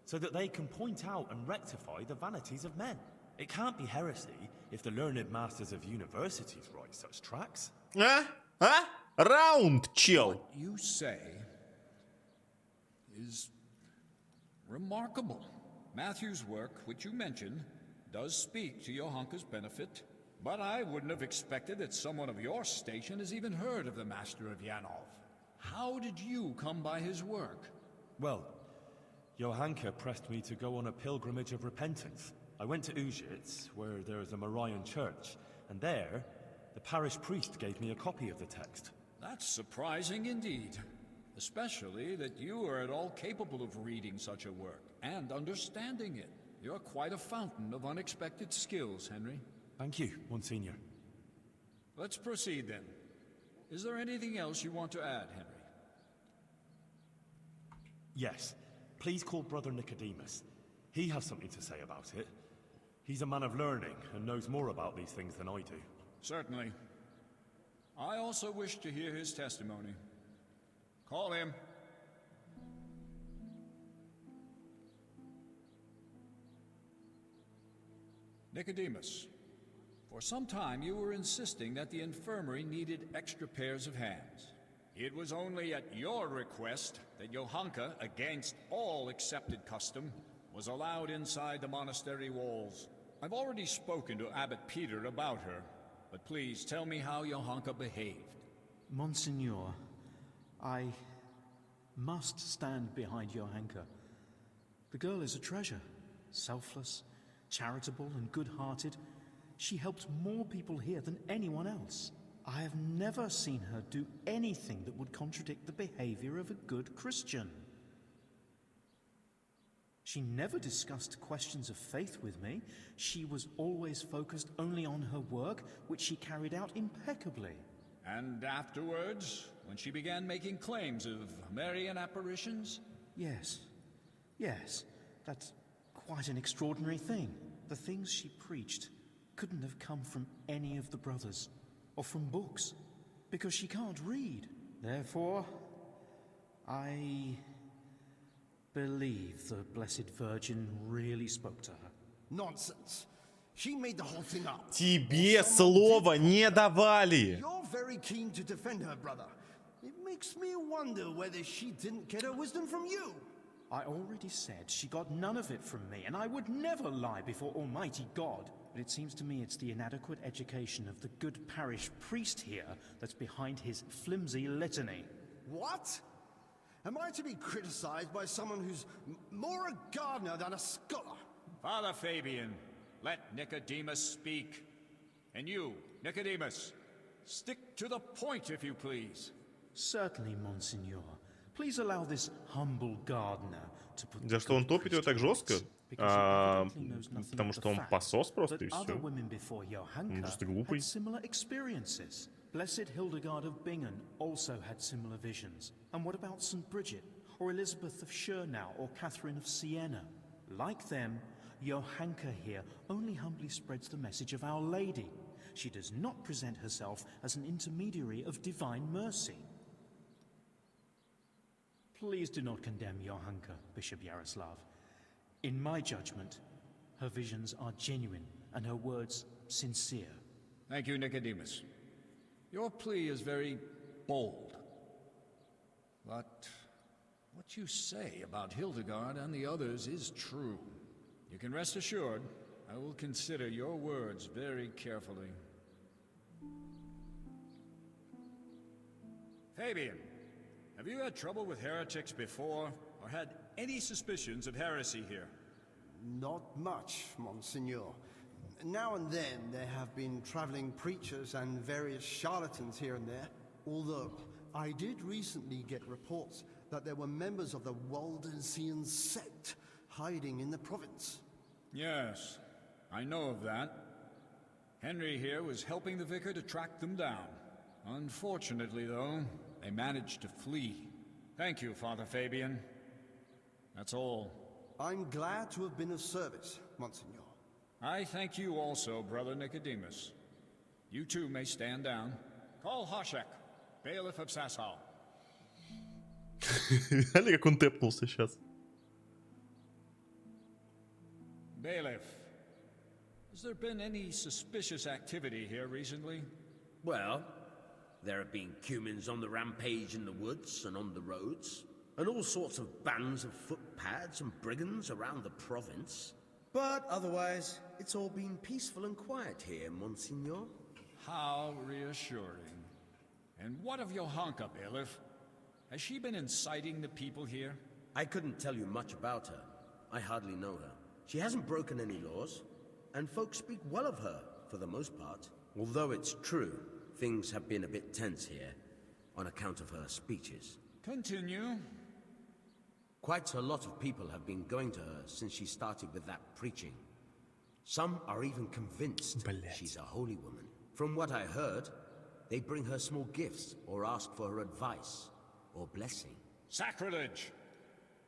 [SPEAKER 3] so that they can point out and rectify the vanities of men. It can't be heresy if the learned masters of universities write such tracts.
[SPEAKER 1] Раунд, чел!
[SPEAKER 7] What you say is remarkable. Matthew's work, which you mentioned, does speak to Johanka's benefit, but I wouldn't have expected that someone of your station has even heard of the Master of Yanov. How did you come by his work?
[SPEAKER 3] Well, Johanka pressed me to go on a pilgrimage of repentance. I went to Ujits, where there is a Marian church, and there, the parish priest gave me a copy of the text.
[SPEAKER 7] That's surprising indeed, especially that you are at all capable of reading such a work and understanding it. You're quite a fountain of unexpected skills, Henry.
[SPEAKER 3] Thank you, Monsignor.
[SPEAKER 7] Let's proceed then. Is there anything else you want to add, Henry?
[SPEAKER 3] Yes. Please call Brother Nicodemus. He has something to say about it. He's a man of learning and knows more about these things than I do.
[SPEAKER 7] Certainly. I also wish to hear his testimony. Call him. Nicodemus, for some time you were insisting that the infirmary needed extra pairs of hands. It was only at your request that Johanka, against all accepted custom, was allowed inside the monastery walls. I've already spoken to Abbot Peter about her, but please tell me how Johanka behaved.
[SPEAKER 2] Monsignor, I must stand behind Johanka. The girl is a treasure, selfless, charitable and good-hearted. She helped more people here than anyone else. I have never seen her do anything that would contradict the behavior of a good Christian. She never discussed questions of faith with me. She was always focused only on her work, which she carried out impeccably.
[SPEAKER 7] And afterwards, when she began making claims of Marian apparitions?
[SPEAKER 2] Yes. Yes. That's quite an extraordinary thing. The things she preached couldn't have come from any of the brothers, or from books, because she can't read. Therefore, I believe the Blessed Virgin really spoke to her.
[SPEAKER 18] Nonsense. She made the whole thing up.
[SPEAKER 1] Тебе слова не давали.
[SPEAKER 18] You're very keen to defend her, brother. It makes me wonder whether she didn't get her wisdom from you.
[SPEAKER 2] I already said she got none of it from me, and I would never lie before Almighty God. But it seems to me it's the inadequate education of the good parish priest here that's behind his flimsy litany.
[SPEAKER 18] What? Am I to be criticized by someone who's more a gardener than a scholar?
[SPEAKER 10] Father Fabian, let Nicodemus speak. And you, Nicodemus, stick to the point, if you please.
[SPEAKER 2] Certainly, Monsignor. Please allow this humble gardener to put...
[SPEAKER 1] За что он топит ее так жестко? Потому что он посос просто и все. Он просто глупый.
[SPEAKER 2] Blessed Hildegard of Bingen also had similar visions. And what about St. Bridget, or Elizabeth of Schurnau, or Catherine of Siena? Like them, Johanka here only humbly spreads the message of Our Lady. She does not present herself as an intermediary of divine mercy. Please do not condemn Johanka, Bishop Yaroslav. In my judgment, her visions are genuine and her words sincere.
[SPEAKER 7] Thank you, Nicodemus. Your plea is very bold. But what you say about Hildegard and the others is true. You can rest assured, I will consider your words very carefully.
[SPEAKER 10] Fabian, have you had trouble with heretics before, or had any suspicions of heresy here?
[SPEAKER 18] Not much, Monsignor. Now and then there have been traveling preachers and various charlatans here and there, although I did recently get reports that there were members of the Waldensian sect hiding in the province.
[SPEAKER 7] Yes, I know of that. Henry here was helping the vicar to track them down. Unfortunately, though, they managed to flee. Thank you, Father Fabian. That's all.
[SPEAKER 18] I'm glad to have been of service, Monsignor.
[SPEAKER 7] I thank you also, Brother Nicodemus. You too may stand down.
[SPEAKER 10] Call Hoshek, bailiff of Sasau.
[SPEAKER 1] Видали, как он тэпнулся сейчас?
[SPEAKER 10] Bailiff, has there been any suspicious activity here recently?
[SPEAKER 17] Well, there have been cumins on the rampage in the woods and on the roads, and all sorts of bands of footpads and brigands around the province. But otherwise, it's all been peaceful and quiet here, Monsignor.
[SPEAKER 10] How reassuring. And what of Johanka, Bailiff? Has she been inciting the people here?
[SPEAKER 17] I couldn't tell you much about her. I hardly know her. She hasn't broken any laws, and folks speak well of her, for the most part. Although it's true, things have been a bit tense here, on account of her speeches.
[SPEAKER 10] Continue.
[SPEAKER 17] Quite a lot of people have been going to her since she started with that preaching. Some are even convinced she's a holy woman. From what I heard, they bring her small gifts or ask for her advice or blessing.
[SPEAKER 10] Sacrilege!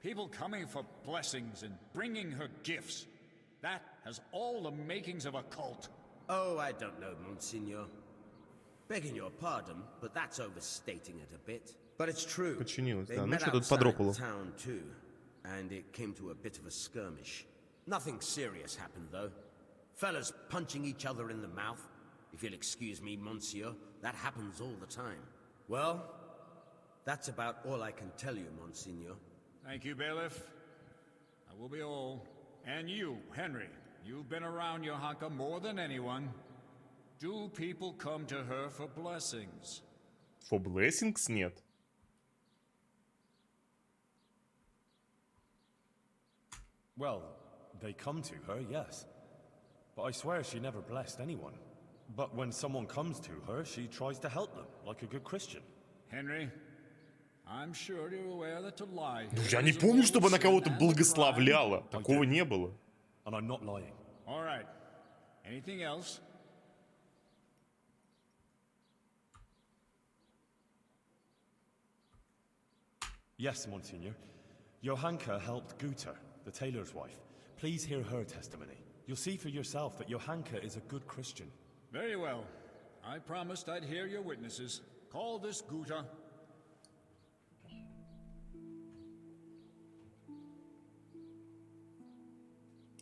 [SPEAKER 10] People coming for blessings and bringing her gifts. That has all the makings of a cult.
[SPEAKER 17] Oh, I don't know, Monsignor. Begging your pardon, but that's overstating it a bit. But it's true.
[SPEAKER 1] Подчинилась,
[SPEAKER 17] They
[SPEAKER 1] да. Ну
[SPEAKER 17] met
[SPEAKER 1] что тут
[SPEAKER 17] outside
[SPEAKER 1] подропало?
[SPEAKER 17] town too, and it came to a bit of a skirmish. Nothing serious happened though. Fellas punching each other in the mouth. If you'll excuse me, Monsieur, that happens all the time. Well, that's about all I can tell you, Monsignor.
[SPEAKER 10] Thank you, Bailiff. I will be all. And you, Henry, you've been around Johanka more than anyone. Do people come to her for blessings?
[SPEAKER 1] For blessings нет.
[SPEAKER 3] Well, they come to her, yes. But I swear she never blessed anyone. But when someone comes to her, she tries to help them, like a good Christian.
[SPEAKER 10] Henry, I'm sure you're aware that to lie
[SPEAKER 1] Ну,
[SPEAKER 10] here
[SPEAKER 1] я не
[SPEAKER 10] is a
[SPEAKER 1] помню, чтобы она
[SPEAKER 10] mortal
[SPEAKER 1] кого-то
[SPEAKER 10] sin and a
[SPEAKER 1] благословляла.
[SPEAKER 10] crime.
[SPEAKER 1] Такого не было.
[SPEAKER 3] And I'm not lying.
[SPEAKER 10] All right. Anything else?
[SPEAKER 3] Yes, Monsignor. Johanka helped Guta, the tailor's wife. Please hear her testimony. You'll see for yourself that Johanka is a good Christian.
[SPEAKER 10] Very well. I promised I'd hear your witnesses. Call this Guta.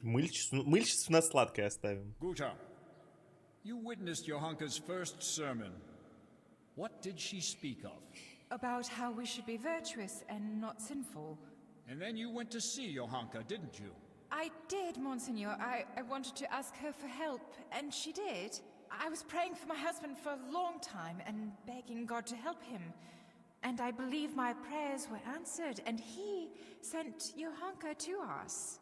[SPEAKER 1] Мыльщицу на сладкое оставим.
[SPEAKER 10] Guta, you witnessed Johanka's first sermon. What did she speak of?
[SPEAKER 16] About how we should be virtuous and not sinful.
[SPEAKER 10] And then you went to see Johanka, didn't you?
[SPEAKER 16] I did, Monsignor. I wanted to ask her for help, and she did. I was praying for my husband for a long time and begging God to help him. And I believe my prayers were answered, and he sent Johanka to us.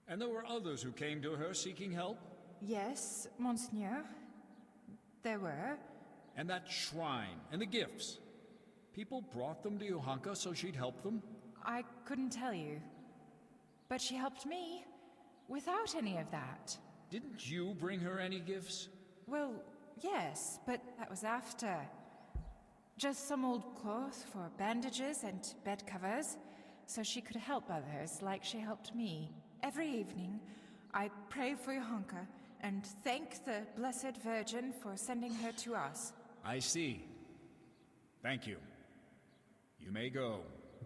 [SPEAKER 10] And there were others who came to her seeking help?
[SPEAKER 16] Yes, Monsignor. There were.
[SPEAKER 10] And that shrine, and the gifts. People brought them to Johanka so she'd help them?
[SPEAKER 16] I couldn't tell you. But she helped me without any of that.
[SPEAKER 10] Didn't you bring her any gifts?
[SPEAKER 16] Well, yes, but that was after. Just some old cloth for bandages and bed covers, so she could help others like she helped me. Every evening, I pray for Johanka and thank the Blessed Virgin for sending her to us.
[SPEAKER 10] I see. Thank you. You may go.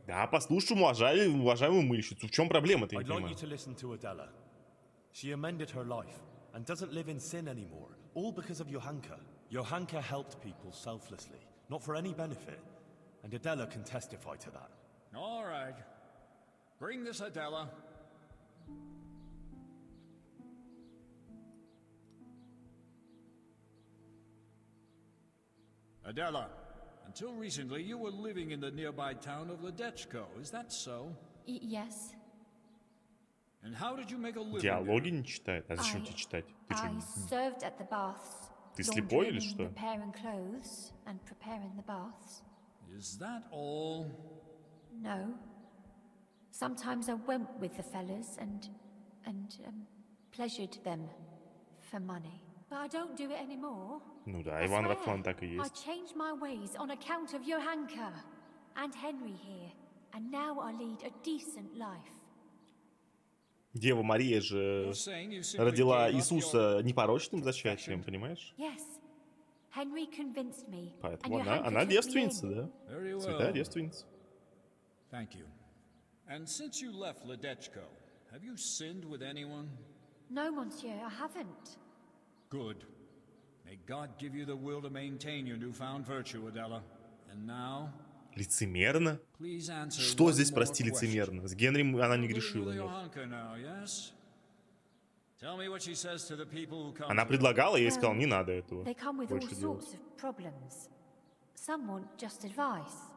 [SPEAKER 1] Да, послушаем уважаемую мыльщицу. В чем проблема-то, я не
[SPEAKER 3] I'd like
[SPEAKER 1] понимаю?
[SPEAKER 3] you to listen to Adela. She amended her life and doesn't live in sin anymore, all because of Johanka. Johanka helped people selflessly, not for any benefit, and Adela can testify to that.
[SPEAKER 10] All right. Bring this Adela. Adela, until recently you were living in the nearby town of Ledechko, is that so?
[SPEAKER 5] Yes.
[SPEAKER 10] And how did you make a living
[SPEAKER 1] Диалоги
[SPEAKER 10] there?
[SPEAKER 1] не читает. А зачем тебе читать? Ты
[SPEAKER 5] I
[SPEAKER 1] что,
[SPEAKER 5] served at the baths.
[SPEAKER 1] ты слепой или
[SPEAKER 5] laundering,
[SPEAKER 1] что?
[SPEAKER 5] preparing clothes and preparing the baths.
[SPEAKER 10] Is that all?
[SPEAKER 5] No. Sometimes I went with the fellas and pleasured them for money. But I don't do it anymore.
[SPEAKER 1] Ну да,
[SPEAKER 5] I
[SPEAKER 1] Иван
[SPEAKER 5] swear,
[SPEAKER 1] Рафман так и
[SPEAKER 5] I
[SPEAKER 1] есть.
[SPEAKER 5] changed my ways on account of Johanka and Henry here, and now I lead a decent life.
[SPEAKER 1] Дева Мария же родила Иисуса непорочным зачатием, понимаешь?
[SPEAKER 5] Yes. Henry convinced me.
[SPEAKER 1] Поэтому
[SPEAKER 5] and Johanka
[SPEAKER 1] она
[SPEAKER 5] took me
[SPEAKER 1] девственница,
[SPEAKER 5] in.
[SPEAKER 1] да?
[SPEAKER 10] Very
[SPEAKER 1] Святая
[SPEAKER 10] well.
[SPEAKER 1] девственница.
[SPEAKER 10] Thank you. And since you left Ledechko, have you sinned with anyone?
[SPEAKER 5] No, monsieur, I haven't.
[SPEAKER 10] Good. May God give you the will to maintain your newfound virtue, Adela. And now,
[SPEAKER 1] Лицемерно?
[SPEAKER 10] please answer
[SPEAKER 1] Что
[SPEAKER 10] one
[SPEAKER 1] здесь,
[SPEAKER 10] more
[SPEAKER 1] прости,
[SPEAKER 10] question.
[SPEAKER 1] лицемерно? С Генри она не
[SPEAKER 10] You're
[SPEAKER 1] грешила,
[SPEAKER 10] with
[SPEAKER 1] нет.
[SPEAKER 10] Johanka now, yes? Tell me what she says to the people who come
[SPEAKER 1] Она
[SPEAKER 10] to her.
[SPEAKER 1] предлагала, я ей сказал, не надо этого
[SPEAKER 5] They come with all
[SPEAKER 1] больше делать.
[SPEAKER 5] sorts of problems. Some want just advice.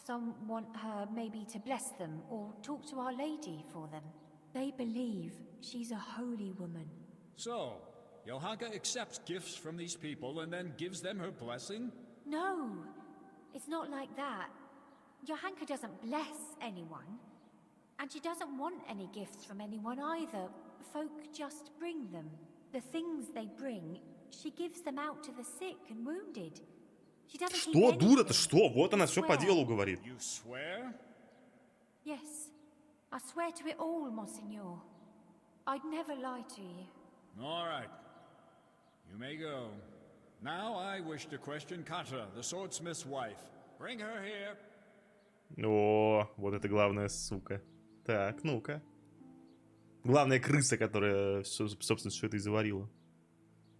[SPEAKER 5] Some want her maybe to bless them or talk to Our Lady for them. They believe she's a holy woman.
[SPEAKER 10] So, Johanka accepts gifts from these people and then gives them her blessing?
[SPEAKER 5] No, it's not like that. Johanka doesn't bless anyone. And she doesn't want any gifts from anyone either. Folk just bring them. The things they bring, she gives them out to the sick and wounded. She doesn't keep
[SPEAKER 1] Что,
[SPEAKER 5] anything.
[SPEAKER 1] дура-то, что? Вот она все по
[SPEAKER 5] Swear.
[SPEAKER 1] делу говорит.
[SPEAKER 10] You swear?
[SPEAKER 5] Yes, I swear to it all, Monseigneur. I'd never lie to you.
[SPEAKER 10] All right. You may go. Now I wish to question Katra, the swordsmith's wife. Bring her here.
[SPEAKER 1] О, вот это главная сука. Так, ну-ка. Главная крыса, которая, собственно, все это и заварила.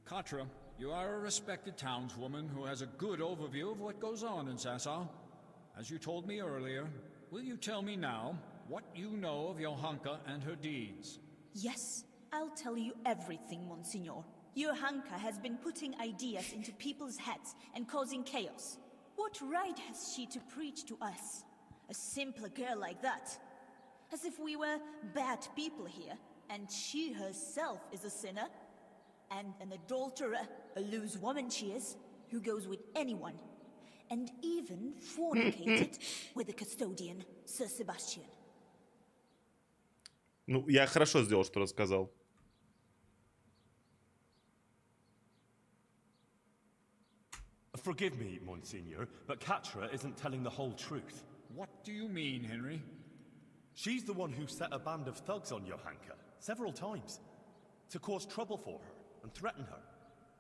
[SPEAKER 10] Katra, you are a respected townswoman who has a good overview of what goes on in Sasau. As you told me earlier, will you tell me now what you know of Johanka and her deeds?
[SPEAKER 11] Yes, I'll tell you everything, Monsignor. Johanka has been putting ideas into people's heads and causing chaos. What right has she to preach to us? A simple girl like that. As if we were bad people here, and she herself is a sinner. And an adulterer, a loose woman she is, who goes with anyone. And even fornicated with the custodian, Sir Sebastian.
[SPEAKER 1] Ну, я хорошо сделал, что рассказал.
[SPEAKER 3] Forgive me, Monsignor, but Katra isn't telling the whole truth.
[SPEAKER 10] What do you mean, Henry?
[SPEAKER 3] She's the one who set a band of thugs on Johanka several times to cause trouble for her and threaten her.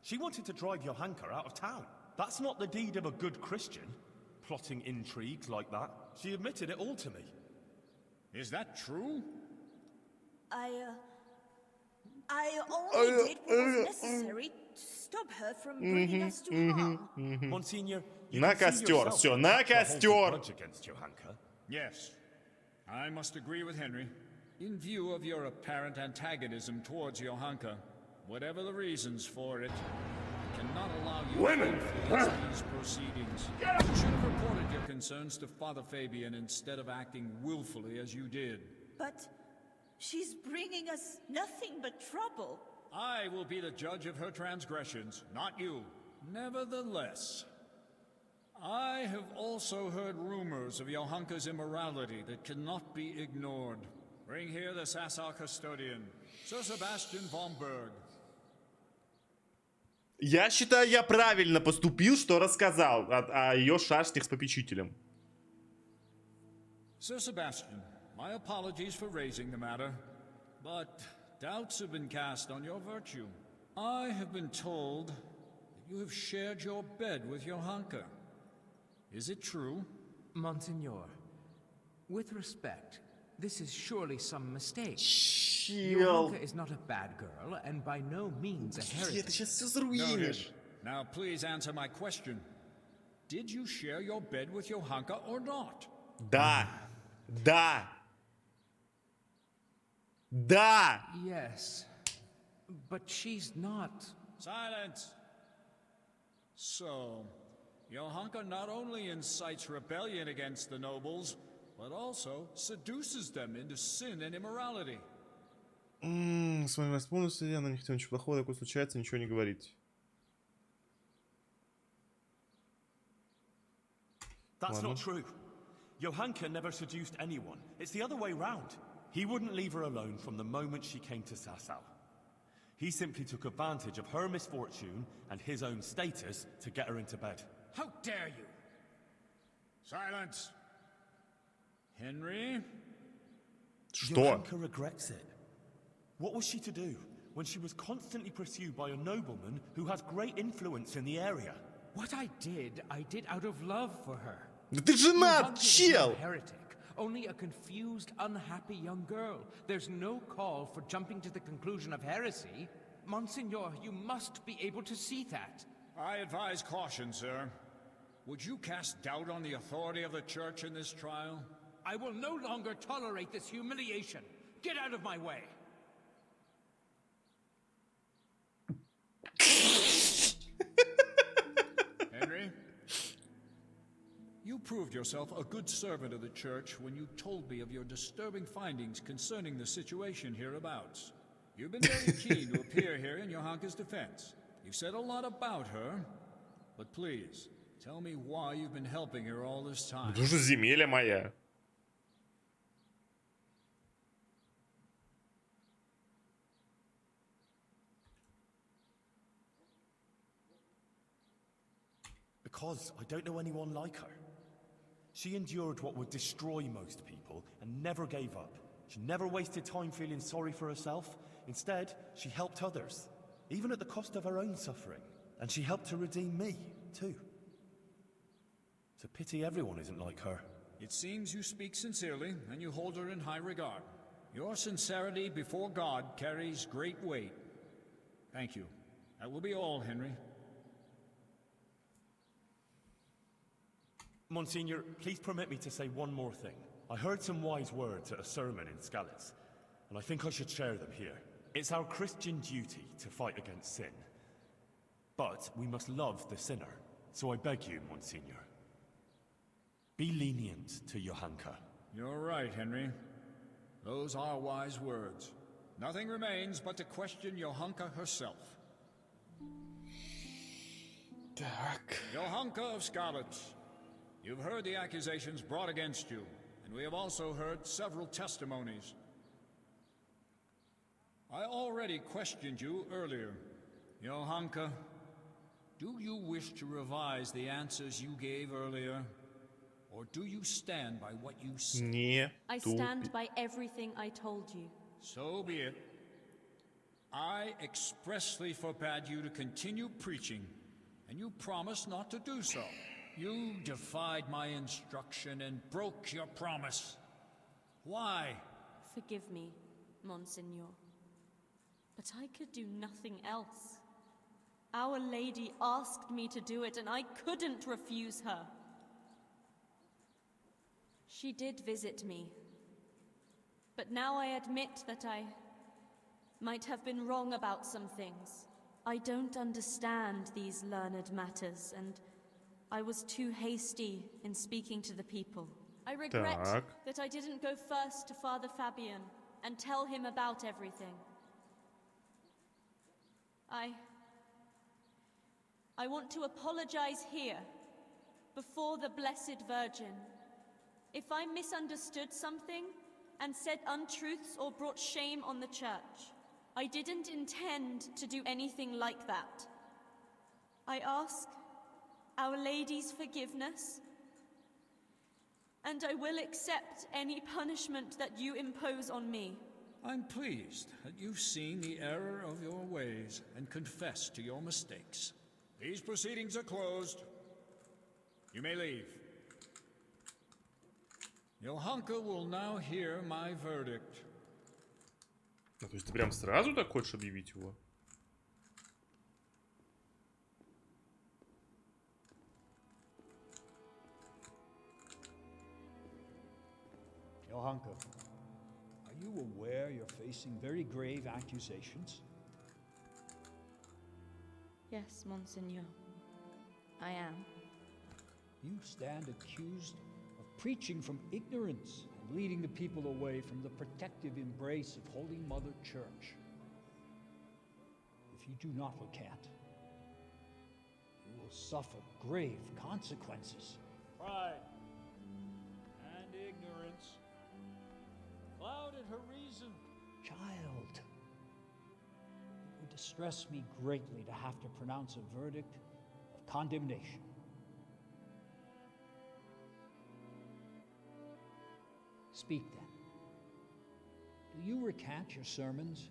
[SPEAKER 3] She wanted to drive Johanka out of town. That's not the deed of a good Christian, plotting intrigues like that. She admitted it all to me.
[SPEAKER 10] Is that true?
[SPEAKER 11] I only did what was necessary to stop her from bringing us to harm.
[SPEAKER 3] Monsignor, you
[SPEAKER 1] На
[SPEAKER 3] can see
[SPEAKER 1] костер,
[SPEAKER 3] yourself
[SPEAKER 1] все,
[SPEAKER 3] that
[SPEAKER 1] на
[SPEAKER 3] Katra holds a
[SPEAKER 1] костер.
[SPEAKER 3] grudge against Johanka.
[SPEAKER 10] Yes. I must agree with Henry. In view of your apparent antagonism towards Johanka, whatever the reasons for it, I cannot allow you to influence these proceedings. You should have reported your concerns to Father Fabian instead of acting willfully as you did.
[SPEAKER 11] But she's bringing us nothing but trouble.
[SPEAKER 10] I will be the judge of her transgressions, not you. Nevertheless, I have also heard rumors of Johanka's immorality that cannot be ignored. Bring here the Sasau custodian, Sir Sebastian von Berg.
[SPEAKER 1] Я считаю, я правильно поступил, что рассказал о ее шашнях с попечителем.
[SPEAKER 10] Sir Sebastian, my apologies for raising the matter, but doubts have been cast on your virtue. I have been told that you have shared your bed with Johanka. Is it true?
[SPEAKER 14] Monsignor, with respect, this is surely some mistake.
[SPEAKER 1] Чел.
[SPEAKER 14] Johanka is not a bad girl, and by no means a heretic.
[SPEAKER 1] Ты сейчас все заруинишь.
[SPEAKER 10] Now please answer my question. Did you share your bed with Johanka or not?
[SPEAKER 1] Да. Да. Да.
[SPEAKER 14] Yes, but she's not.
[SPEAKER 10] Silence! So, Johanka not only incites rebellion against the nobles, but also seduces them into sin and immorality.
[SPEAKER 1] С вами воспомнился, она не хотела ничего плохого, такое случается, ничего не говорить.
[SPEAKER 3] That's not true. Johanka never seduced anyone. It's the other way round. He wouldn't leave her alone from the moment she came to Sasau. He simply took advantage of her misfortune and his own status to get her into bed.
[SPEAKER 10] How dare you! Silence! Henry?
[SPEAKER 1] Что?
[SPEAKER 3] Johanka regrets it. What was she to do? when she was constantly pursued by a nobleman who has great influence in the area.
[SPEAKER 14] What I did out of love for her.
[SPEAKER 1] Да ты женат,
[SPEAKER 14] Johanka is
[SPEAKER 1] чел!
[SPEAKER 14] no heretic, only a confused, unhappy young girl. There's no call for jumping to the conclusion of heresy. Monsignor, you must be able to see that.
[SPEAKER 10] I advise caution, sir. Would you cast doubt on the authority of the Church in this trial?
[SPEAKER 14] I will no longer tolerate this humiliation. Get out of my way.
[SPEAKER 10] Henry?
[SPEAKER 7] You proved yourself a good servant of the Church when you told me of your disturbing findings concerning the situation hereabouts. You've been very keen to appear here in Johanka's defense. You've said a lot about her, but please, tell me why you've been helping her all this time.
[SPEAKER 1] Потому что земля моя.
[SPEAKER 3] Because I don't know anyone like her. She endured what would destroy most people and never gave up. She never wasted time feeling sorry for herself. Instead, she helped others, even at the cost of her own suffering. And she helped to redeem me, too. It's a pity everyone isn't like her.
[SPEAKER 7] It seems you speak sincerely, and you hold her in high regard. Your sincerity before God carries great weight. Thank you. That will be all, Henry.
[SPEAKER 3] Monsignor, please permit me to say one more thing. I heard some wise words at a sermon in Skalitz, and I think I should share them here. It's our Christian duty to fight against sin. But we must love the sinner. So I beg you, Monsignor, be lenient to Johanka.
[SPEAKER 7] You're right, Henry. Those are wise words.
[SPEAKER 10] Nothing remains but to question Johanka herself.
[SPEAKER 1] Так.
[SPEAKER 10] Johanka of Skalitz, you've heard the accusations brought against you, and we have also heard several testimonies. I already questioned you earlier. Johanka, do you wish to revise the answers you gave earlier? Or do you stand by what you said?
[SPEAKER 1] Не
[SPEAKER 15] I stand by everything I told you.
[SPEAKER 10] So be it. I expressly forbade you to continue preaching, and you promised not to do so. You defied my instruction and broke your promise. Why?
[SPEAKER 15] Forgive me, Monsignor. But I could do nothing else. Our Lady asked me to do it, and I couldn't refuse her. She did visit me. But now I admit that I might have been wrong about some things. I don't understand these learned matters, and I was too hasty in speaking to the people. I regret that I didn't go first to Father Fabian and tell him about everything. I want to apologize here, before the Blessed Virgin. If I misunderstood something and said untruths or brought shame on the Church, I didn't intend to do anything like that. I ask Our Lady's forgiveness, and I will accept any punishment that you impose on me.
[SPEAKER 7] I'm pleased that you've seen the error of your ways and confessed to your mistakes.
[SPEAKER 10] These proceedings are closed. You may leave.
[SPEAKER 7] Johanka will now hear my verdict.
[SPEAKER 1] Ну, то есть ты прям сразу так хочешь объявить его?
[SPEAKER 7] Johanka, are you aware you're facing very grave accusations?
[SPEAKER 15] Yes, Monsignor. I am.
[SPEAKER 7] You stand accused of preaching from ignorance and leading the people away from the protective embrace of Holy Mother Church. If you do not recant, you will suffer grave consequences.
[SPEAKER 9] Pride and ignorance clouded her reason.
[SPEAKER 7] Child, it would distress me greatly to have to pronounce a verdict of condemnation. Speak then. Do you recant your sermons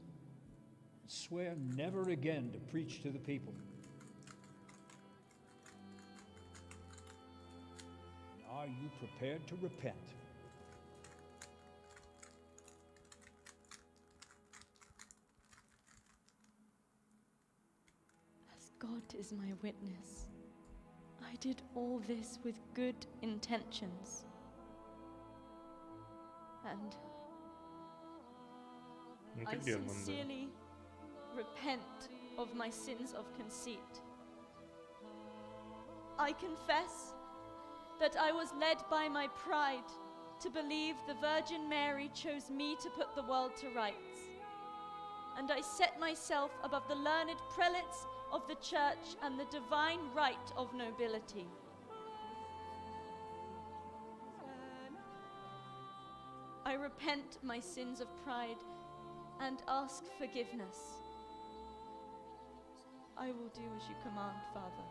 [SPEAKER 7] and swear never again to preach to the people. Are you prepared to repent?
[SPEAKER 19] As God is my witness, I did all this with good intentions. And I sincerely repent of my sins of conceit. I confess that I was led by my pride to believe the Virgin Mary chose me to put the world to rights. And I set myself above the learned prelates of the Church and the divine right of nobility. I repent my sins of pride and ask forgiveness. I will do as you command, Father.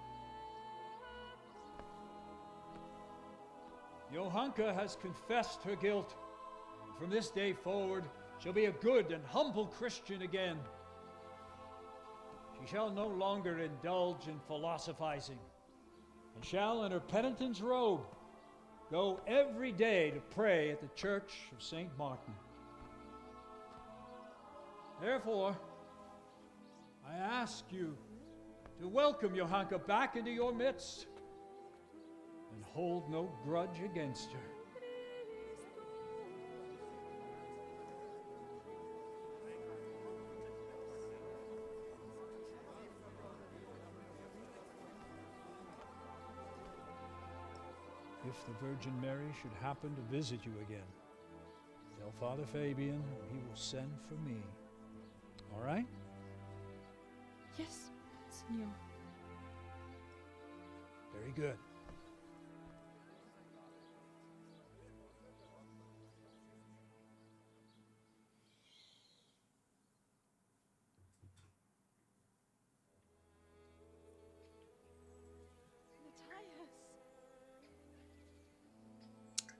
[SPEAKER 7] Johanka has confessed her guilt. From this day forward, she'll be a good and humble Christian again. She shall no longer indulge in philosophizing, and shall, in her penitent's robe, go every day to pray at the Church of St. Martin. Therefore, I ask you to welcome Johanka back into your midst and hold no grudge against her. If the Virgin Mary should happen to visit you again, tell Father Fabian and he will send for me. All right?
[SPEAKER 19] Yes, Signor.
[SPEAKER 7] Very good.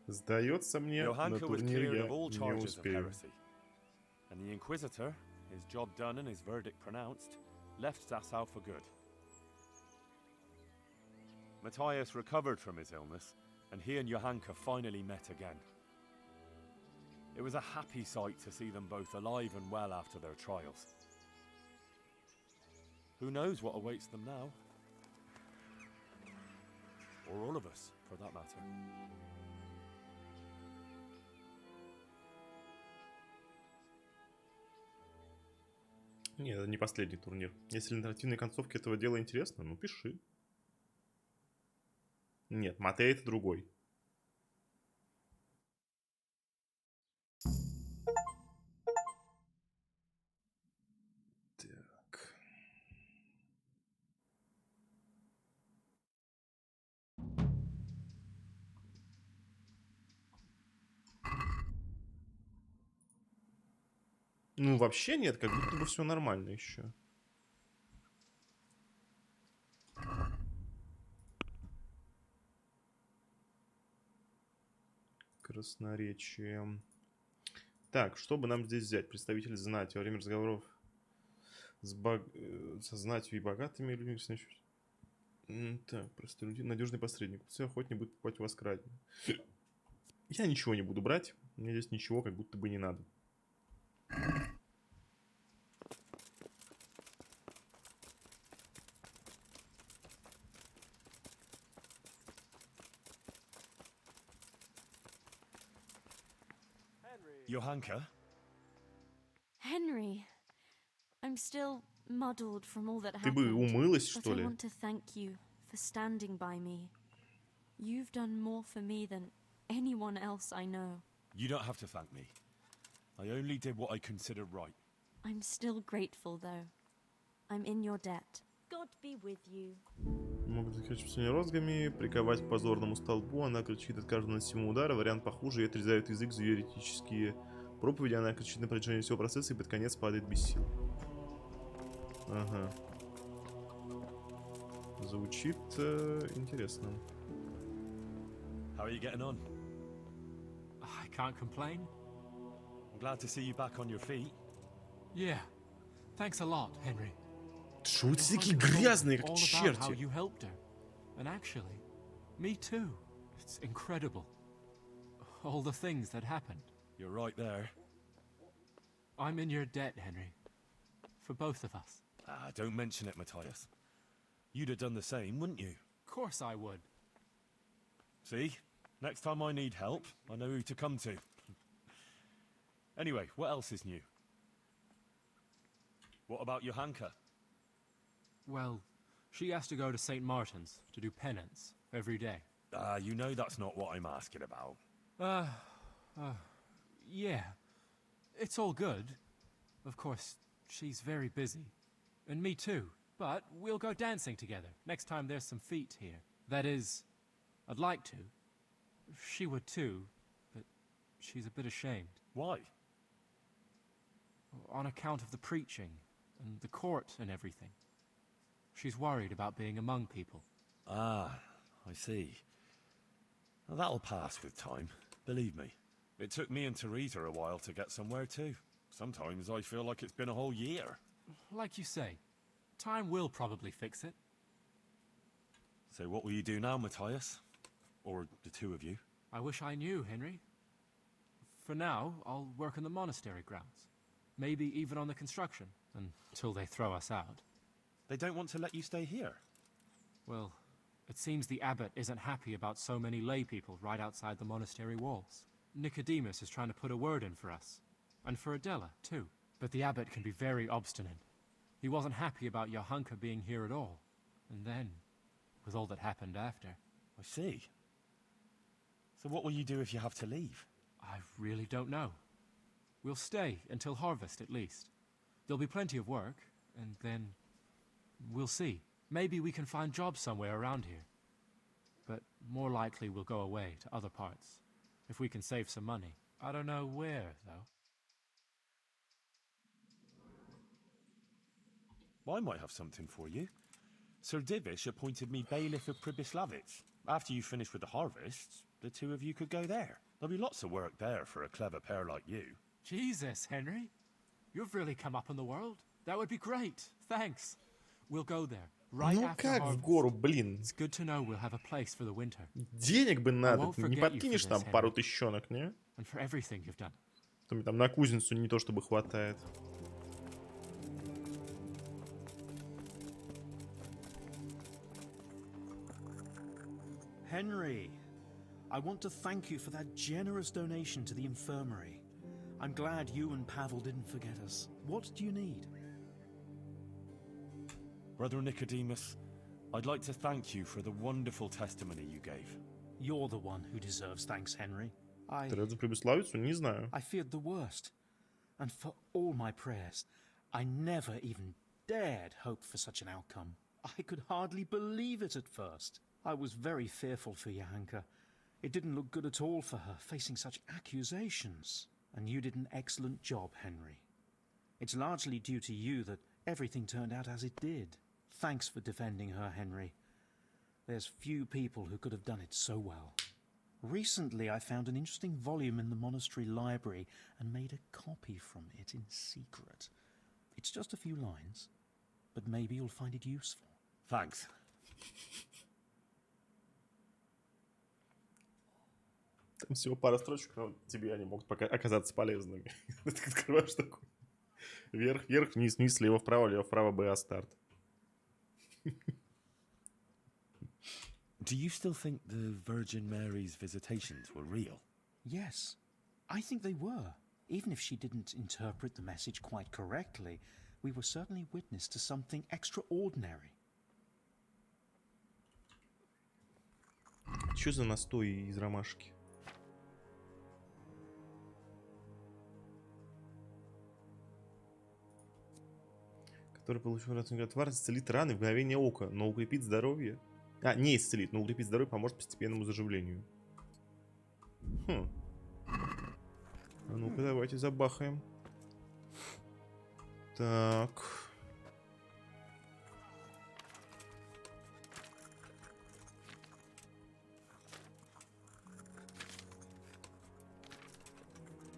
[SPEAKER 1] Сдается мне, на
[SPEAKER 3] Johanka was
[SPEAKER 1] турнир
[SPEAKER 3] cleared
[SPEAKER 1] я
[SPEAKER 3] of all
[SPEAKER 1] не
[SPEAKER 3] charges of
[SPEAKER 1] успею.
[SPEAKER 3] heresy, and the Inquisitor, his job done and his verdict pronounced, left Dessau for good. Matthias recovered from his illness, and he and Johanka finally met again. It was a happy sight to see them both alive and well after their trials. Who knows what awaits them now? Or all of us, for that matter.
[SPEAKER 1] Нет, это не последний турнир. Если альтернативные концовки этого дела интересны, ну пиши. Нет, Матей это другой. Так. Ну, вообще нет, как будто бы все нормально еще. Красноречие. Так, что бы нам здесь взять? Представитель знати. Во время разговоров со знатью и богатыми людьми. Так, простой надежный посредник. Все охотнее будет покупать у вас краденое. Я ничего не буду брать. Мне здесь ничего как будто бы не надо.
[SPEAKER 3] Johanka?
[SPEAKER 19] Henry, I'm still muddled from all that
[SPEAKER 1] Ты бы
[SPEAKER 19] happened.
[SPEAKER 1] умылась,
[SPEAKER 19] But
[SPEAKER 1] что
[SPEAKER 19] I
[SPEAKER 1] ли?
[SPEAKER 19] want to thank you for standing by me. You've done more for me than anyone else I know.
[SPEAKER 3] You don't have to thank me. I only did what I considered right.
[SPEAKER 19] I'm still grateful, though. I'm in your debt.
[SPEAKER 11] God be with you.
[SPEAKER 1] Могут закрыть чувствование розгами, приковать к позорному столбу, она кричит от каждого наносимого удара, вариант похуже, ей отрезают язык за еретические проповеди, она кричит на протяжении всего процесса и под конец падает без сил. Ага. Звучит интересно.
[SPEAKER 3] How are you getting on?
[SPEAKER 4] I can't complain.
[SPEAKER 3] I'm glad to see you back on your feet.
[SPEAKER 4] Yeah. Thanks a lot, Henry.
[SPEAKER 1] Что вы такие грязные, как
[SPEAKER 4] All about how
[SPEAKER 1] черти?
[SPEAKER 4] you helped her. And actually, me too. It's incredible. All the things that happened.
[SPEAKER 3] You're right there.
[SPEAKER 4] I'm in your debt, Henry. For both of us.
[SPEAKER 3] Ah, don't mention it, Matthias. You'd have done the same, wouldn't you?
[SPEAKER 4] Of course I would.
[SPEAKER 3] See? Next time I need help, I know who to come to. Anyway, what else is new? What about Johanka?
[SPEAKER 4] Well, she has to go to St. Martin's to do penance every day.
[SPEAKER 3] You know that's not what I'm asking about.
[SPEAKER 4] Yeah. It's all good. Of course, she's very busy. And me too. But we'll go dancing together next time there's some feet here. That is, I'd like to. She would too, but she's a bit ashamed.
[SPEAKER 3] Why?
[SPEAKER 4] On account of the preaching, and the court and everything. She's worried about being among people.
[SPEAKER 3] Ah, I see. Well, that'll pass with time, believe me. It took me and Teresa a while to get somewhere too. Sometimes I feel like it's been a whole year.
[SPEAKER 4] Like you say, time will probably fix it.
[SPEAKER 3] So what will you do now, Matthias? Or the two of you?
[SPEAKER 4] I wish I knew, Henry. For now, I'll work in the monastery grounds. Maybe even on the construction, until they throw us out.
[SPEAKER 3] They don't want to let you stay here?
[SPEAKER 4] Well, it seems the abbot isn't happy about so many lay people right outside the monastery walls. Nicodemus is trying to put a word in for us. And for Adela, too. But the abbot can be very obstinate. He wasn't happy about Johanka being here at all. And then, with all that happened after.
[SPEAKER 3] I see. So what will you do if you have to leave?
[SPEAKER 4] I really don't know. We'll stay until harvest, at least. There'll be plenty of work, and then we'll see. Maybe we can find jobs somewhere around here. But more likely we'll go away to other parts, if we can save some money. I don't know where, though.
[SPEAKER 3] Well, I might have something for you. Sir Divish appointed me bailiff of Pribyslavitz. After you finish with the harvests, the two of you could go there. There'll be lots of work there for a clever pair like you.
[SPEAKER 4] Jesus, Henry. You've really come up in the world. That would be great. Thanks. We'll go there. Right
[SPEAKER 1] Ну
[SPEAKER 4] after
[SPEAKER 1] как в
[SPEAKER 4] harvest.
[SPEAKER 1] гору, блин?
[SPEAKER 4] It's good to know we'll have a place for the winter.
[SPEAKER 1] Денег бы надо.
[SPEAKER 4] won't
[SPEAKER 1] Ты не
[SPEAKER 4] forget you
[SPEAKER 1] подкинешь
[SPEAKER 4] for
[SPEAKER 1] там
[SPEAKER 4] this,
[SPEAKER 1] пару
[SPEAKER 4] Henry.
[SPEAKER 1] тысячонок, не?
[SPEAKER 4] And for everything you've done.
[SPEAKER 1] То мне там на кузницу не то чтобы хватает.
[SPEAKER 2] Henry, I want to thank you for that generous donation to the infirmary. I'm glad you and Pavel didn't forget us. What do you need?
[SPEAKER 3] Brother Nicodemus, I'd like to thank you for the wonderful testimony you gave.
[SPEAKER 2] You're the one who deserves thanks, Henry.
[SPEAKER 1] Терезу Прибыславицу? Не знаю.
[SPEAKER 2] I feared the worst. And for all my prayers, I never even dared hope for such an outcome. I could hardly believe it at first. I was very fearful for Johanka. It didn't look good at all for her, facing such accusations. And you did an excellent job, Henry. It's largely due to you that everything turned out as it did. Thanks for defending her, Henry. There's few people who could have done it so well. Recently, I found an interesting volume in the monastery library and made a copy from it in secret. It's just a few lines, but maybe you'll find it useful.
[SPEAKER 3] Thanks.
[SPEAKER 1] Там всего пара строчек, но тебе они могут оказаться полезными. Ты открываешь такой. Вверх, вверх, вниз, вниз, лево, вправо, Б, старт.
[SPEAKER 3] Do you still think the Virgin Mary's visitations were real?
[SPEAKER 2] Yes, I think they were. Even if she didn't interpret the message quite correctly, we were certainly witness to something extraordinary.
[SPEAKER 1] Что за настой из ромашки? Который получил отвар, исцелит раны в мгновение ока, но укрепит здоровье. А, не исцелит, но укрепит здоровье, поможет постепенному заживлению. Хм. А ну-ка, давайте забахаем. Так.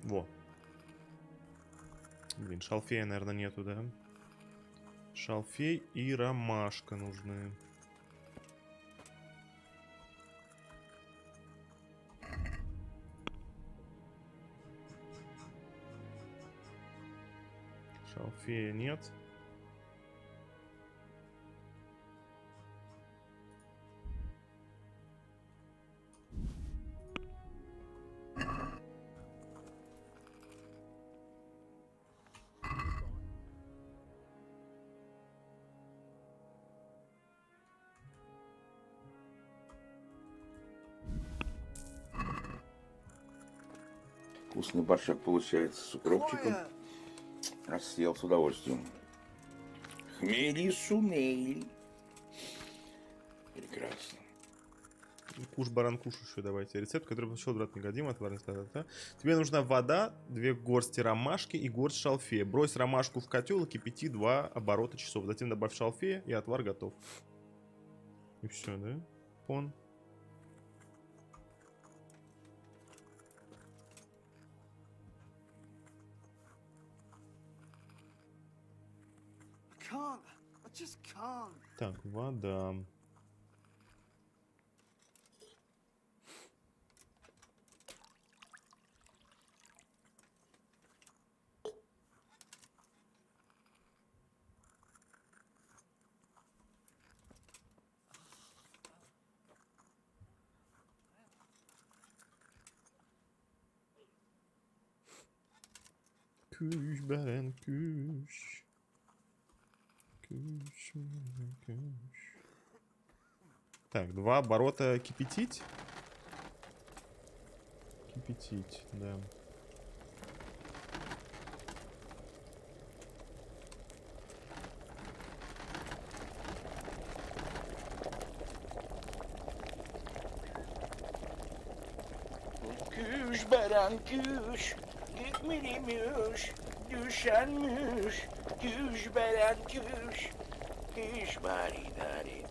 [SPEAKER 1] Во. Блин, шалфея, наверное, нету, да? Шалфей и ромашка нужны. Шалфея нет.
[SPEAKER 6] Вкусный борщак получается с укропчиком. Аж съел с удовольствием. Хмели сунели. Прекрасно.
[SPEAKER 1] Куш-баран-куш еще давайте. Рецепт, который получил брат Негодим, отварный сказать. Тебе нужна вода, 2 горсти ромашки и горсть шалфея. Брось ромашку в котел и кипяти 2 оборота часов. Затем добавь шалфея, и отвар готов. И все, да? Пон. Так, вода. Куш, баран, куш. Куш, баран, куш. Так, 2 оборота кипятить. Кипятить, да.
[SPEAKER 6] Küş baran küş, gitmeliymiş, düşenmiş. Küş baran küş, küş marinari.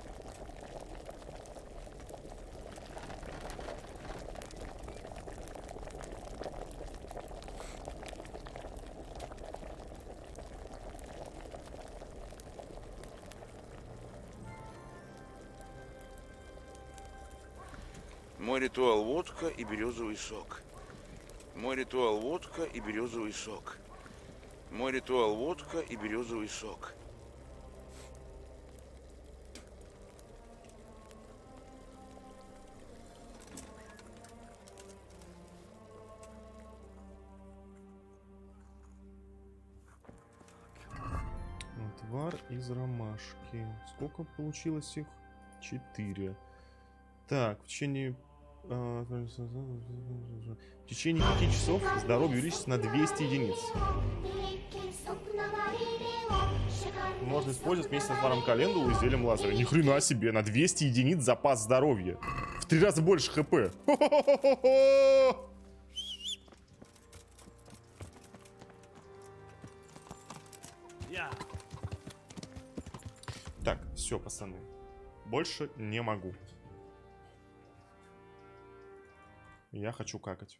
[SPEAKER 6] Мой ритуал водка и березовый сок. Мой ритуал водка и березовый сок. Мой ритуал водка и березовый сок.
[SPEAKER 1] Отвар из ромашки. Сколько получилось их? 4. Так, в течение 5 часов здоровье увеличится на 200 единиц. Можно использовать вместе с отваром календулы и зельем лазера. Ни хрена себе, на 200 единиц запас здоровья. В 3 раза больше хп. Так, все, пацаны. Больше не могу. Я хочу какать.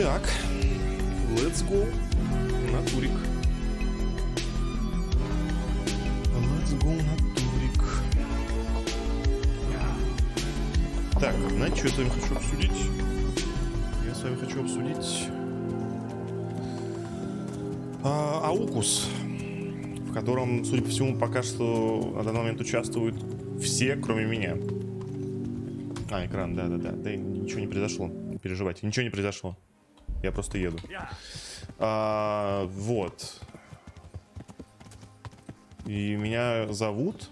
[SPEAKER 1] Так, let's go на турик. Let's go на турик. Так, знаете, что я с вами хочу обсудить? Я с вами хочу обсудить Аукус, в котором, судя по всему, пока что на данный момент участвуют все, кроме меня. Экран, да-да-да. Да, ничего не произошло, не переживайте, ничего не произошло. Я просто еду. Вот. И меня зовут...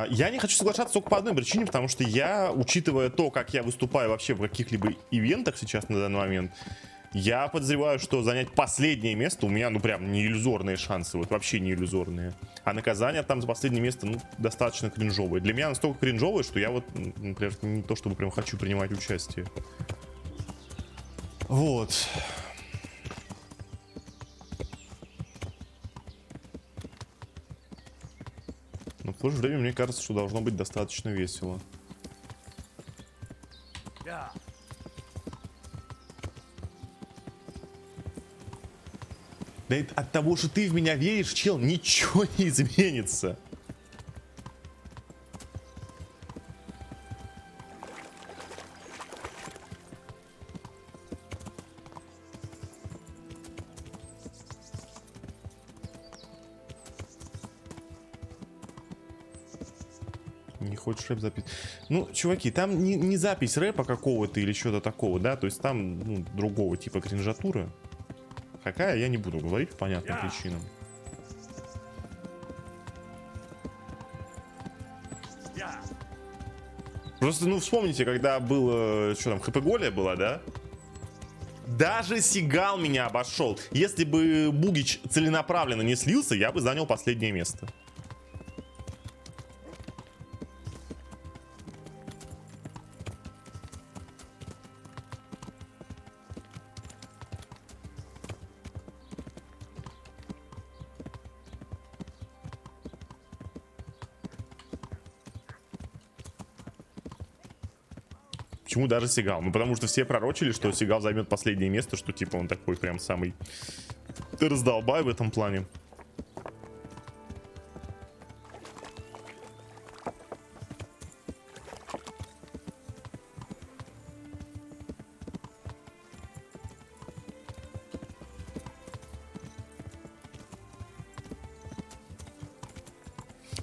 [SPEAKER 1] Я не хочу соглашаться только по одной причине, потому что я, учитывая то, как я выступаю вообще в каких-либо ивентах сейчас на данный момент, я подозреваю, что занять последнее место у меня, ну, прям не иллюзорные шансы, вот вообще не иллюзорные. А наказание там за последнее место, ну, достаточно кринжовое. Для меня настолько кринжовое, что я вот, например, не то чтобы прям хочу принимать участие. Вот. Но в то же время мне кажется, что должно быть достаточно весело. Да это от того, что ты в меня веришь, чел, ничего не изменится. Не хочешь рэп запись? Ну, чуваки, там не запись рэпа какого-то или чего-то такого, да? То есть там, ну, другого типа кринжатуры. Какая, я не буду говорить по понятным причинам. Просто, ну, вспомните, когда было, что там, ХП-голия была, да? Даже Сигал меня обошел. Если бы Бугич целенаправленно не слился, я бы занял последнее место. Почему даже Сигал? Ну, потому что все пророчили, что Сигал займет последнее место, что типа он такой прям самый раздолбай в этом плане.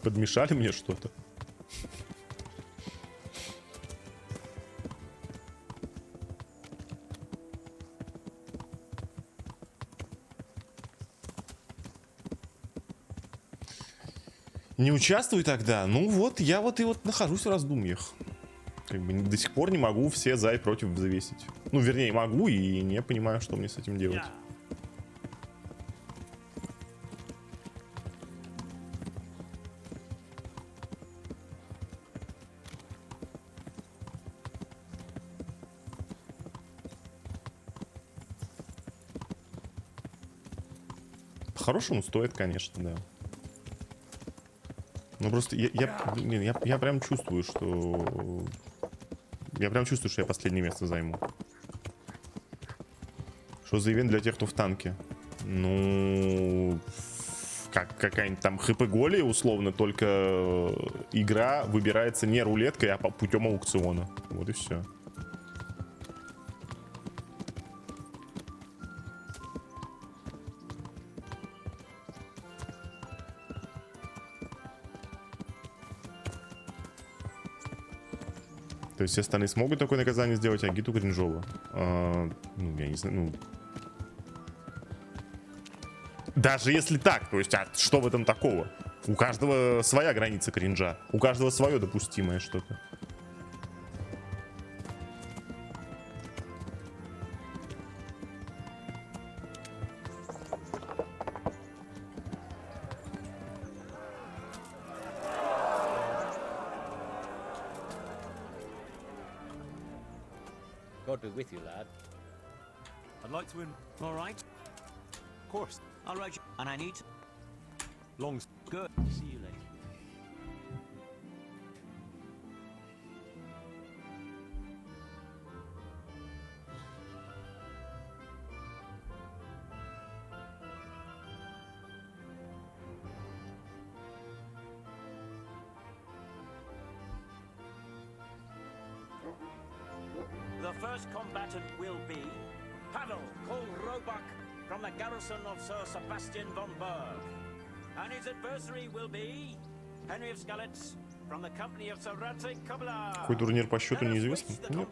[SPEAKER 1] Подмешали мне что-то. Не участвуй тогда. Ну вот, я вот и вот нахожусь в раздумьях. Как бы до сих пор не могу все за и против взвесить. Ну, вернее, могу и не понимаю, что мне с этим делать. По-хорошему стоит, конечно, да. Ну просто я прям чувствую, что... Я прям чувствую, что я последнее место займу. Что за ивент для тех, кто в танке? Ну... Какая-нибудь там ХП-голия, условно, только игра выбирается не рулеткой, а путем аукциона. Вот и все. То есть все остальные смогут такое наказание сделать, а Гиту кринжово. Ну, я не знаю, ну... Даже если так, то есть, а что в этом такого? У каждого своя граница кринжа. У каждого свое допустимое что-то.
[SPEAKER 20] God be with you, lad.
[SPEAKER 22] I'd like to win.
[SPEAKER 20] All right.
[SPEAKER 22] Of course.
[SPEAKER 20] All right. And I need to...
[SPEAKER 22] Longs.
[SPEAKER 20] Good. See you later.
[SPEAKER 12] first combatant will be Pavel Kolrobak from the garrison of Sir Sebastian von Berg. And his adversary will be Henry of Skalitz from the company of Sir Radzik Kubler.
[SPEAKER 1] Какой турнир по счету неизвестно? Нет.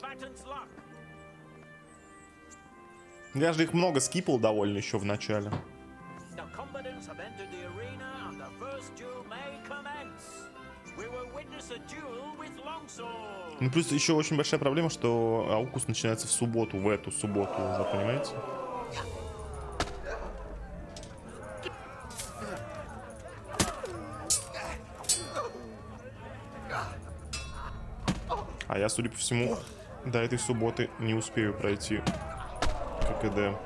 [SPEAKER 1] Я же их много скипал довольно еще в начале. Ну плюс еще очень большая проблема, что аукус начинается в субботу, в эту субботу уже, понимаете? А я, судя по всему, до этой субботы не успею пройти ККД.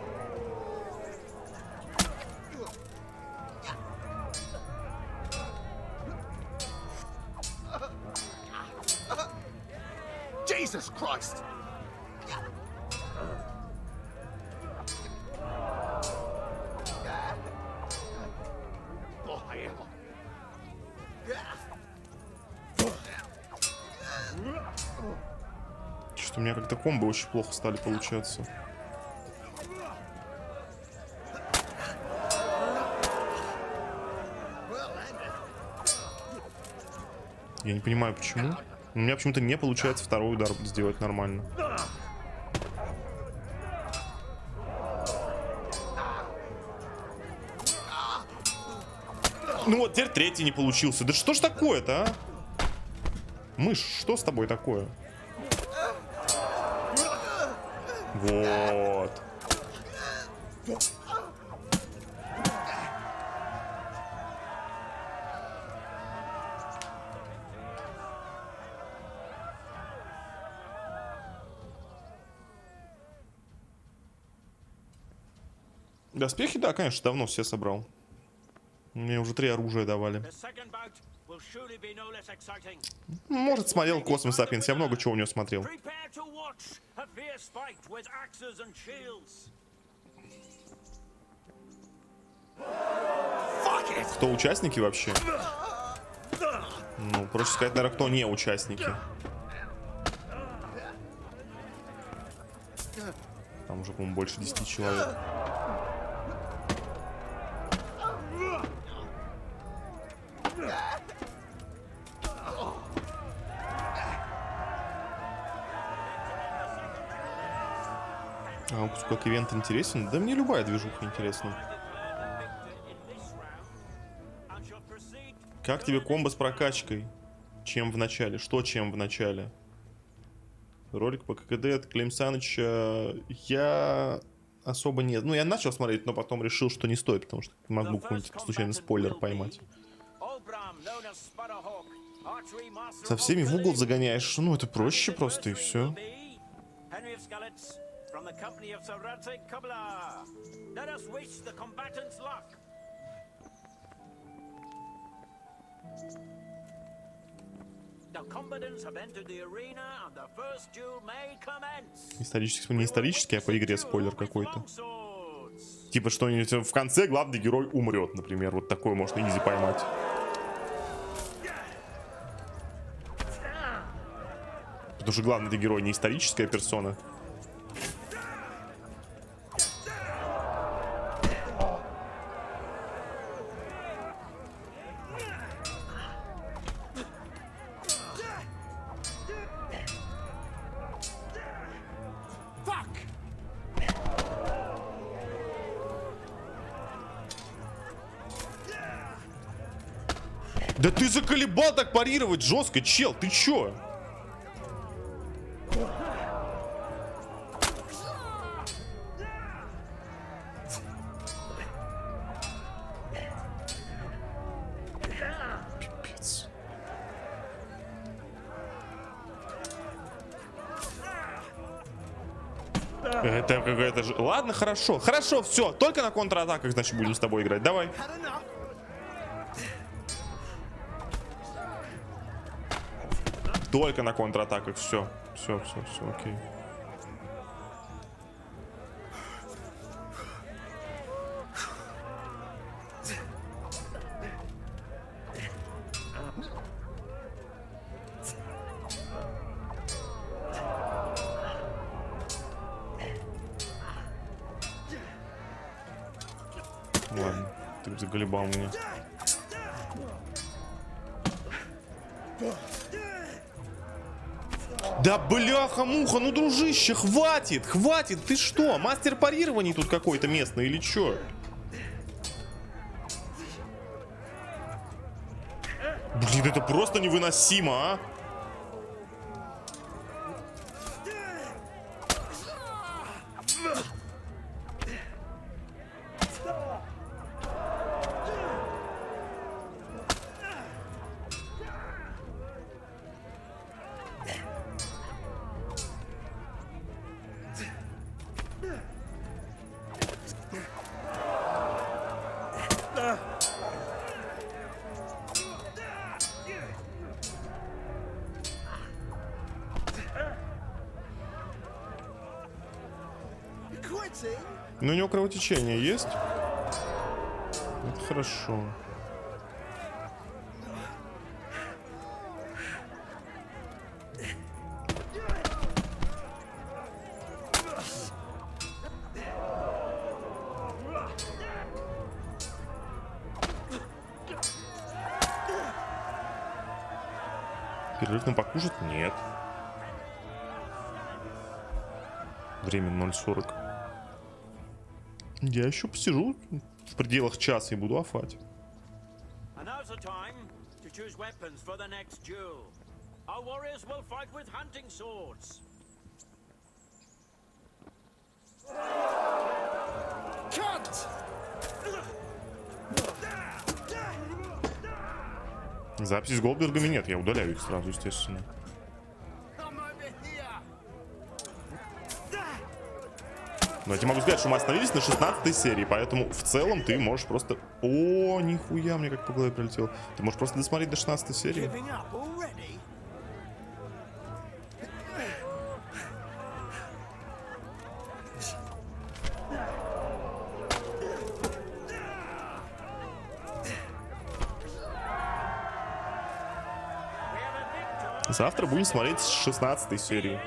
[SPEAKER 21] Jesus Christ!
[SPEAKER 1] Что у меня как-то комбо очень плохо стали получаться. Я не понимаю, почему. У меня почему-то не получается второй удар сделать нормально. Ну вот, теперь третий не получился. Да что ж такое-то, а? Мышь, что с тобой такое? Вот. Доспехи, да, конечно, давно все собрал. Мне уже 3 оружия давали. Может, смотрел Космос Сапиенс, я много чего у него смотрел. Кто участники вообще? Ну, проще сказать, наверное, кто не участники. Там уже, по-моему, больше 10 человек. А как ивент интересен? Да мне любая движуха интересна. Как тебе комбо с прокачкой? Чем в начале? Что чем в начале? Ролик по ККД от Клим Саныча я особо нет. Ну, я начал смотреть, но потом решил, что не стоит, потому что могу какой-нибудь случайно спойлер поймать. Со всеми в угол загоняешь. Ну, это проще просто, и все. Исторический, не исторический, а по игре спойлер какой-то. Типа что-нибудь в конце главный герой умрет, например. Вот такое можно изи поймать. Потому что главный герой не историческая персона. Да ты заколебал так парировать жестко, чел, ты чё? Пипец. Это какая-то же... Ладно, хорошо. Хорошо, все. Только на контратаках, значит, будем с тобой играть. Давай. Только на контратаках, все, окей. Ладно, ты заколебал меня. Да бляха-муха, ну дружище, хватит, хватит, ты что, мастер парирований тут какой-то местный или чё? Блин, это просто невыносимо, а? Ну, у него кровотечение есть? Это хорошо. Перерыв на покушать? Нет. Время 0:40. Я еще посижу в пределах часа и буду афать.
[SPEAKER 12] And now's the time to choose weapons for the next duel. Our warriors will fight with hunting swords.
[SPEAKER 18] Cut!
[SPEAKER 1] Записи с Голдбергами нет, я удаляю их сразу, естественно. Но я тебе могу сказать, что мы остановились на 16-й серии, поэтому в целом ты можешь просто... О, нихуя, мне как по голове прилетело. Ты можешь просто досмотреть до 16-й серии. Завтра будем смотреть с 16-й серии.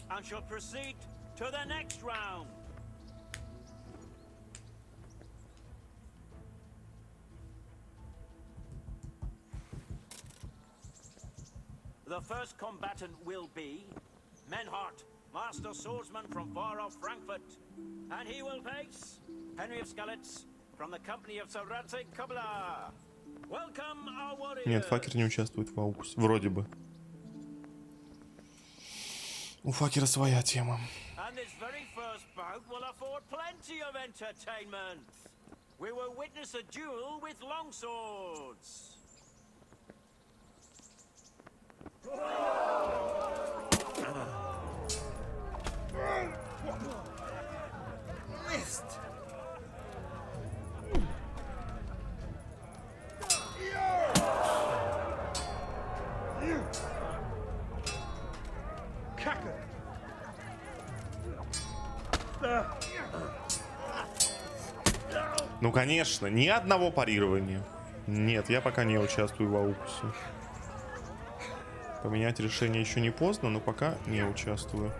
[SPEAKER 12] And shall proceed to the next round. The first combatant will be Menhart, master swordsman from far off Frankfurt, and he will face Henry of Skalitz from the company of Sir Radzig Kobyla. Welcome, our warriors.
[SPEAKER 1] Нет, Факер не участвует в аукусе. Вроде бы. У Факера своя тема.
[SPEAKER 12] And this very first bout will afford plenty of entertainment. We will witness a duel with longswords.
[SPEAKER 18] Missed.
[SPEAKER 1] Ну, конечно, ни одного парирования. Нет, я пока не участвую в аукусе. Поменять решение еще не поздно, но пока не участвую.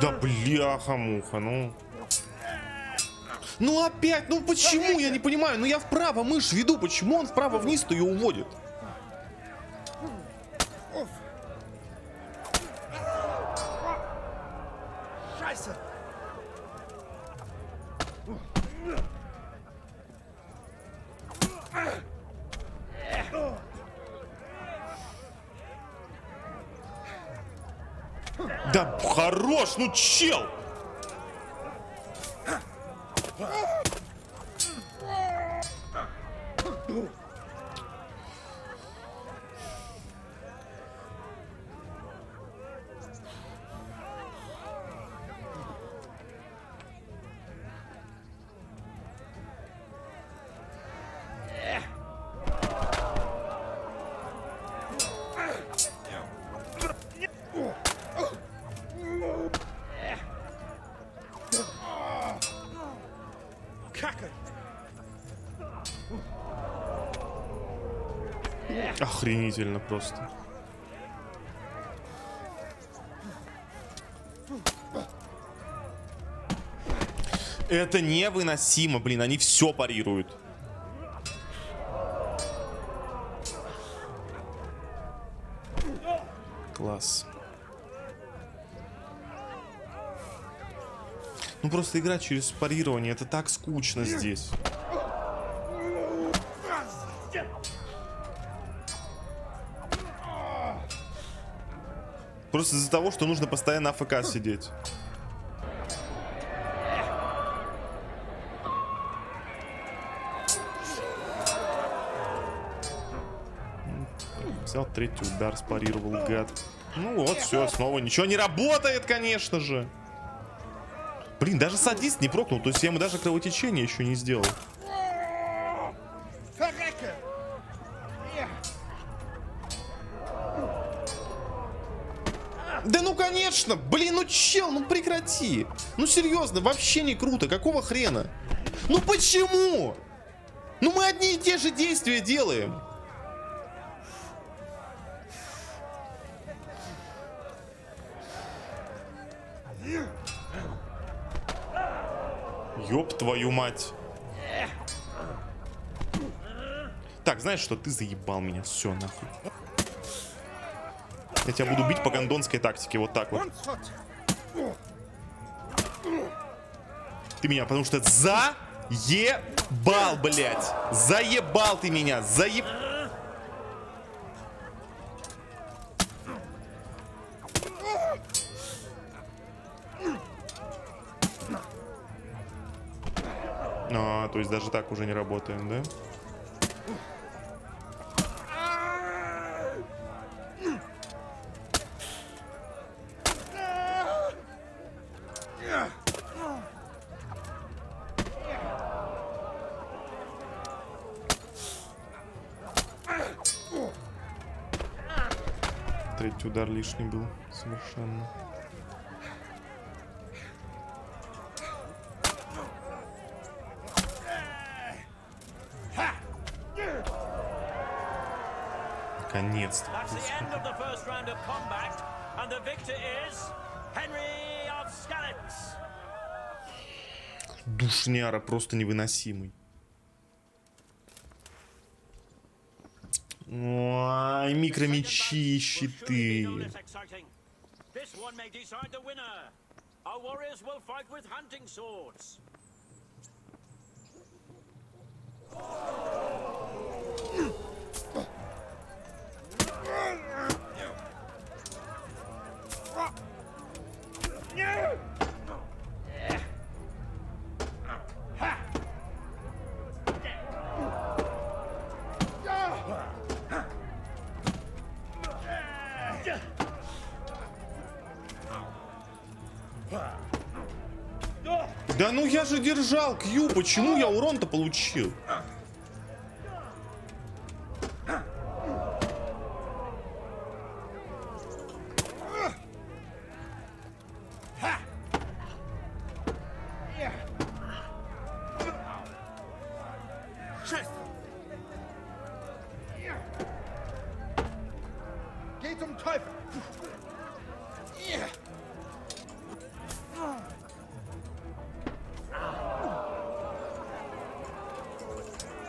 [SPEAKER 1] Да бляха-муха, ну... Ну опять, ну почему? Я не понимаю. Ну я вправо мышь веду, почему он вправо вниз-то ее уводит? Да хорош, ну чел! Охренительно просто. Это невыносимо, блин, они все парируют. Класс. Ну просто играть через парирование, это так скучно здесь. Просто из-за того, что нужно постоянно АФК сидеть. Взял третий удар, спарировал, гад. Ну вот, все, снова ничего не работает, конечно же. Блин, даже садист не прокнул, то есть я ему даже кровотечение еще не сделал. Да ну конечно, блин, ну чел, ну прекрати. Ну серьезно, вообще не круто, какого хрена? Ну почему? Ну мы одни и те же действия делаем. Ёб твою мать. Так, знаешь что, ты заебал меня, все нахуй. Я тебя буду бить по гондонской тактике, вот так вот. Ты меня, потому что заебал, блядь. Заебал ты меня, А, то есть даже так уже не работаем, да? Третий удар лишний был совершенно. Наконец-то. Душняра просто невыносимый. Ой, микромечи, щиты. Да ну я же держал Q, почему я урон-то получил?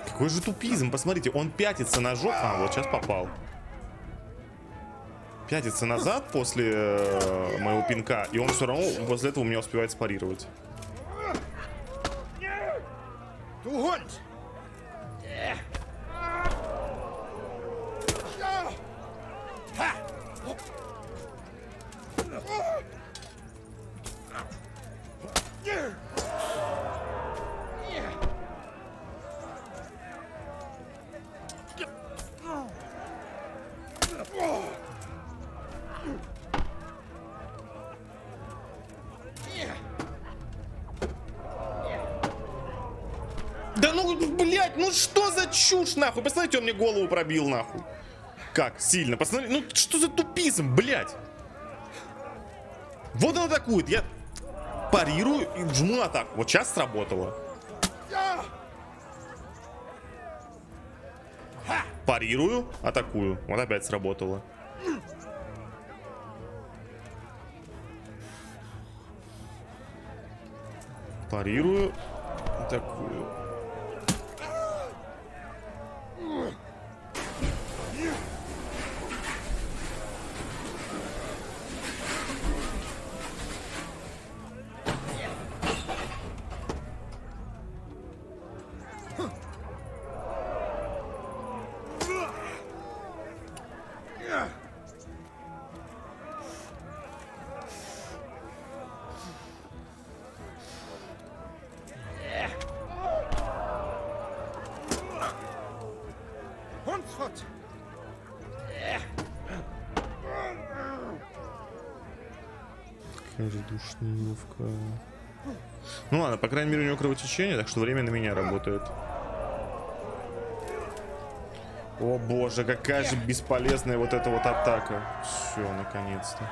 [SPEAKER 1] Какой же тупизм, посмотрите, он пятится на жопу. А, вот сейчас попал. Пятится назад после моего пинка, и он все равно после этого у меня успевает спарировать. Да ну, блядь, ну что за чушь, нахуй? Посмотрите, он мне голову пробил, нахуй. Как сильно, посмотри. Ну что за тупизм, блядь? Вот он атакует, я парирую и жму атаку. Вот сейчас сработало. Парирую, атакую. Вот опять сработало. Парирую, атакую. Какая же душниловка. Ну ладно, по крайней мере у него кровотечение, так что время на меня работает. О боже, какая же бесполезная вот эта вот атака. Все, наконец-то.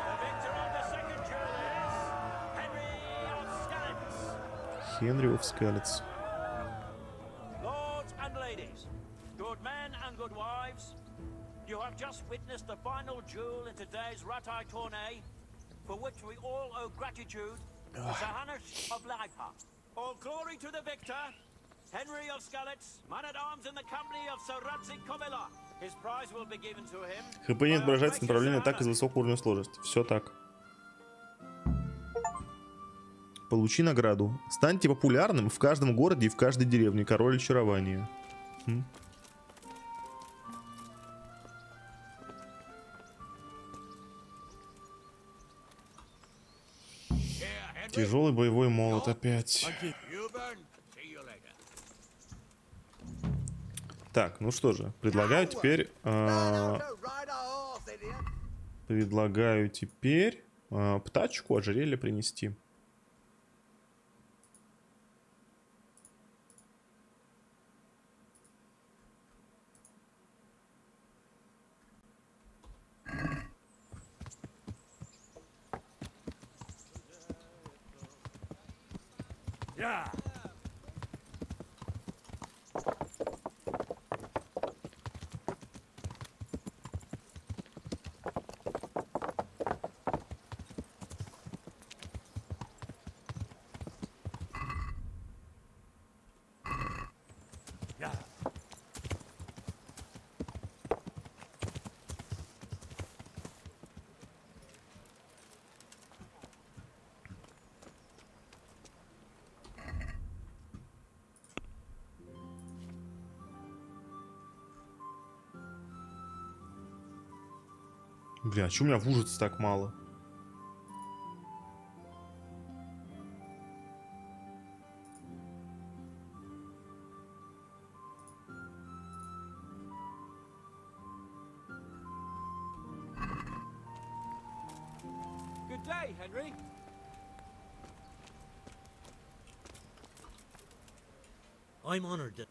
[SPEAKER 1] Henry of Skalitz.
[SPEAKER 12] Lords and ladies, good men and good wives, you have just witnessed the final duel in today's Ratai tourney, for which we all owe gratitude to Sahanush of Laipa. All glory to the victor, Henry of Skalitz, man-at-arms in the company of Sir Radzik Kovila. His prize will be given to him.
[SPEAKER 1] ХП не отображается направление атак из высокого уровня сложности. Все так. Получи награду. Станьте популярным в каждом городе и в каждой деревне. Король очарования. Тяжелый боевой молот опять. Так, ну что же, предлагаю теперь птачку, ожерелье принести.
[SPEAKER 10] Yeah.
[SPEAKER 1] Бля, а чё у меня в ужасе так мало?
[SPEAKER 12] Good day, Henry.
[SPEAKER 8] I'm honored that...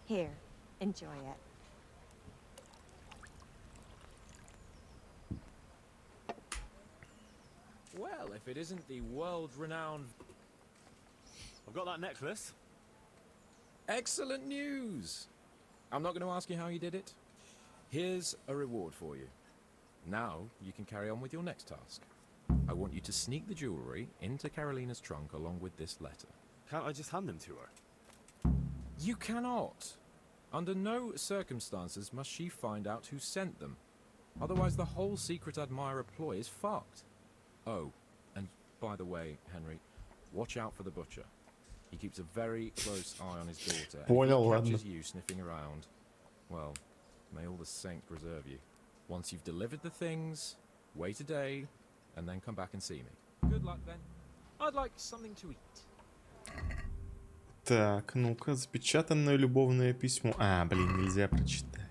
[SPEAKER 13] Here, enjoy it.
[SPEAKER 3] Well, if it isn't the world-renowned...
[SPEAKER 10] I've got that necklace.
[SPEAKER 23] Excellent news! I'm not going to ask you how you did it. Here's a reward for you. Now you can carry on with your next task. I want you to sneak the jewelry into Carolina's trunk along with this letter.
[SPEAKER 10] Can't I just hand them to her?
[SPEAKER 23] You cannot. Under no circumstances must she find out who sent them. Otherwise the whole secret admirer ploy is fucked. Oh, and by the way, Henry, watch out for the butcher. He keeps a very close eye on his daughter. And if he catches you sniffing around, well, may all the saints preserve you. Once you've delivered the things, wait a day, and then come back and see me. Good luck then. I'd like something to eat.
[SPEAKER 1] Так, ну-ка, запечатанное любовное письмо. А, блин, нельзя прочитать.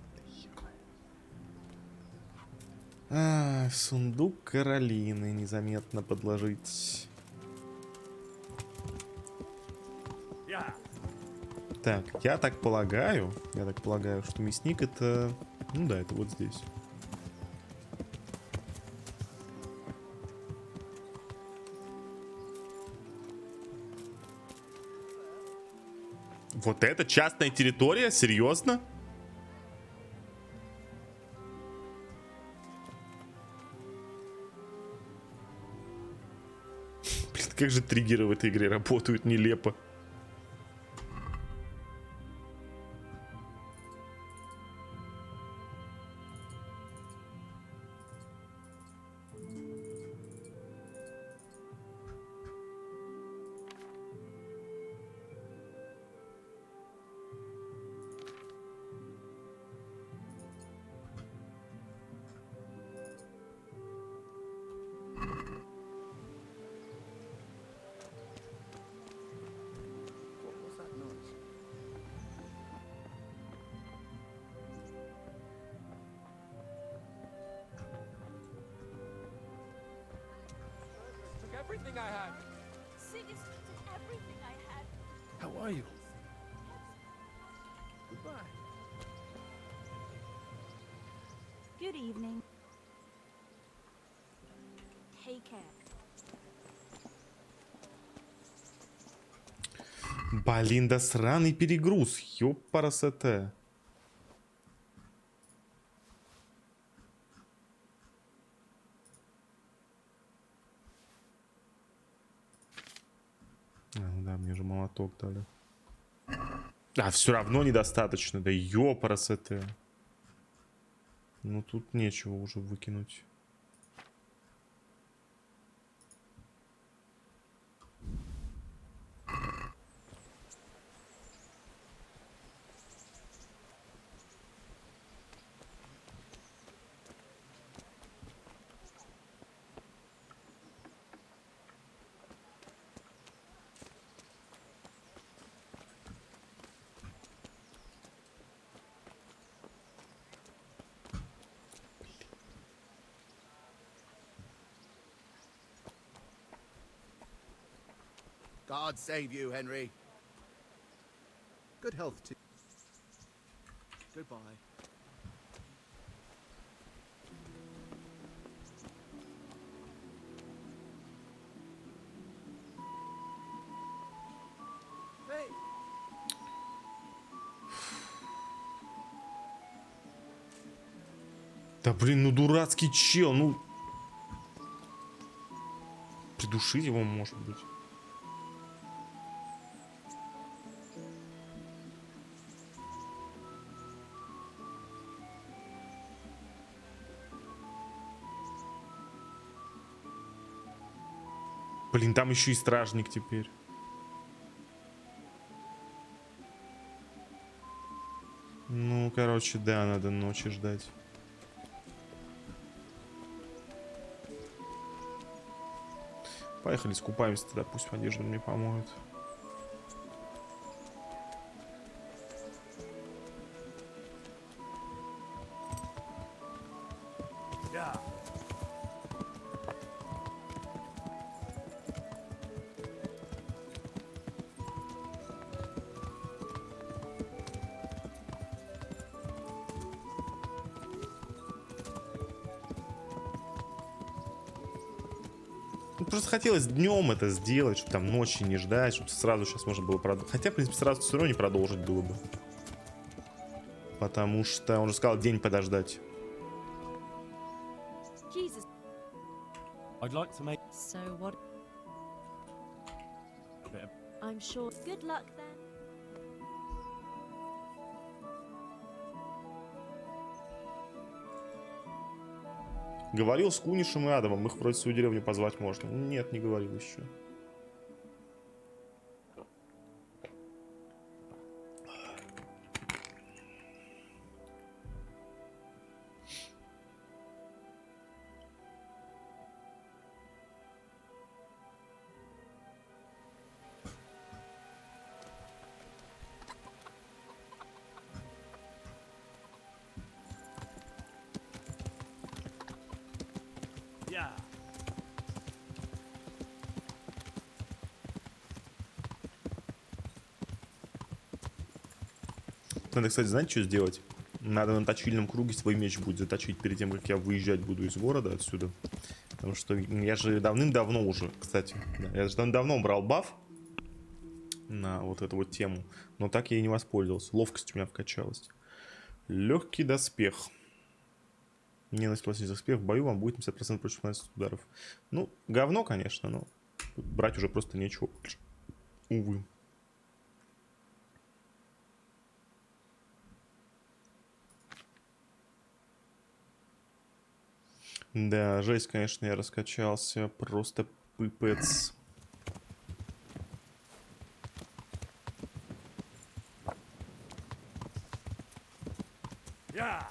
[SPEAKER 1] А, сундук Каролины незаметно подложить. Так, я так полагаю, что мясник это... Ну да, это вот здесь. Вот это частная территория? Серьезно? Блин, как же триггеры в этой игре работают нелепо.
[SPEAKER 14] Everything I had.
[SPEAKER 19] Sin is everything I had.
[SPEAKER 14] How are you? Goodbye.
[SPEAKER 11] Good evening. Take care.
[SPEAKER 1] Блин, да сраный перегруз. Ёпарасоте. Да, мне же молоток дали. А, все равно недостаточно. Да ёпарасоте. Ну тут нечего уже выкинуть.
[SPEAKER 21] God save you, Henry. Good health to you. Goodbye. Hey.
[SPEAKER 1] Да блин, ну дурацкий чел, ну... Придушить его, может быть. Блин, там еще и стражник теперь. Ну, короче, да, надо ночи ждать. Поехали, скупаемся тогда, пусть одежду мне помоют. Просто хотелось днем это сделать, чтобы там ночи не ждать, чтобы сразу сейчас можно было продолжить. Хотя, в принципе, сразу все равно не продолжить было бы. Потому что он же сказал день подождать.
[SPEAKER 15] Jesus.
[SPEAKER 3] I'd like to make...
[SPEAKER 15] So what? I'm sure. Good luck then.
[SPEAKER 1] Говорил с Кунишем и Адамом, их вроде в свою деревню позвать можно. Нет, не говорил еще. Надо, кстати, знаете, что сделать? Надо на точильном круге свой меч будет заточить перед тем, как я выезжать буду из города отсюда. Потому что я же давным-давно уже, кстати, да, я же давно брал баф на вот эту вот тему, но так я и не воспользовался. Ловкость у меня вкачалась. Легкий доспех. Ненависть пластить доспех. В бою вам будет 50% против 15 ударов. Ну, говно, конечно, но брать уже просто нечего больше. Увы. Да, жесть, конечно, я раскачался. Просто пипец.
[SPEAKER 9] Yeah.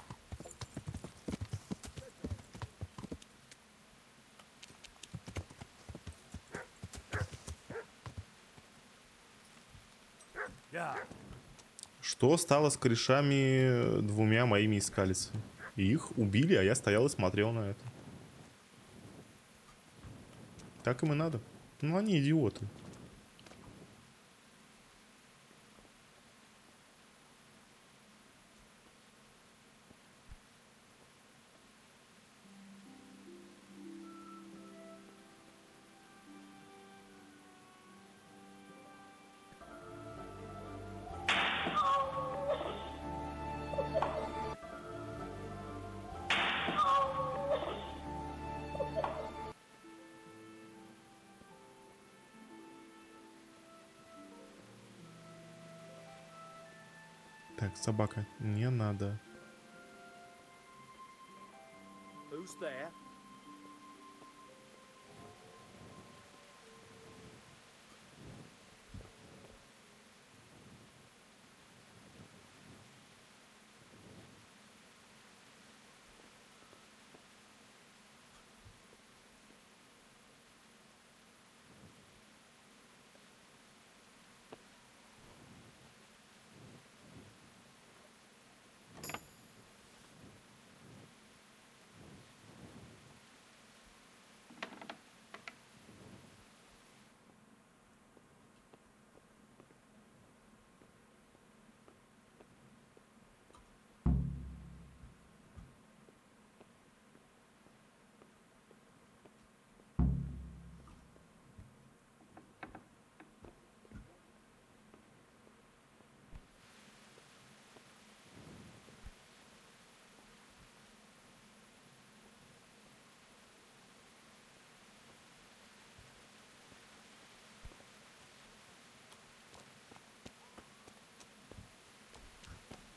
[SPEAKER 1] Что стало с корешами двумя моими искалицами? Их убили, а я стоял и смотрел на это. Так им и надо. Ну, они идиоты. Так, собака, не надо.
[SPEAKER 12] Who's there?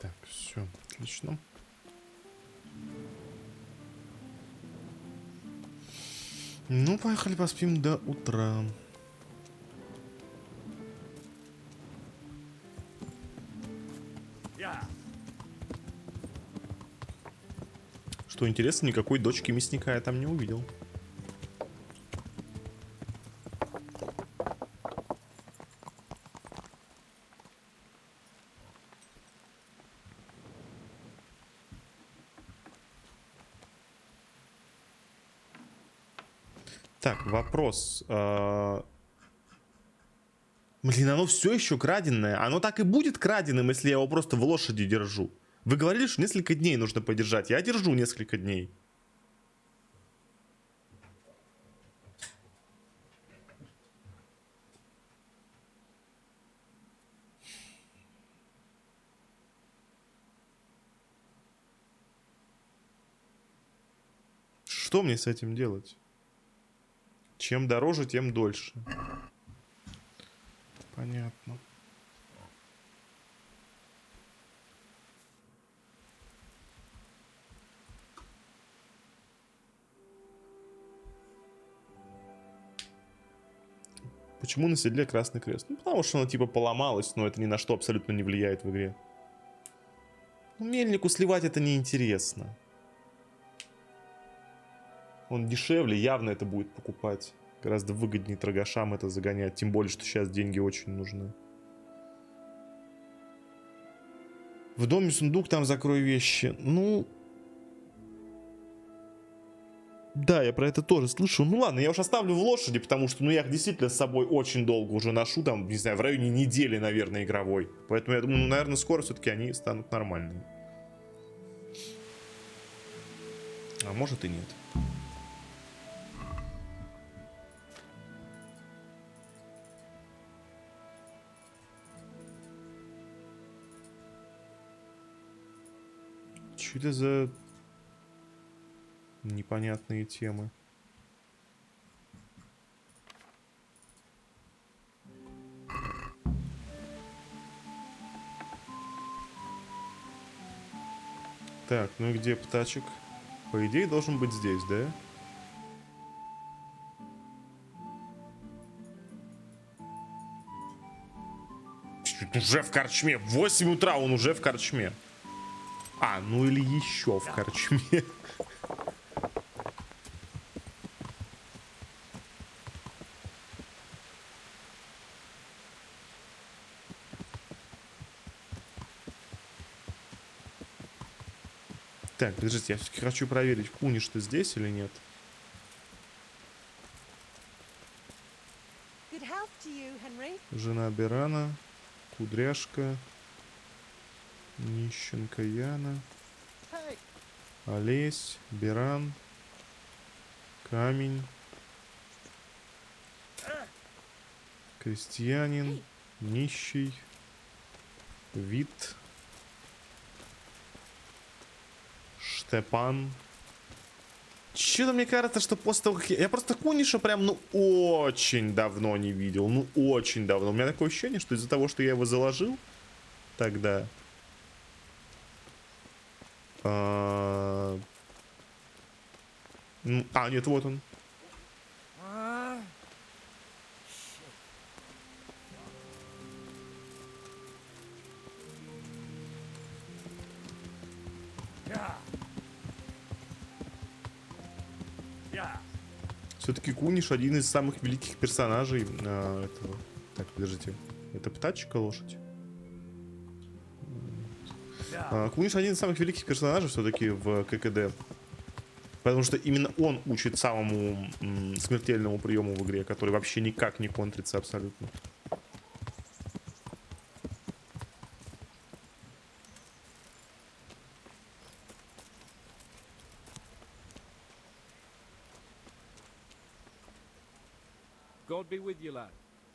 [SPEAKER 1] Так, все, отлично. Ну, поехали поспим до утра. Что интересно, никакой дочки мясника я там не увидел. Так, вопрос. Блин, оно все еще краденое. Оно так и будет краденым, если я его просто в лошади держу. Вы говорили, что несколько дней нужно подержать. Я держу несколько дней. Что мне с этим делать? Чем дороже, тем дольше. Понятно. Почему на седле красный крест? Ну, потому что оно типа поломалось, но это ни на что абсолютно не влияет в игре. Ну, мельнику сливать это неинтересно. Он дешевле, явно это будет покупать. Гораздо выгоднее торгашам это загонять. Тем более, что сейчас деньги очень нужны. В доме сундук, там закрой вещи. Ну... Да, я про это тоже слышал. Ну ладно, я уж оставлю в лошади, потому что, ну, я их действительно с собой очень долго уже ношу, там, не знаю, в районе недели, наверное, игровой. Поэтому я думаю, ну, наверное, скоро все-таки они станут нормальными. А может и нет. Что это за непонятные темы? Так, ну и где птачек? По идее, должен быть здесь, да? Уже в корчме. В 8 утра он уже в корчме. А, ну или еще в корчме. Так, подождите, я все-таки хочу проверить, Куниш-то здесь или нет. Жена Берана, Кудряшка, Нищенка Яна, Олесь, Беран, Камень, Крестьянин, Нищий, Вит, Штепан. Че-то мне кажется, что после того, как я просто Куниша прям, ну, очень давно не видел. Ну, очень давно. У меня такое ощущение, что из-за того, что я его заложил тогда... нет, вот он. Все-таки Куниш один из самых великих персонажей этого. Так, подождите. Это птачка лошадь? Куниш один из самых великих персонажей все-таки в ККД. Потому что именно он учит самому смертельному приему в игре, который вообще никак не контрится абсолютно.
[SPEAKER 23] God be with you, lad.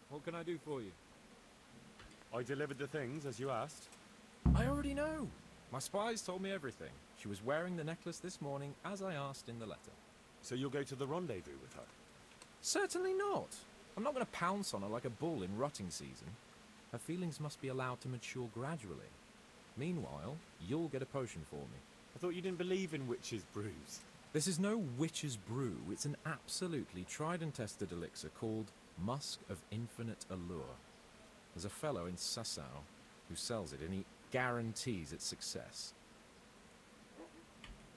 [SPEAKER 23] What can I do for you?
[SPEAKER 22] I delivered the things as you asked.
[SPEAKER 23] I already know. My spies told me everything. She was wearing the necklace this morning, as I asked in the letter.
[SPEAKER 22] So you'll go to the rendezvous with her?
[SPEAKER 23] Certainly not. I'm not going to pounce on her like a bull in rutting season. Her feelings must be allowed to mature gradually. Meanwhile, you'll get a potion for me.
[SPEAKER 22] I thought you didn't believe in witches' brews.
[SPEAKER 23] This is no witch's brew. It's an absolutely tried and tested elixir called Musk of Infinite Allure. There's a fellow in Sassau who sells it, and he guarantees its success.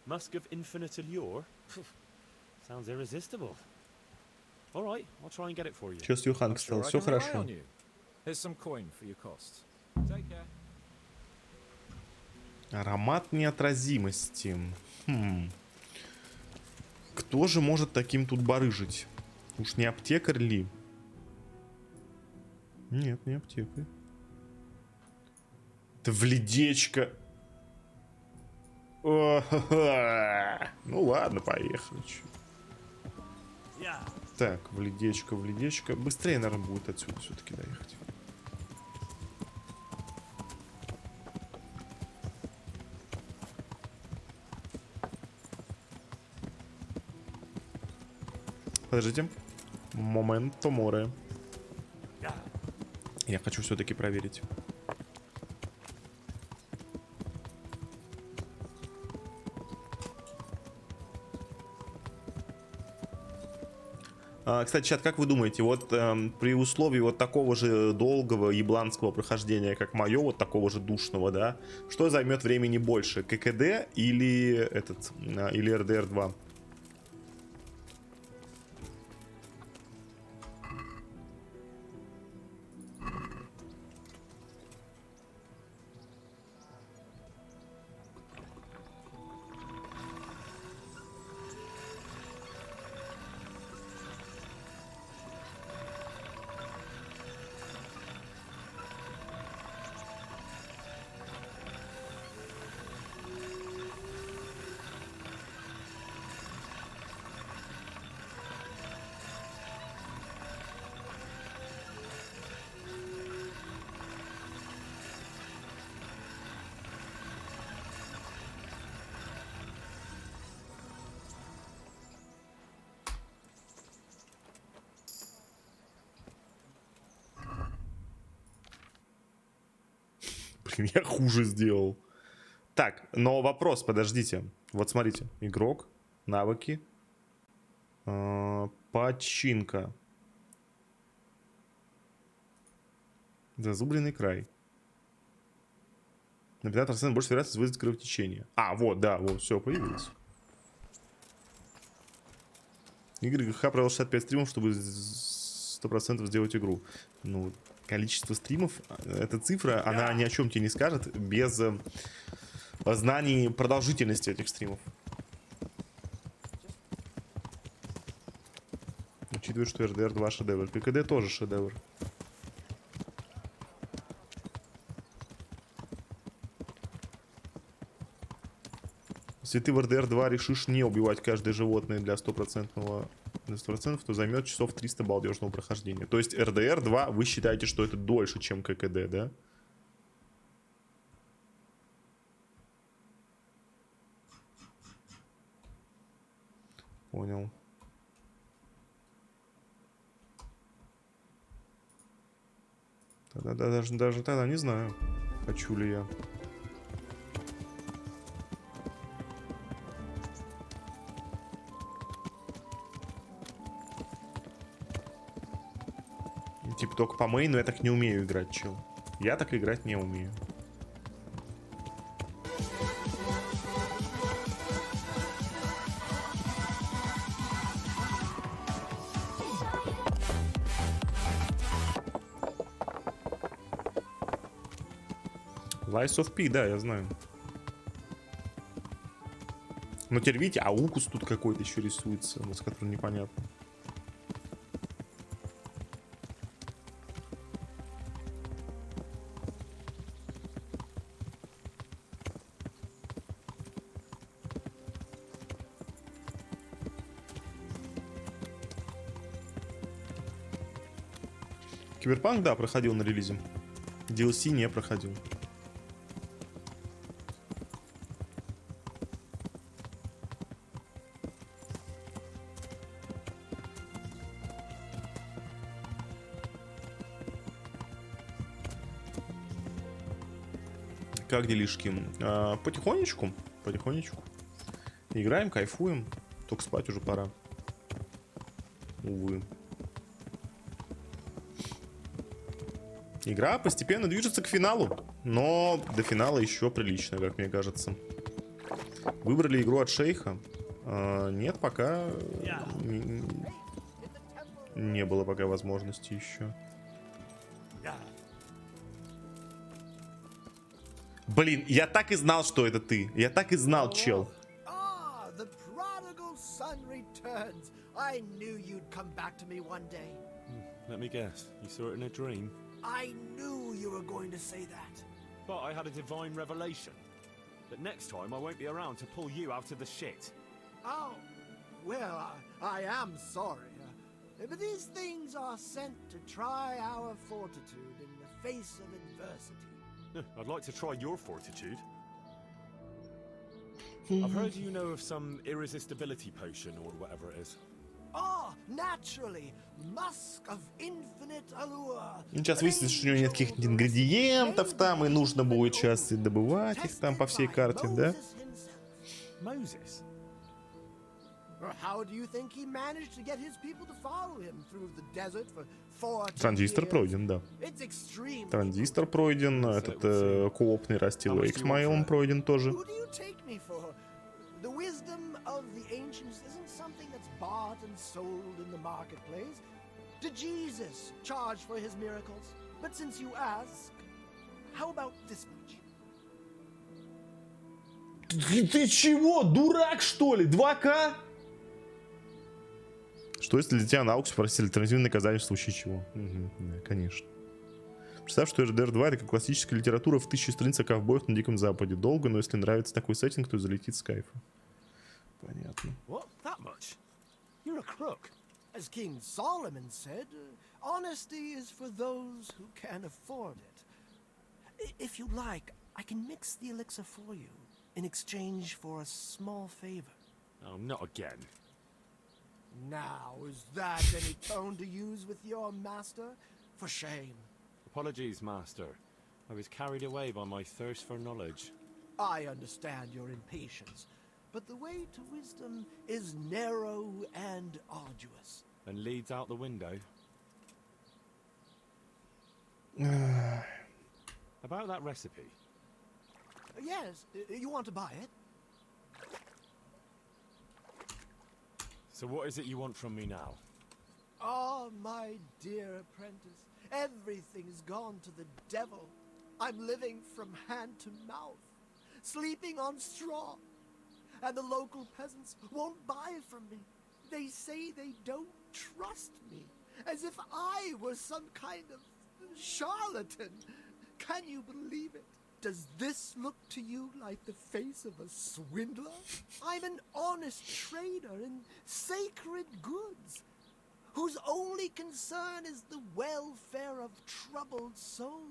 [SPEAKER 22] Musk of Infinite Allure? Sounds irresistible. All right, I'll try and get it for you.
[SPEAKER 1] Че с Юхан стал? Все хорошо.
[SPEAKER 23] Here's some coin for your costs. Take care.
[SPEAKER 1] Аромат неотразимости. Кто же может таким тут барыжить? Уж не аптекарь ли? Нет, не аптекарь. Это вледечка. Ну ладно, поехали. Так, вледечка, вледечка. Быстрее, наверное, будет отсюда все-таки доехать. Подождите. Моменто море. Я хочу все-таки проверить. Кстати, чат, как вы думаете, вот при условии вот такого же долгого ебланского прохождения, как мое, вот такого же душного, да, что займет времени больше, ККД или или РДР 2? Я хуже сделал. Так, но вопрос, подождите. Вот смотрите. Игрок, навыки, починка. Зазубренный край. На 15% больше вероятность вызвать кровотечение. А, вот, да, вот, все, появилось. Игры ГХ провел 65 стримов, чтобы 100% сделать игру. Ну, количество стримов, эта цифра, она ни о чем тебе не скажет без знаний продолжительности этих стримов. Учитывая, что RDR 2 шедевр. ККД тоже шедевр. Если ты в RDR 2 решишь не убивать каждое животное для 100%, то займет часов 300 балдежного прохождения. То есть RDR 2 вы считаете, что это дольше, чем ККД, да? Понял. Тогда даже тогда не знаю, хочу ли я. Типа только по мейну я так не умею играть, чел. Я так играть не умею. Lies of P, да, я знаю. Но теперь видите, аукус тут какой-то еще рисуется, с которым непонятно. Киберпанк, да, проходил на релизе. DLC не проходил. Как делишки? Потихонечку. Потихонечку. Играем, кайфуем. Только спать уже пора. Увы. Игра постепенно движется к финалу, но до финала еще прилично, как мне кажется. Выбрали игру от шейха? Нет, пока не было пока возможности еще. Блин, я так и знал, что это ты. Я так и знал, чел.
[SPEAKER 21] The prodigal son returns. I knew you'd come back to me one day.
[SPEAKER 3] Let me guess. You saw it in a dream?
[SPEAKER 21] I knew you were going to say that.
[SPEAKER 3] But I had a divine revelation. That next time I won't be around to pull you out of the shit.
[SPEAKER 21] Oh, well, I am sorry. But these things are sent to try our fortitude in the face of adversity.
[SPEAKER 3] I'd like to try your fortitude. I've heard you know of some irresistibility potion or whatever it is.
[SPEAKER 21] Oh, naturally. Musk of infinite allure.
[SPEAKER 1] Сейчас выяснится, что у него нет каких-то ингредиентов там, и нужно будет сейчас и добывать их там по всей карте, да?
[SPEAKER 3] Moses?
[SPEAKER 21] How do you think he managed to get his people to follow him through the desert for 40
[SPEAKER 1] Транзистор
[SPEAKER 21] years?
[SPEAKER 1] пройден, да.
[SPEAKER 21] It's extreme.
[SPEAKER 1] Транзистор пройден, этот коопный Растил X Mail пройден тоже.
[SPEAKER 21] Who do you take me for? The wisdom of the ancients isn't something that's bought and sold in the marketplace. Did Jesus charge for his miracles? But since you ask, how about this much?
[SPEAKER 1] Ты чего, дурак что ли? 2К? Что если для тебя на ауксе просили альтернативное наказание в случае чего? Угу, да, конечно. Представь, что RDR 2 это как классическая литература в 1000 страниц о ковбоях на Диком Западе. Долго, но если нравится такой сеттинг, то залетит с кайфа. Понятно.
[SPEAKER 21] What? That much? You're a crook. As King Solomon said, honesty is for those who can afford it. If you like, I can mix the elixir for you in exchange for a small favor.
[SPEAKER 3] Oh, not again.
[SPEAKER 21] Now, is that any tone to use with your master? For shame.
[SPEAKER 3] Apologies, Master. I was carried away by my thirst for knowledge.
[SPEAKER 21] I understand your impatience, but the way to wisdom is narrow and arduous.
[SPEAKER 3] And leads out the window. About that recipe.
[SPEAKER 21] Yes, you want to buy it?
[SPEAKER 3] So what is it you want from me now?
[SPEAKER 21] Ah, my dear apprentice, everything's gone to the devil. I'm living from hand to mouth, sleeping on straw, and the local peasants won't buy from me. They say they don't trust me, as if I were some kind of charlatan. Can you believe it? Does this look to you like the face of a swindler? I'm an honest trader in sacred goods, whose only concern is the welfare of troubled souls.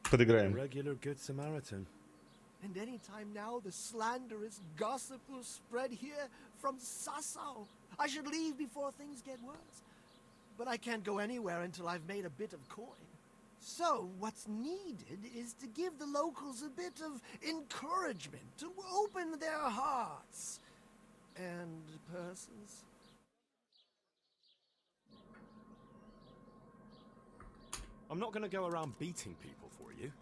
[SPEAKER 1] Подыграем.
[SPEAKER 3] Regular good Samaritan.
[SPEAKER 21] And any time now the slanderous gossip will spread here from Sassau. I should leave before things get worse. But I can't go anywhere until I've made a bit of coin. So what's needed is to give the locals a bit of encouragement, to open their hearts and purses.
[SPEAKER 3] I'm not going to go around beating people for you.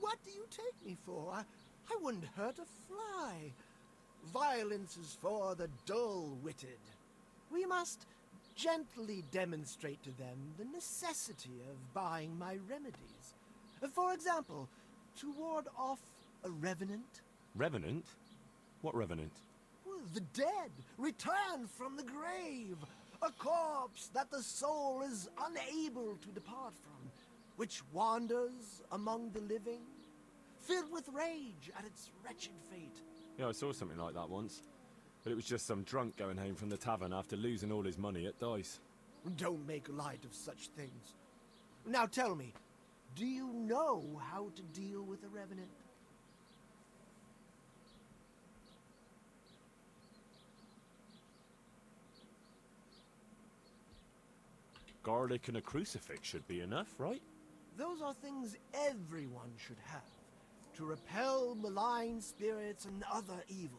[SPEAKER 21] What do you take me for? I wouldn't hurt a fly. Violence is for the dull-witted. We must gently demonstrate to them the necessity of buying my remedies. For example, to ward off a revenant.
[SPEAKER 3] Revenant? What revenant?
[SPEAKER 21] The dead, returned from the grave. A corpse that the soul is unable to depart from, which wanders among the living, filled with rage at its wretched fate.
[SPEAKER 3] Yeah, I saw something like that once. But it was just some drunk going home from the tavern after losing all his money at dice.
[SPEAKER 21] Don't make light of such things. Now tell me, do you know how to deal with a revenant?
[SPEAKER 3] Garlic and a crucifix should be enough, right?
[SPEAKER 21] Those are things everyone should have, to repel malign spirits and other evils.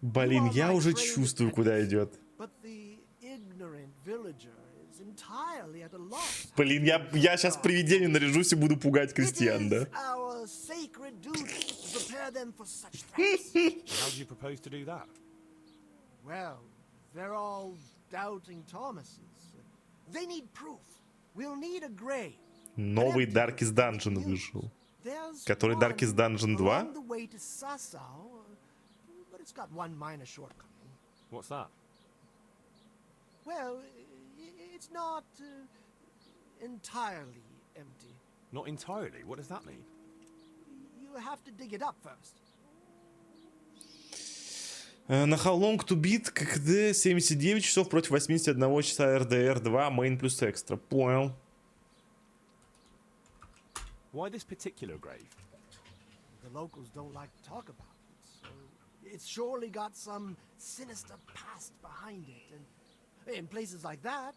[SPEAKER 1] Блин, я уже чувствую, куда идет.
[SPEAKER 21] But the ignorant villager is entirely at a loss.
[SPEAKER 1] Блин, я сейчас привидением наряжусь и буду пугать крестьян, да?
[SPEAKER 21] Our sacred duty to prepare them for such threats.
[SPEAKER 3] How do you propose to do that?
[SPEAKER 21] Well, they're all doubting Thomases. They need proof. We'll need a grave.
[SPEAKER 1] Новый Darkest Dungeon вышел. Который Darkest Dungeon 2?
[SPEAKER 21] On the way to Sassau, but it's got one minor shortcoming.
[SPEAKER 3] What's that?
[SPEAKER 21] Well, it's not entirely empty.
[SPEAKER 3] Not entirely? What does that mean?
[SPEAKER 21] You have to dig it up first.
[SPEAKER 1] На How Long to Beat ККД 79 часов против 81 часа РДР 2 Main плюс экстра. Понял.
[SPEAKER 3] Why this particular grave?
[SPEAKER 21] The locals don't like to talk about it, so it's surely got some sinister past behind it. And in places like that,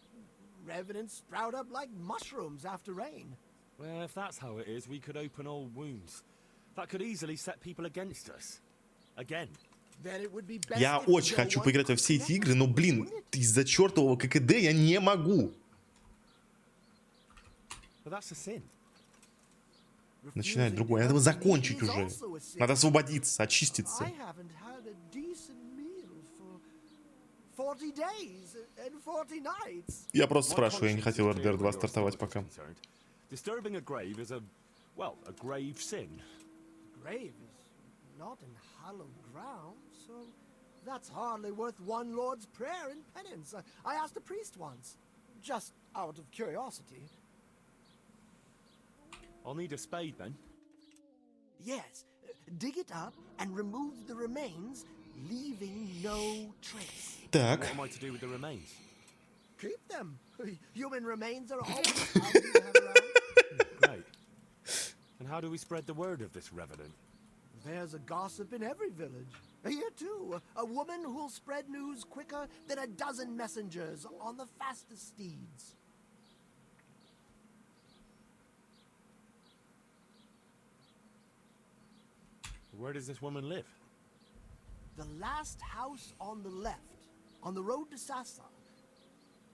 [SPEAKER 21] revenants sprout up like mushrooms after rain.
[SPEAKER 3] Well, if that's how it is, we could open old wounds. That could easily set people against us. Again.
[SPEAKER 1] Я очень хочу поиграть во все эти игры, но, блин, из-за чертового ККД я не могу. Начинать другое. Надо его закончить уже. Надо освободиться, очиститься. Я просто спрашиваю, я не хотел РДР 2 стартовать пока.
[SPEAKER 3] Disturbing a grave is a grave sin.
[SPEAKER 21] Grave is not in hallowed ground, so that's hardly worth one Lord's prayer and penance. I asked a priest once, just out of curiosity.
[SPEAKER 3] I'll need a spade then.
[SPEAKER 21] Yes, dig it up and remove the remains, leaving no trace.
[SPEAKER 1] Так.
[SPEAKER 3] What am I to do with the remains?
[SPEAKER 21] Keep them. Human remains are always handy to have around.
[SPEAKER 3] Great. And how do we spread the word of this revenant?
[SPEAKER 21] There's a gossip in every village. Here too, a woman who'll spread news quicker than a dozen messengers on the fastest steeds.
[SPEAKER 3] Where does this woman live?
[SPEAKER 21] The last house on the left, on the road to Sasa.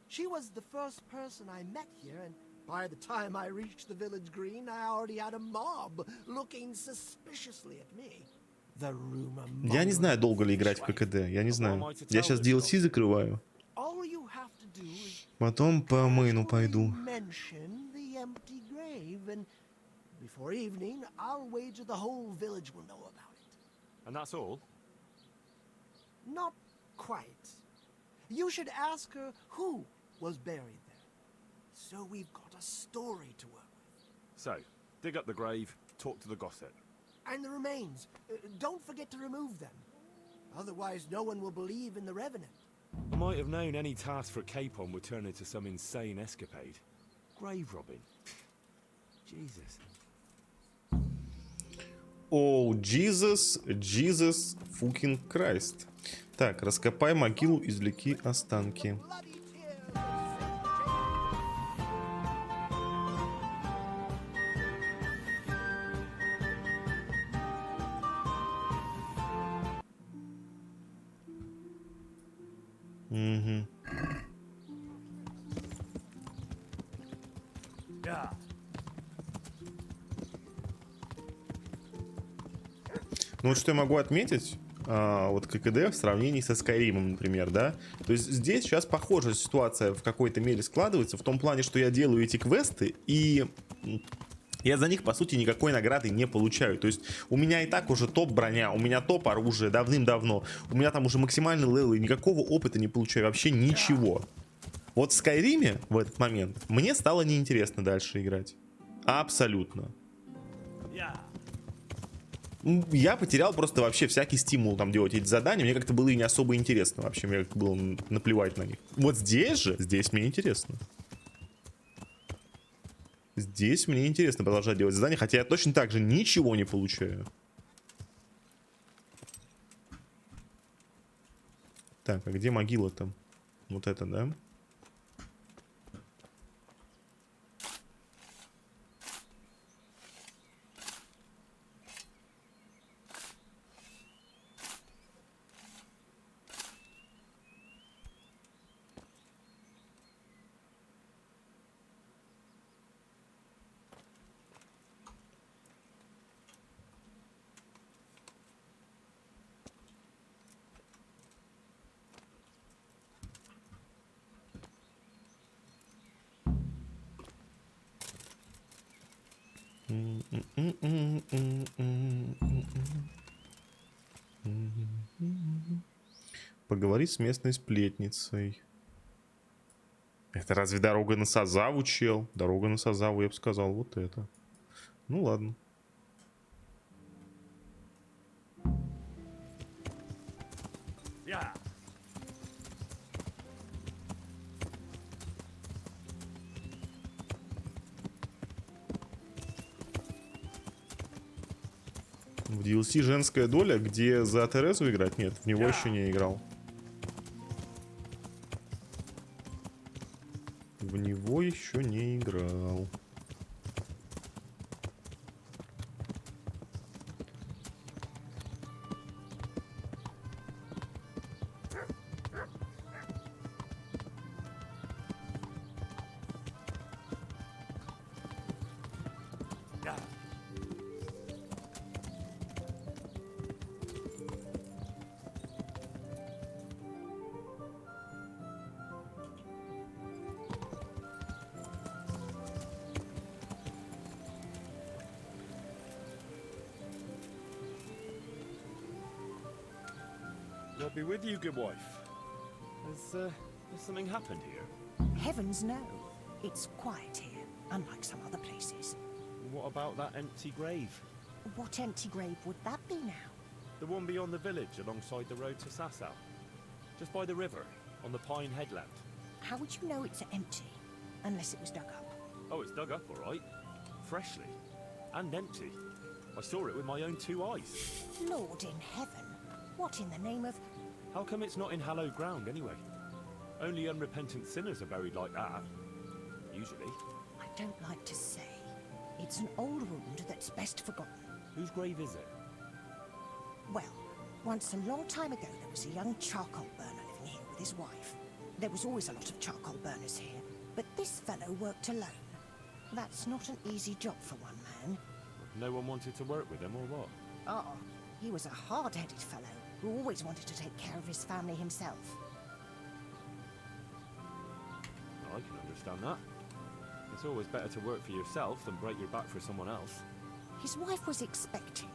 [SPEAKER 21] She was the first person I met here, and by the time I reached the village green, I already had a mob looking suspiciously at me. The rumor.
[SPEAKER 1] Я не знаю, долго ли играть в ККД. Я не знаю. Я сейчас DLC закрываю.
[SPEAKER 21] All you have to do is
[SPEAKER 1] Потом по мейну пойду.
[SPEAKER 21] mention the empty grave, and before evening, I'll wager the whole village will know about it.
[SPEAKER 3] And that's all?
[SPEAKER 21] Not quite. You should ask her who was buried there. So we've got a story to work with.
[SPEAKER 3] So, dig up the grave, talk to the gossip.
[SPEAKER 21] And the remains. Don't forget to remove them. Otherwise, no one will believe in the Revenant.
[SPEAKER 3] I might have known any task for Capon would turn into some insane escapade. Grave robbing. Jesus.
[SPEAKER 1] О, Jesus fucking Christ. Так, раскопай могилу, извлеки останки. Угу. Ну вот что я могу отметить, вот ККД в сравнении со Скайримом, например, да? То есть здесь сейчас похожая ситуация в какой-то мере складывается, в том плане, что я делаю эти квесты, и я за них, по сути, никакой награды не получаю. То есть у меня и так уже топ броня, у меня топ оружие давным-давно, у меня там уже максимальный левел, и никакого опыта не получаю, вообще ничего. Вот в Скайриме в этот момент мне стало неинтересно дальше играть. Абсолютно. Я потерял просто вообще всякий стимул там делать эти задания. Мне как-то было и не особо интересно вообще. Мне как-то было наплевать на них. Вот здесь мне интересно. Здесь мне интересно продолжать делать задания, хотя я точно так же ничего не получаю. Так, а где могила там? Вот это, да? Поговорить с местной сплетницей. Это разве дорога на Сазаву, чел? Дорога на Сазаву, я бы сказал, вот это. Ну ладно. В DLC женская доля, где за Терезу играть? Нет, в него еще не играл. В него еще не играл.
[SPEAKER 3] God be with you, good wife. Has something happened here?
[SPEAKER 13] Heavens no. It's quiet here, unlike some other places.
[SPEAKER 3] What about that empty grave?
[SPEAKER 13] What empty grave would that be now?
[SPEAKER 3] The one beyond the village, alongside the road to Sasau. Just by the river, on the pine headland.
[SPEAKER 13] How would you know it's empty? Unless it was dug up.
[SPEAKER 3] Oh, it's dug up, all right. Freshly. And empty. I saw it with my own two eyes.
[SPEAKER 13] Lord in heaven. What in the name of...
[SPEAKER 3] How come it's not in hallowed ground, anyway? Only unrepentant sinners are buried like that. Usually.
[SPEAKER 13] I don't like to say. It's an old wound that's best forgotten.
[SPEAKER 3] Whose grave is it?
[SPEAKER 13] Well, once a long time ago, there was a young charcoal burner living here with his wife. There was always a lot of charcoal burners here, but this fellow worked alone. That's not an easy job for one man.
[SPEAKER 3] No one wanted to work with him, or what?
[SPEAKER 13] Oh, he was a hard-headed fellow who always wanted to take care of his family himself.
[SPEAKER 3] I can understand that. It's always better to work for yourself than break your back for someone else.
[SPEAKER 13] His wife was expecting,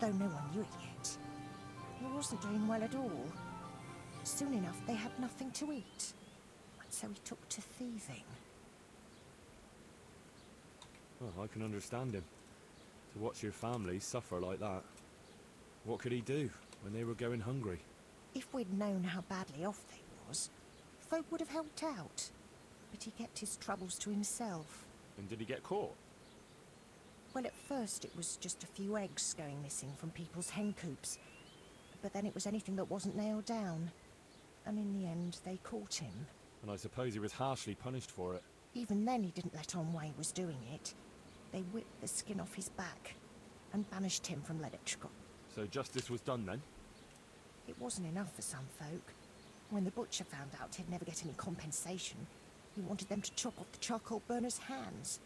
[SPEAKER 13] though no one knew it yet. He wasn't doing well at all. Soon enough, they had nothing to eat, and so he took to thieving.
[SPEAKER 3] Well, I can understand him. To watch your family suffer like that. What could he do when they were going hungry?
[SPEAKER 13] If we'd known how badly off they was, folk would have helped out. But he kept his troubles to himself.
[SPEAKER 3] And did he get caught?
[SPEAKER 13] Well, at first it was just a few eggs going missing from people's hen coops. But then it was anything that wasn't nailed down. And in the end, they caught him.
[SPEAKER 3] And I suppose he was harshly punished for it.
[SPEAKER 13] Even then, he didn't let on why he was doing it. They whipped the skin off his back and banished him from Leditchko.
[SPEAKER 3] So justice was done then?
[SPEAKER 13] It wasn't enough for some folk. When the butcher found out he'd never get any compensation, he wanted them to chop off the charcoal burner's hands.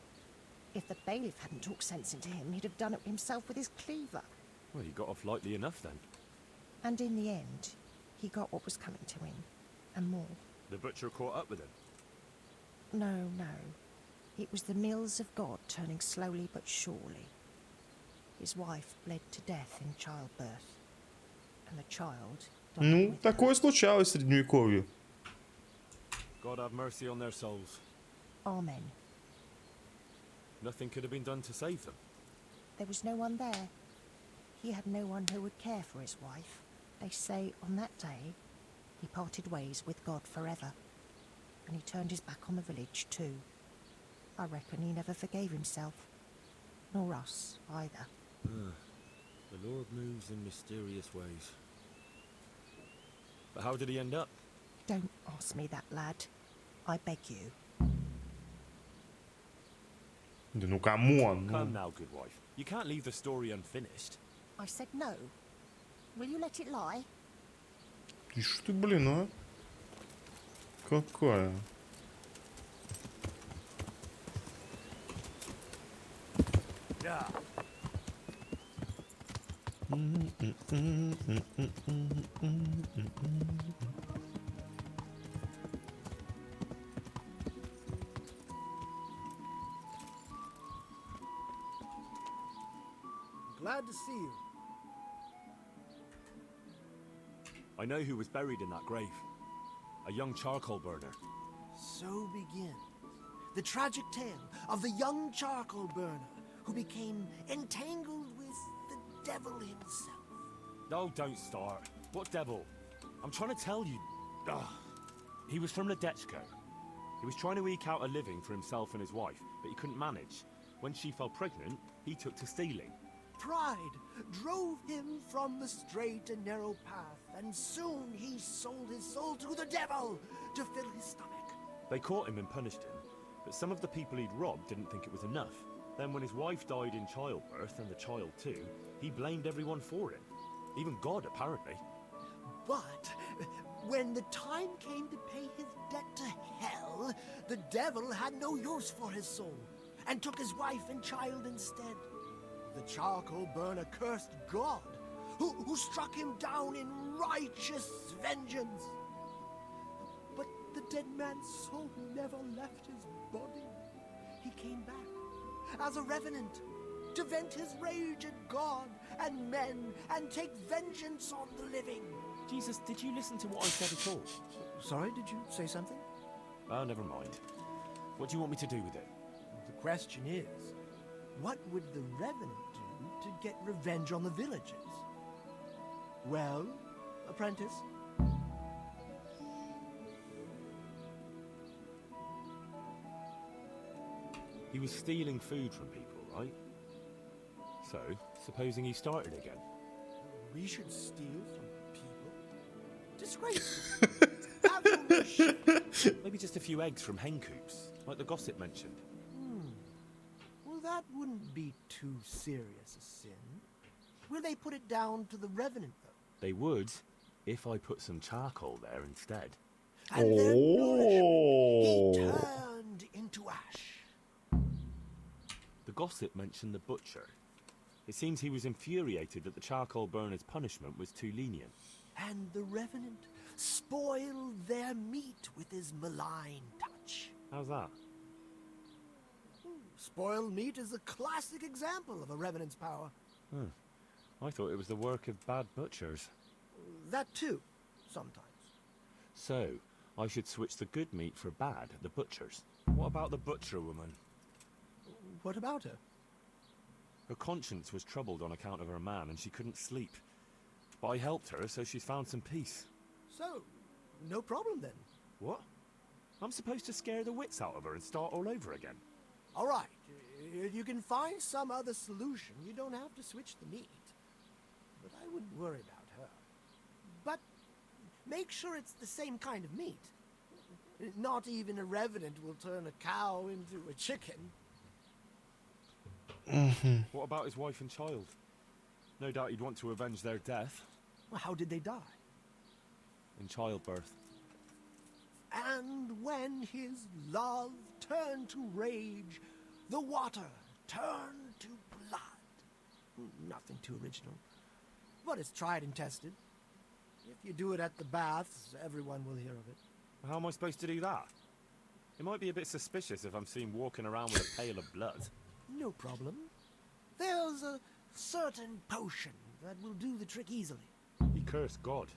[SPEAKER 13] If the bailiff hadn't talked sense into him, he'd have done it himself with his cleaver.
[SPEAKER 3] Well, he got off lightly enough then.
[SPEAKER 13] And in the end, he got what was coming to him, and more.
[SPEAKER 3] The butcher caught up with him?
[SPEAKER 13] No. It was the mills of God turning slowly but surely. His wife bled to death in childbirth, and the child died
[SPEAKER 1] Ну,
[SPEAKER 13] with
[SPEAKER 1] такое случалось в Средневековье.
[SPEAKER 3] God have mercy on their souls.
[SPEAKER 13] Amen.
[SPEAKER 3] Nothing could have been done to save them.
[SPEAKER 13] There was no one there. He had no one who would care for his wife. They say on that day, he parted ways with God forever. And he turned his back on the village too. I reckon he never forgave himself. Nor us, either.
[SPEAKER 3] The Lord moves in mysterious ways. But how did he end up?
[SPEAKER 13] Don't ask me that, lad. I beg you.
[SPEAKER 1] Да ну камон.
[SPEAKER 3] Come now, good wife. You can't leave the story unfinished.
[SPEAKER 13] I said no. Will you let it lie?
[SPEAKER 1] Тише ты, блин, а? Какая?
[SPEAKER 3] Yeah.
[SPEAKER 21] Glad to see you.
[SPEAKER 3] I know who was buried in that grave. A young charcoal burner.
[SPEAKER 21] So begins the tragic tale of the young charcoal burner who became entangled with the devil himself.
[SPEAKER 3] Oh, don't start. What devil? I'm trying to tell you. Ugh. He was from Ledetchko. He was trying to eke out a living for himself and his wife, but he couldn't manage. When she fell pregnant, he took to stealing.
[SPEAKER 21] Pride drove him from the straight and narrow path, and soon he sold his soul to the devil to fill his stomach.
[SPEAKER 3] They caught him and punished him, but some of the people he'd robbed didn't think it was enough. Then when his wife died in childbirth, and the child too, he blamed everyone for it. Even God, apparently.
[SPEAKER 21] But when the time came to pay his debt to hell, the devil had no use for his soul, and took his wife and child instead. The charcoal burner cursed God, who struck him down in righteous vengeance. But the dead man's soul never left his body. He came back as a revenant to vent his rage at God and men and take vengeance on the living.
[SPEAKER 3] Jesus, did you listen to what I said at all?
[SPEAKER 21] Sorry, did you say something?
[SPEAKER 3] Oh, never mind. What do you want me to do with it?
[SPEAKER 21] The question is, what would the revenant do to get revenge on the villagers? Well, apprentice?
[SPEAKER 3] He was stealing food from people, right? So, supposing he started again.
[SPEAKER 21] We should steal from people? Disgraceful. Abomination.
[SPEAKER 3] Maybe just a few eggs from hen coops, like the gossip mentioned.
[SPEAKER 21] Well, that wouldn't be too serious a sin. Will they put it down to the Revenant, though?
[SPEAKER 3] They would, if I put some charcoal there instead.
[SPEAKER 21] And their nourishment he turned into ash.
[SPEAKER 3] The gossip mentioned the butcher. It seems he was infuriated that the charcoal burner's punishment was too lenient.
[SPEAKER 21] And the Revenant spoiled their meat with his malign touch.
[SPEAKER 3] How's that?
[SPEAKER 21] Spoiled meat is a classic example of a Revenant's power.
[SPEAKER 3] I thought it was the work of bad butchers.
[SPEAKER 21] That too, sometimes.
[SPEAKER 3] So, I should switch the good meat for bad at the butcher's. What about the butcher woman?
[SPEAKER 21] What about her?
[SPEAKER 3] Her conscience was troubled on account of her man, and she couldn't sleep. But I helped her, so she's found some peace.
[SPEAKER 21] So, no problem then.
[SPEAKER 3] What? I'm supposed to scare the wits out of her and start all over again?
[SPEAKER 21] All right. If you can find some other solution, you don't have to switch the meat. But I wouldn't worry about her. But make sure it's the same kind of meat. Not even a Revenant will turn a cow into a chicken.
[SPEAKER 3] What about his wife and child? No doubt he'd want to avenge their death.
[SPEAKER 21] Well, how did they die?
[SPEAKER 3] In childbirth.
[SPEAKER 21] And when his love turned to rage, the water turned to blood. Nothing too original. But it's tried and tested. If you do it at the baths, everyone will hear of it.
[SPEAKER 3] How am I supposed to do that? It might be a bit suspicious if I'm seen walking around with a pail of blood.
[SPEAKER 21] No problem. There's a certain potion that will do the trick easily.
[SPEAKER 3] He cursed God.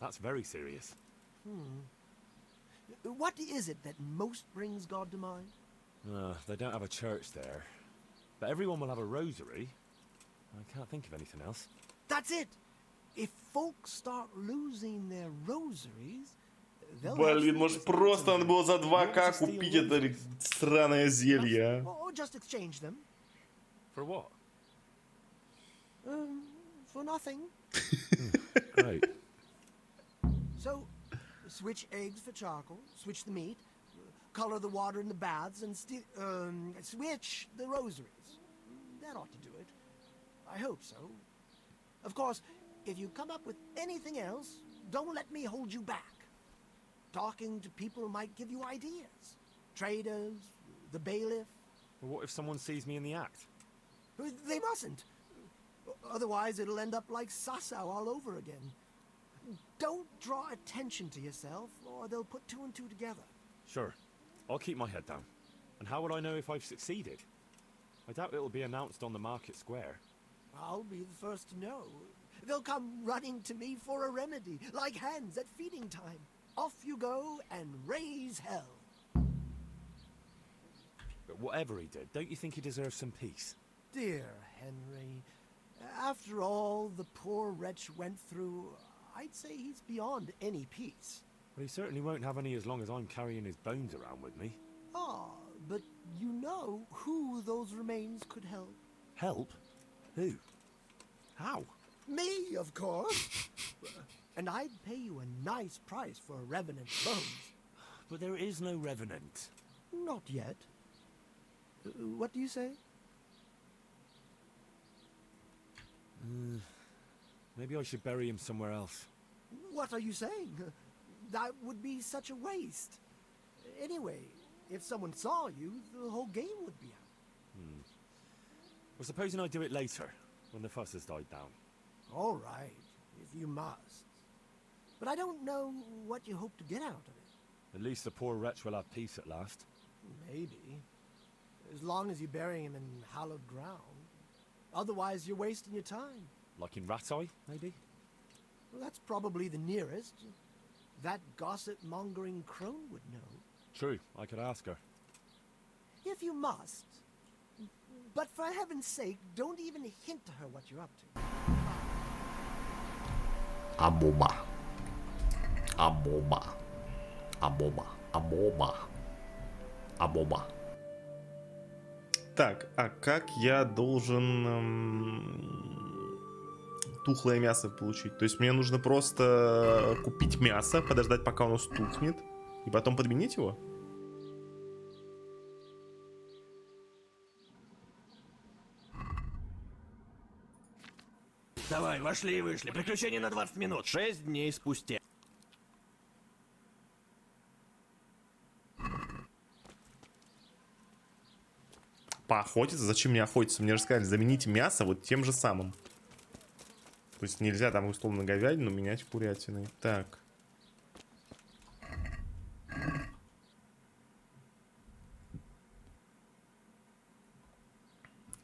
[SPEAKER 3] That's very serious.
[SPEAKER 21] What is it that most brings God to mind?
[SPEAKER 3] They don't have a church there. But everyone will have a rosary. I can't think of anything else.
[SPEAKER 21] That's it! If folks start losing their rosaries, they'll
[SPEAKER 1] Блин, может просто надо было за 2К купить это сраное зелье, а?
[SPEAKER 21] Or just exchange them.
[SPEAKER 3] For what?
[SPEAKER 21] For nothing.
[SPEAKER 3] Great.
[SPEAKER 21] So, switch eggs for charcoal, switch the meat, color the water in the baths, and switch the rosaries. That ought to do it. I hope so. Of course, if you come up with anything else, don't let me hold you back. Talking to people might give you ideas. Traders, the bailiff.
[SPEAKER 3] Well, what if someone sees me in the act?
[SPEAKER 21] They mustn't. Otherwise, it'll end up like Sasau all over again. Don't draw attention to yourself, or they'll put two and two together.
[SPEAKER 3] Sure. I'll keep my head down. And how would I know if I've succeeded? I doubt it'll be announced on the market square.
[SPEAKER 21] I'll be the first to know. They'll come running to me for a remedy, like hens at feeding time. Off you go and raise hell.
[SPEAKER 3] But whatever he did, don't you think he deserves some peace?
[SPEAKER 21] Dear Henry, after all the poor wretch went through, I'd say he's beyond any peace.
[SPEAKER 3] Well, he certainly won't have any as long as I'm carrying his bones around with me.
[SPEAKER 21] Ah, but you know who those remains could help.
[SPEAKER 3] Help? Who? How?
[SPEAKER 21] Me, of course. And I'd pay you a nice price for a Revenant's bones.
[SPEAKER 3] But there is no Revenant.
[SPEAKER 21] Not yet. What do you say?
[SPEAKER 3] Maybe I should bury him somewhere else.
[SPEAKER 21] What are you saying? That would be such a waste. Anyway, if someone saw you, the whole game would be out.
[SPEAKER 3] Well, supposing I do it later, when the fuss has died down.
[SPEAKER 21] All right, if you must. But I don't know what you hope to get out of it.
[SPEAKER 3] At least the poor wretch will have peace at last.
[SPEAKER 21] Maybe. As long as you bury him in hallowed ground. Otherwise, you're wasting your time.
[SPEAKER 3] Like in Ratai, maybe?
[SPEAKER 21] Well, that's probably the nearest. That gossip-mongering crone would know.
[SPEAKER 3] True, I could ask her.
[SPEAKER 21] If you must. But for heaven's sake, don't even hint to her what you're up to.
[SPEAKER 5] Амоба. Амоба. Амоба. Амоба. Амоба.
[SPEAKER 1] Так, а как я должен тухлое мясо получить? То есть мне нужно просто купить мясо, подождать, пока оно стухнет, и потом подменить его?
[SPEAKER 7] Давай, вошли и вышли. Приключение на 20 минут. 6 дней спустя.
[SPEAKER 1] Поохотиться? Зачем мне охотиться? Мне же сказали, замените мясо вот тем же самым. То есть нельзя там условно говядину менять курятиной. Так.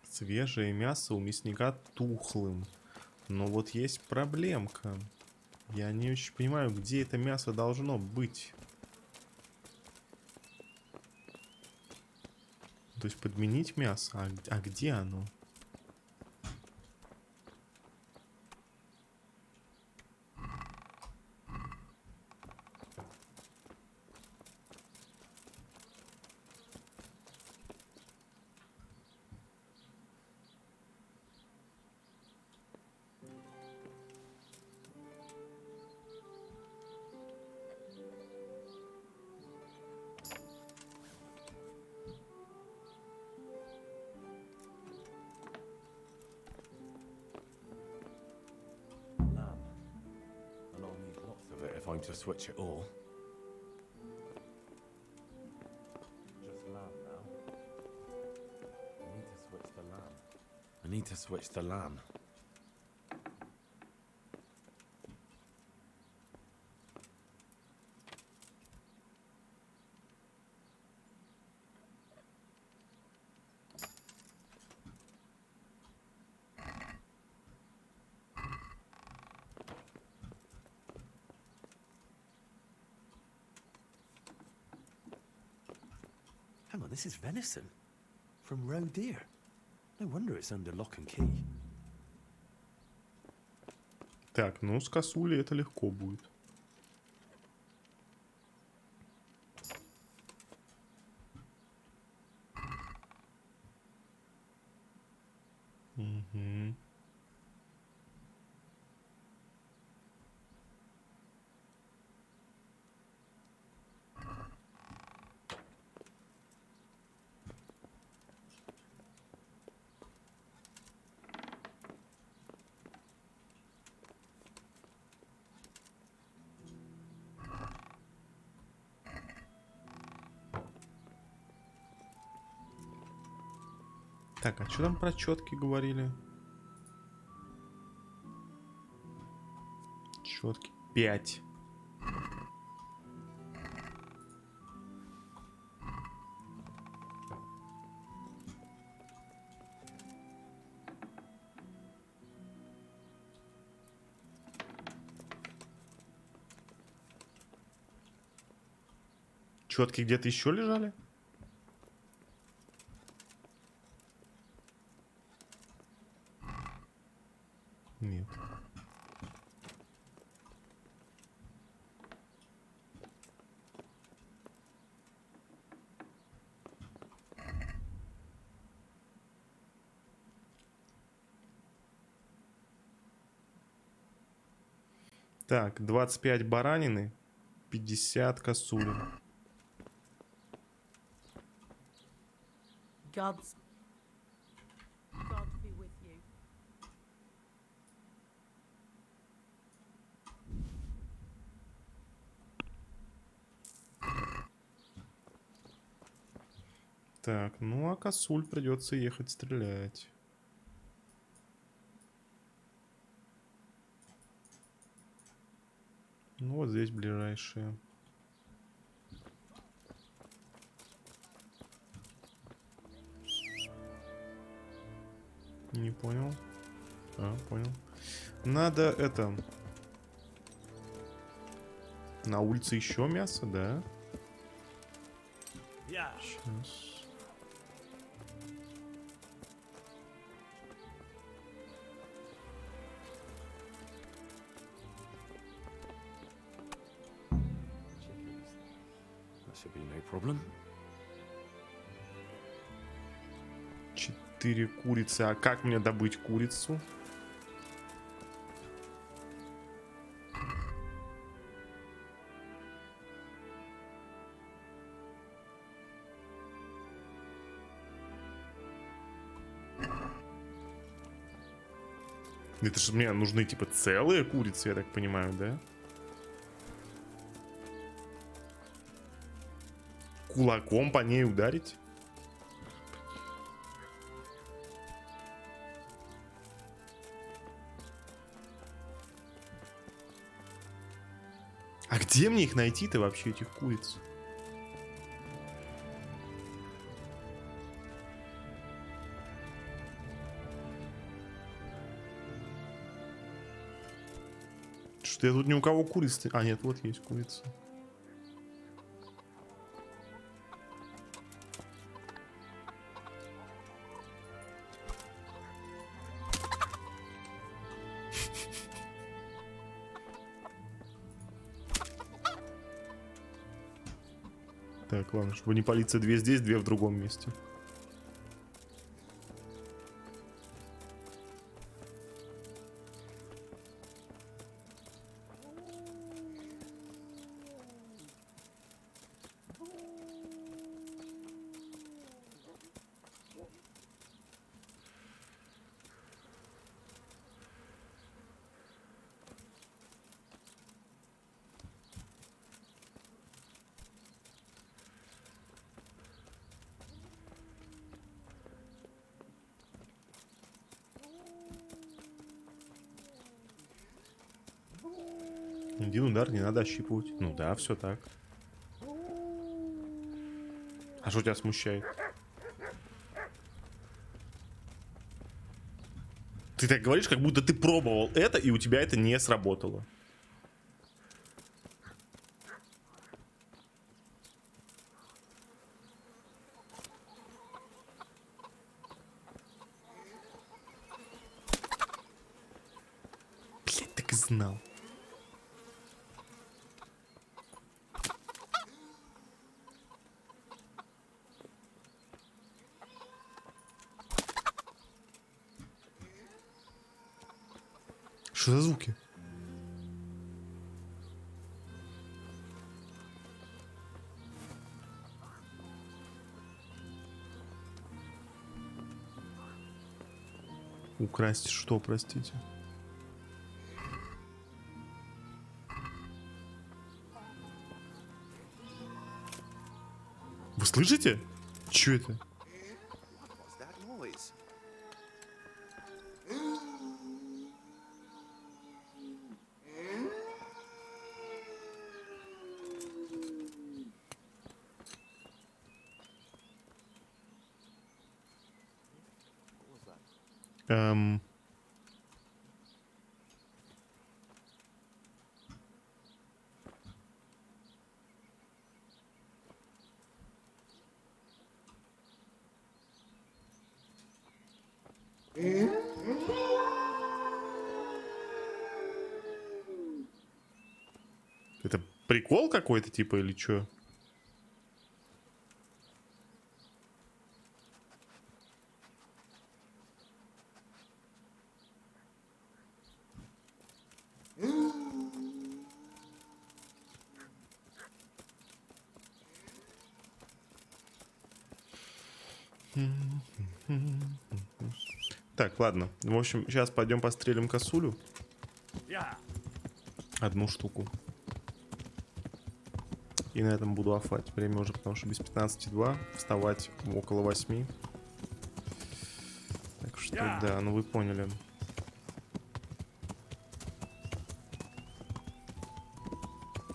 [SPEAKER 1] Свежее мясо у мясника тухлым. Но вот есть проблемка. Я не очень понимаю, где это мясо должно быть. То есть подменить мясо? А где оно?
[SPEAKER 3] Lamb. And I'll need lots of it if I'm to switch it all. Just lamb now. I need to switch the lamb. I need to switch the lamb. Hang on, this is venison. From roe deer. No wonder it's under lock and key.
[SPEAKER 1] Так, ну с косулей это легко будет. Угу. Так, а что там про четки говорили? Четки 5. Четки где-то еще лежали? Нет. Так, 25 баранины, 50 косулин.
[SPEAKER 11] God be with you.
[SPEAKER 1] Так, ну а косуль придется ехать стрелять. Ну вот здесь ближайшие. Не понял. А, понял. Надо это... На улице еще мясо, да? Сейчас.
[SPEAKER 3] That should be no problem.
[SPEAKER 1] 4 курицы. А как мне добыть курицу? Это же мне нужны, типа, целые курицы, я так понимаю, да? Кулаком по ней ударить? А где мне их найти-то вообще, этих куриц? Что я тут ни у кого куриц... А, нет, вот есть курица. Так, ладно, чтобы не палиться, две здесь, две в другом месте. Один удар не надо ощипывать. Ну да, все так. А что тебя смущает? Ты так говоришь, как будто ты пробовал это, и у тебя это не сработало. Блять, так и знал. Что за звуки? Украсть что, простите? Вы слышите? Чё это? Это прикол какой-то типа или чё? Так, ладно. В общем, сейчас пойдем пострелим косулю. Одну штуку. И на этом буду офать. Время уже, потому что без 15:02. Вставать около 8. Так что, да, ну вы поняли.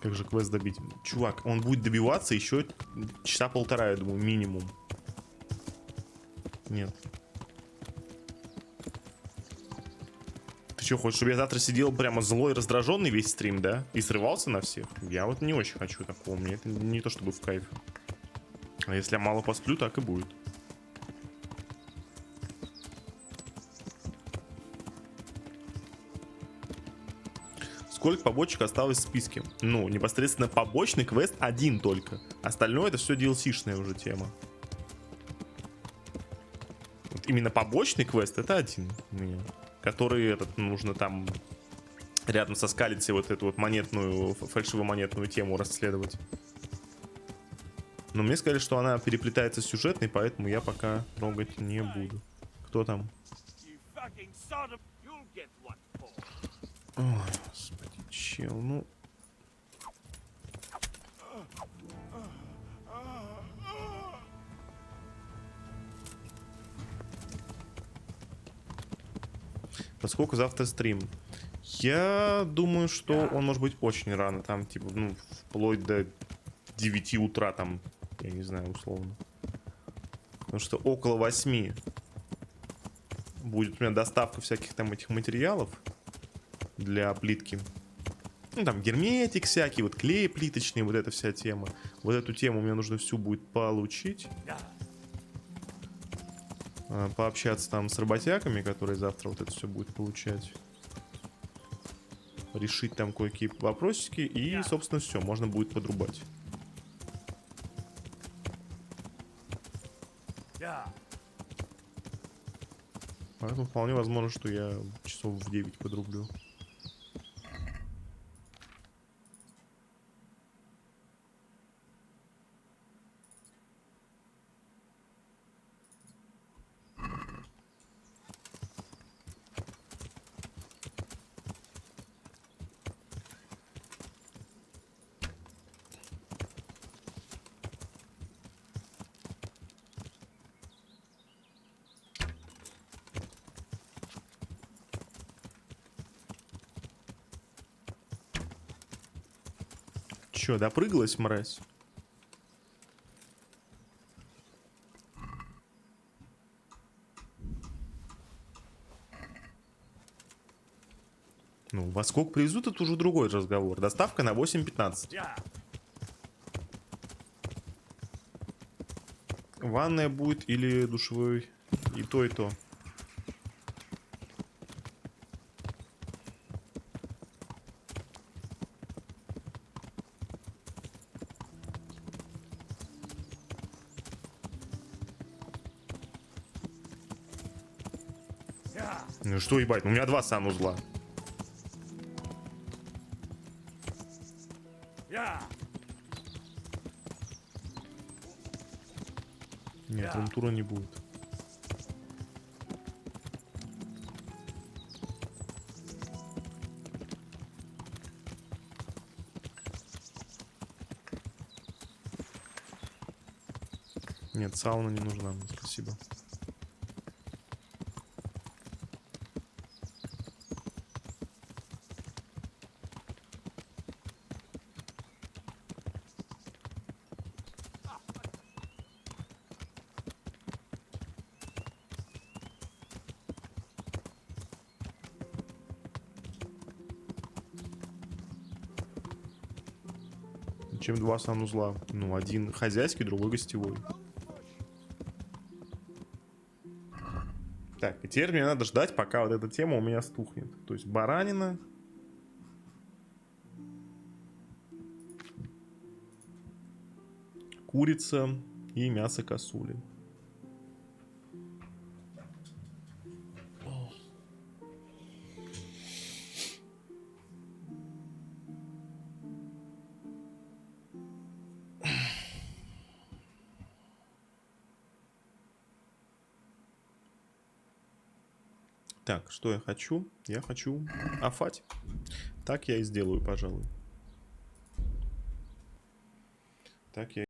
[SPEAKER 1] Как же квест добить? Чувак, он будет добиваться еще часа полтора, я думаю, минимум. Нет. Ты что, хочешь, чтобы я завтра сидел прямо злой, раздраженный весь стрим, да? И срывался на всех? Я вот не очень хочу такого. Мне это не то чтобы в кайф. А если я мало посплю, так и будет. Сколько побочек осталось в списке? Ну, непосредственно побочный квест один только. Остальное это все DLC-шная уже тема. Вот именно побочный квест это один у меня. Который этот нужно там рядом со скалицей вот эту вот монетную, фальшиво-монетную тему расследовать. Но мне сказали, что она переплетается с сюжетной, поэтому я пока трогать не буду. Кто там? Ой, господи, чел, ну... Поскольку завтра стрим, я думаю, что он может быть очень рано, там, типа, ну, вплоть до 9 утра, там, я не знаю, условно. Потому что около 8 будет у меня доставка всяких там этих материалов для плитки. Ну, там, герметик всякий, вот клей плиточный, вот эта вся тема. Вот эту тему мне нужно всю будет получить. Пообщаться там с работягами, которые завтра вот это все будут получать. Решить там кое-какие вопросики. И, собственно, все, можно будет подрубать. Поэтому вполне возможно, что я часов в 9 подрублю. Чё, допрыгалась, мразь? Ну, во сколько привезут, это уже другой разговор. Доставка на 8:15. Ванная будет или душевой, и то, и то. Ну что, ебать, у меня 2 санузла. Нет, румтура не будет. Нет, сауна не нужна мне, спасибо. Чем 2 санузла? Ну, один хозяйский, другой гостевой. Так, и теперь мне надо ждать, пока вот эта тема у меня стухнет. То есть баранина. Курица и мясо косули. Так, что я хочу? Я хочу афать. Так я и сделаю, пожалуй. Так я